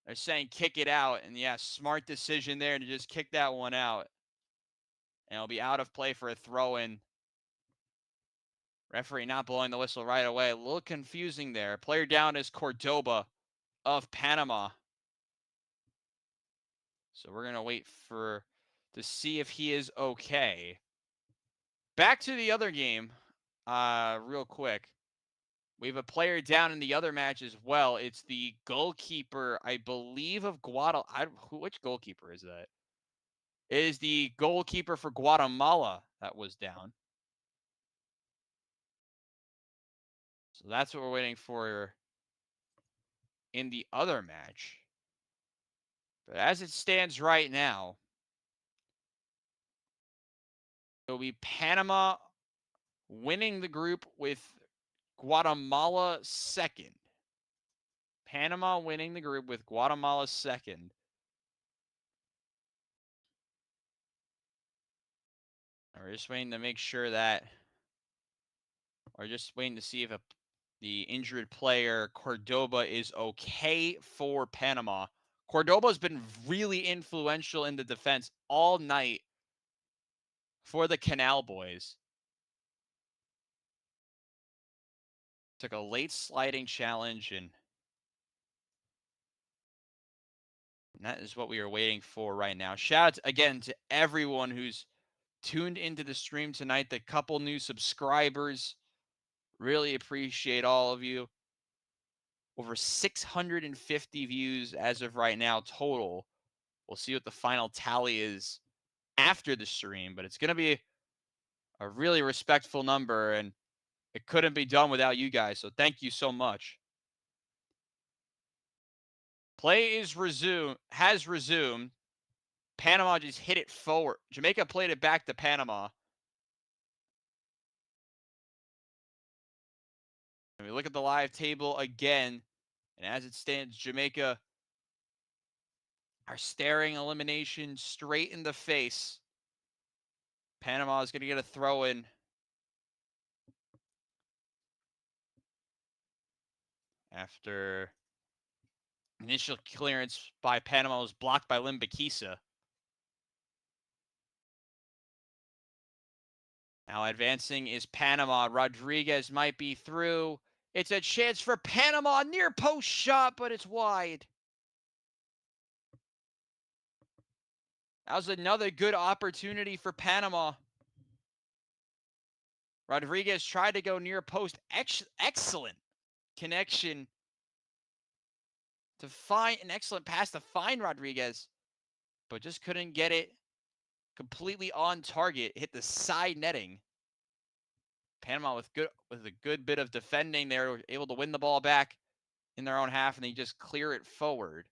They're saying kick it out. And yeah, smart decision there to just kick that one out. And it'll be out of play for a throw-in. Referee not blowing the whistle right away. A little confusing there. Player down is Cordoba of Panama. So we're going to wait to see if he is okay. Back to the other game real quick. We have a player down in the other match as well. It's the goalkeeper, I believe, of Guatemala. Which goalkeeper is that? It is the goalkeeper for Guatemala that was down. So that's what we're waiting for in the other match. But as it stands right now, it'll be Panama winning the group with Guatemala second. Panama winning the group with Guatemala second. We're just waiting to make sure that, or just waiting to see if the injured player Cordoba is okay for Panama. Cordoba's been really influential in the defense all night for the Canal Boys. Took a late sliding challenge, and that is what we are waiting for right now. Shout out again to everyone who's tuned into the stream tonight. The couple new subscribers. Really appreciate all of you. Over 650 views as of right now total. We'll see what the final tally is after the stream, but it's going to be a really respectful number, and it couldn't be done without you guys, so thank you so much. Play is has resumed. Panama just hit it forward. Jamaica played it back to Panama. And we look at the live table again, and as it stands, Jamaica are staring elimination straight in the face. Panama is going to get a throw in. After initial clearance by Panama was blocked by Limbakisa. Now advancing is Panama. Rodriguez might be through. It's a chance for Panama. Near post shot, but it's wide. That was another good opportunity for Panama. Rodriguez tried to go near post. Excellent connection to find an excellent pass to find Rodriguez, but just couldn't get it completely on target. Hit the side netting. Panama with a good bit of defending, they were able to win the ball back in their own half, and they just clear it forward.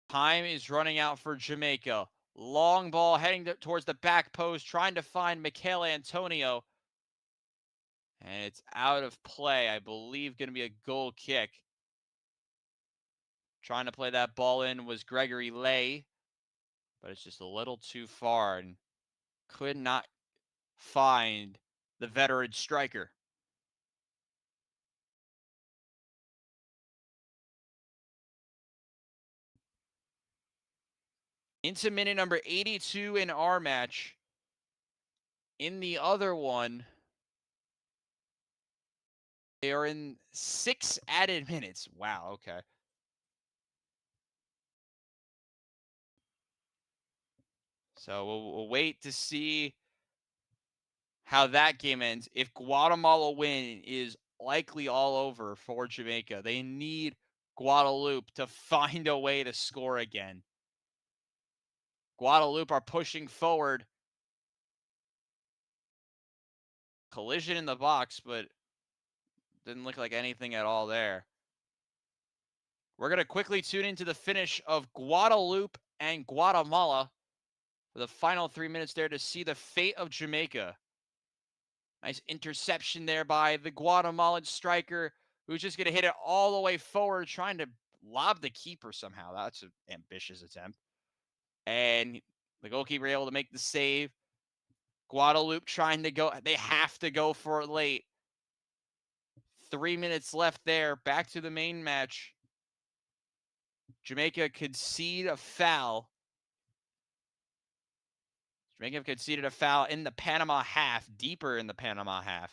Time is running out for Jamaica. Long ball heading towards the back post, trying to find Michael Antonio. And it's out of play. I believe going to be a goal kick. Trying to play that ball in was Gregory Lay, but it's just a little too far and could not find the veteran striker. Into minute number 82 in our match. In the other one, they are in 6 added minutes. Wow, okay. So we'll wait to see how that game ends. If Guatemala win is likely all over for Jamaica, they need Guadeloupe to find a way to score again. Guadeloupe are pushing forward. Collision in the box, but didn't look like anything at all there. We're going to quickly tune into the finish of Guadeloupe and Guatemala for the final 3 minutes there to see the fate of Jamaica. Nice interception there by the Guatemalan striker, who's just going to hit it all the way forward, trying to lob the keeper somehow. That's an ambitious attempt. And the goalkeeper able to make the save. Guadeloupe trying to go. They have to go for it late. 3 minutes left there. Back to the main match. Jamaica concede a foul. Jamaica conceded a foul in the Panama half, deeper in the Panama half.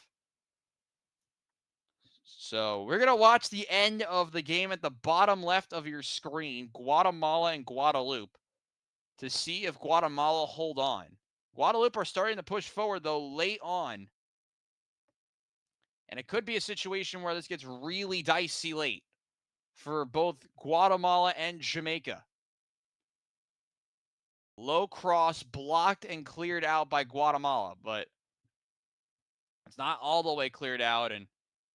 So we're going to watch the end of the game at the bottom left of your screen, Guatemala and Guadeloupe, to see if Guatemala hold on. Guadeloupe are starting to push forward, though, late on. And it could be a situation where this gets really dicey late for both Guatemala and Jamaica. Low cross blocked and cleared out by Guatemala, but it's not all the way cleared out, and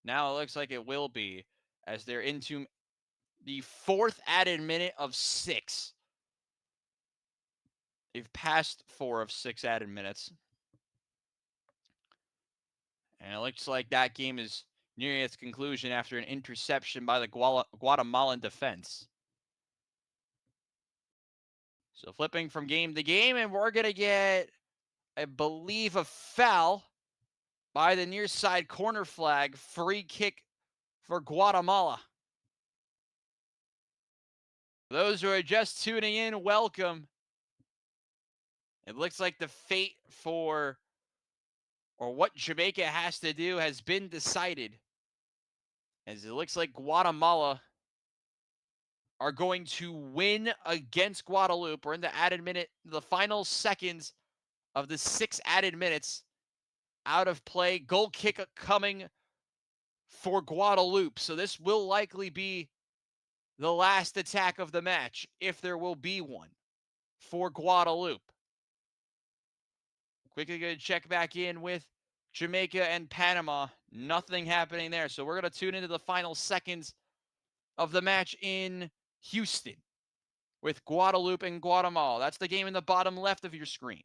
now it looks like it will be as they're into the 4th added minute of 6. They've passed 4 of 6 added minutes. And it looks like that game is nearing its conclusion after an interception by the Guatemalan defense. So flipping from game to game, and we're going to get, I believe, a foul by the near side corner flag. Free kick for Guatemala. Those who are just tuning in, welcome. It looks like the fate for or what Jamaica has to do has been decided, as it looks like Guatemala are going to win against Guadeloupe. We're in the final seconds of the 6 added minutes. Out of play, goal kick coming for Guadeloupe. So this will likely be the last attack of the match, if there will be one, for Guadeloupe. Quickly going to check back in with Jamaica and Panama. Nothing happening there. So we're going to tune into the final seconds of the match in Houston with Guadeloupe and Guatemala. That's the game in the bottom left of your screen.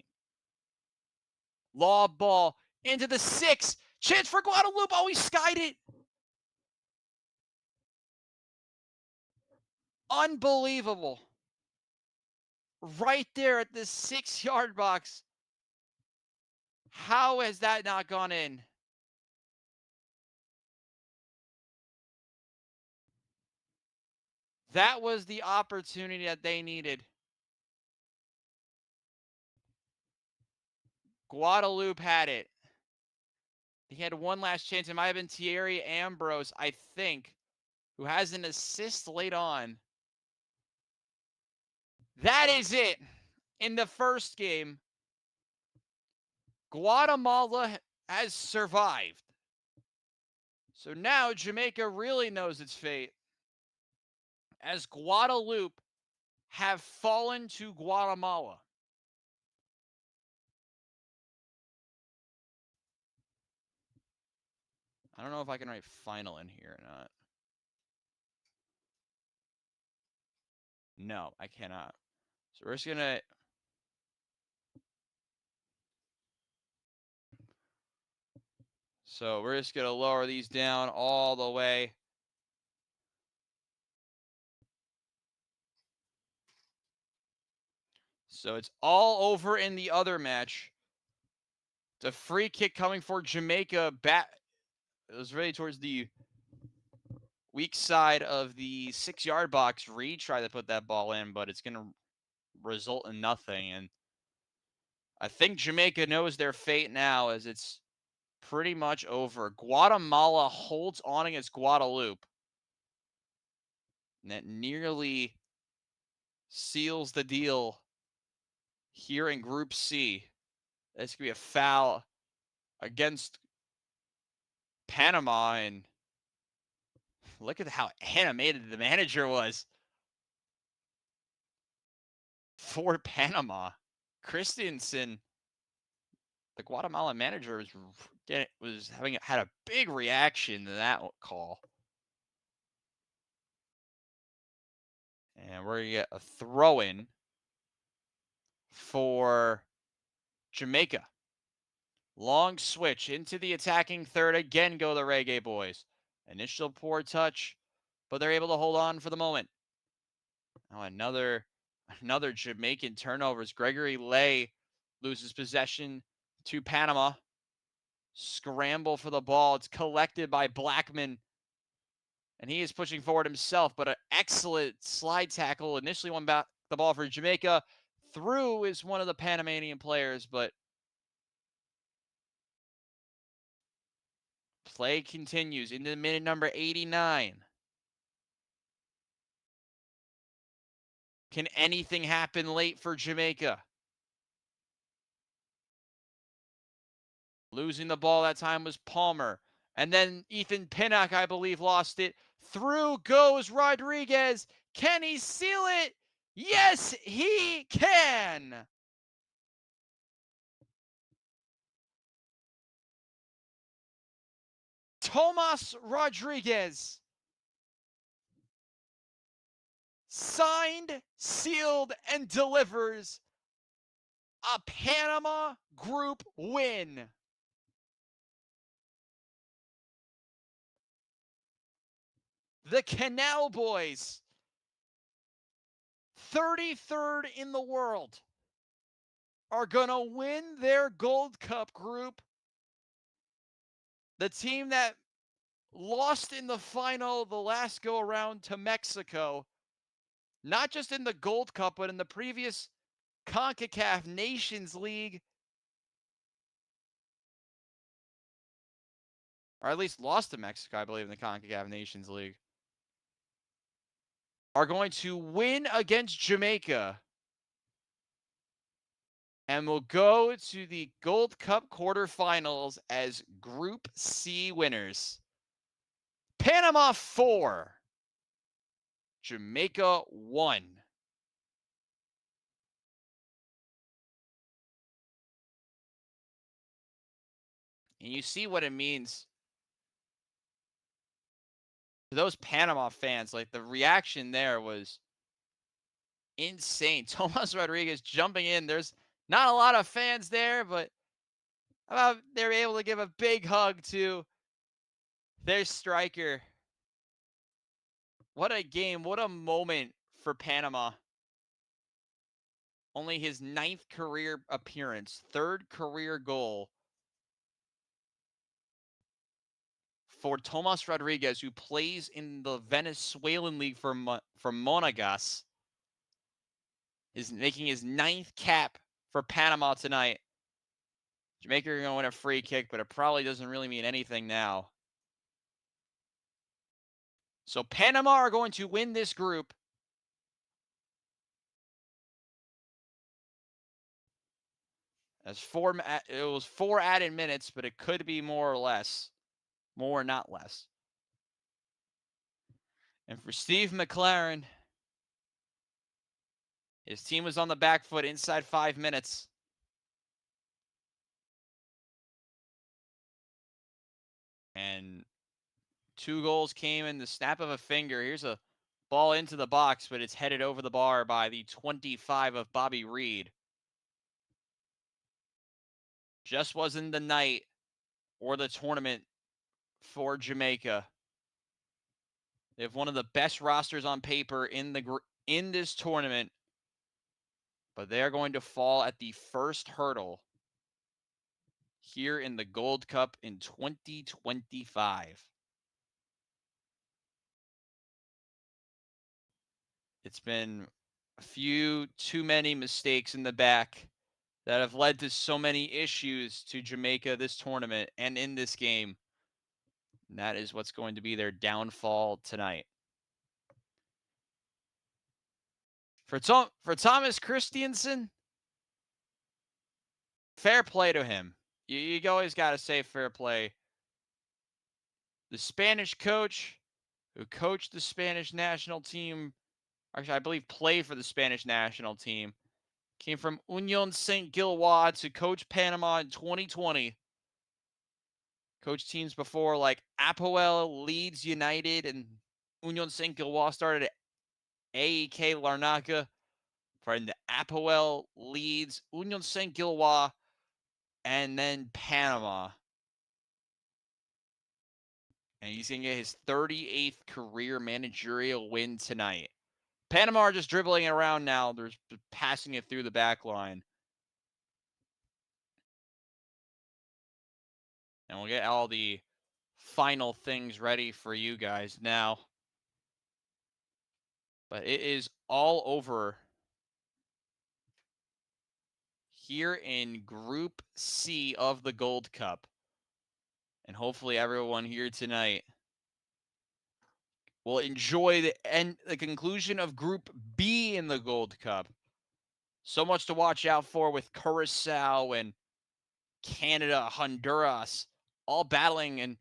Lob ball into the 6. Chance for Guadeloupe. Oh, he skied it. Unbelievable. Right there at the 6-yard box. How has that not gone in? That was the opportunity that they needed. Guadeloupe had it. He had one last chance. It might have been Thierry Ambrose, I think, who has an assist late on. That is it. In the first game, Guatemala has survived. So now Jamaica really knows its fate, as Guadeloupe have fallen to Guatemala. I don't know if I can write final in here or not. No, I cannot. So we're just going to... So we're just going to lower these down all the way. So it's all over in the other match. It's a free kick coming for Jamaica. It was really towards the weak side of the 6-yard box. Reed tried to put that ball in, but it's going to result in nothing. And I think Jamaica knows their fate now, as it's pretty much over. Guatemala holds on against Guadeloupe. And that nearly seals the deal here in Group C. This could be a foul against Panama, and look at how animated the manager was for Panama. Christensen, the Guatemalan manager, had a big reaction to that call. And we're going to get a throw-in for Jamaica. Long switch into the attacking third. Again, go the Reggae Boys. Initial poor touch, but they're able to hold on for the moment. Now another Jamaican turnovers. Gregory Lay loses possession to Panama. Scramble for the ball. It's collected by Blackman. And he is pushing forward himself, but an excellent slide tackle. Initially won back the ball for Jamaica. Through is one of the Panamanian players, but play continues into minute number 89. Can anything happen late for Jamaica? Losing the ball that time was Palmer. And then Ethan Pinnock, I believe, lost it. Through goes Rodriguez. Can he seal it? Yes, he can. Tomas Rodriguez. Signed, sealed, and delivers a Panama group win. The Canal Boys, 33rd in the world, are going to win their Gold Cup group. The team that lost in the final the last go around to Mexico, not just in the Gold Cup, but in the previous CONCACAF Nations League or at least lost to Mexico, I believe, in the CONCACAF Nations League, are going to win against Jamaica and will go to the Gold Cup quarterfinals as Group C winners. Panama 4, Jamaica 1. And you see what it means to those Panama fans. Like, the reaction there was insane. Tomas Rodriguez jumping in. There's not a lot of fans there, but they're able to give a big hug to their striker. What a game. What a moment for Panama. Only his 9th career appearance, 3rd career goal for Tomas Rodriguez, who plays in the Venezuelan league for Monagas, is making his 9th cap for Panama tonight. Jamaica are going to win a free kick, but it probably doesn't really mean anything now. So Panama are going to win this group. It was 4 added minutes, but it could be more or less. More, not less. And for Steve McLaren, his team was on the back foot inside 5 minutes. And 2 goals came in the snap of a finger. Here's a ball into the box, but it's headed over the bar by the 25 of Bobby Reed. Just wasn't the night or the tournament for Jamaica. They have one of the best rosters on paper in this tournament, but they are going to fall at the first hurdle here in the Gold Cup in 2025. It's been a few too many mistakes in the back that have led to so many issues to Jamaica this tournament and in this game. And that is what's going to be their downfall tonight. For Thomas Christiansen, fair play to him. You always got to say fair play. The Spanish coach who coached the Spanish national team, actually, I believe played for the Spanish national team, came from Union St. Gilloise to coach Panama in 2020. Coached teams before like Apoel, Leeds United, and Union St. Gilloise. Started at AEK Larnaca, from the Apoel, Leeds, Union St. Gilloise, and then Panama. And he's going to get his 38th career managerial win tonight. Panama are just dribbling it around now. They're passing it through the back line. And we'll get all the final things ready for you guys now. But it is all over here in Group C of the Gold Cup. And hopefully everyone here tonight will enjoy the conclusion of Group B in the Gold Cup. So much to watch out for with Curacao and Canada, Honduras, all battling, and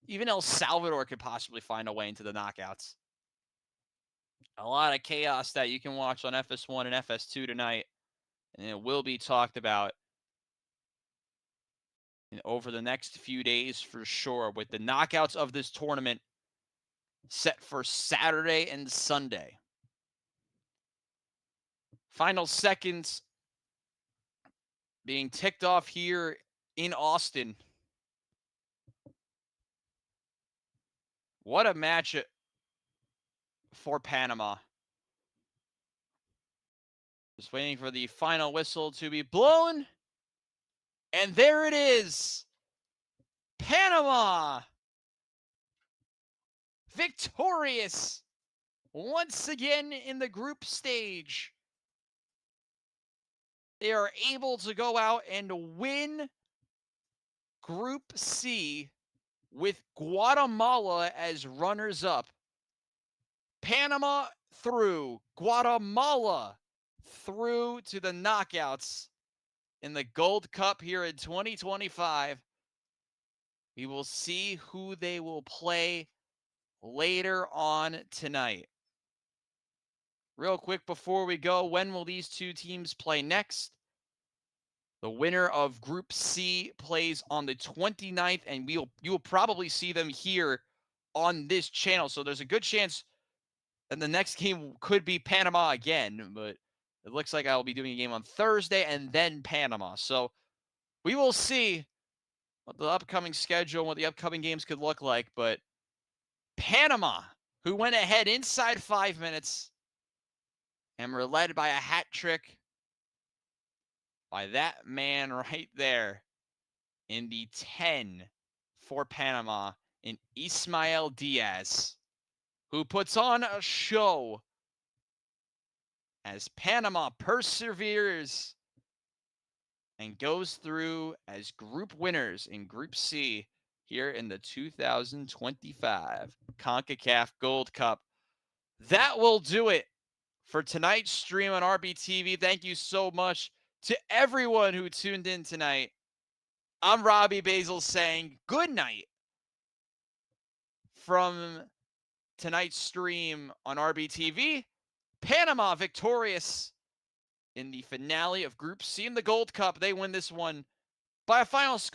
even El Salvador could possibly find a way into the knockouts. A lot of chaos that you can watch on FS1 and FS2 tonight, and it will be talked about over the next few days for sure, with the knockouts of this tournament set for Saturday and Sunday. Final seconds being ticked off here in Austin. What a match for Panama. Just waiting for the final whistle to be blown. And there it is. Panama victorious once again in the group stage. They are able to go out and win Group C with Guatemala as runners-up. Panama through, Guatemala through to the knockouts in the Gold Cup here in 2025. We will see who they will play later on tonight. Real quick before we go, when will these two teams play next? The winner of Group C plays on the 29th, and you will probably see them here on this channel. So there's a good chance that the next game could be Panama again, but it looks like I will be doing a game on Thursday and then Panama. So we will see what the upcoming schedule and what the upcoming games could look like. But Panama, who went ahead inside 5 minutes and were led by a hat trick by that man right there in the 10 for Panama in Ismael Diaz, who puts on a show as Panama perseveres and goes through as group winners in Group C here in the 2025 CONCACAF Gold Cup. That will do it for tonight's stream on RBTV. Thank you so much to everyone who tuned in tonight. I'm Robbie Basel saying good night from tonight's stream on RBTV. Panama victorious in the finale of Group C in the Gold Cup. They win this one by a final score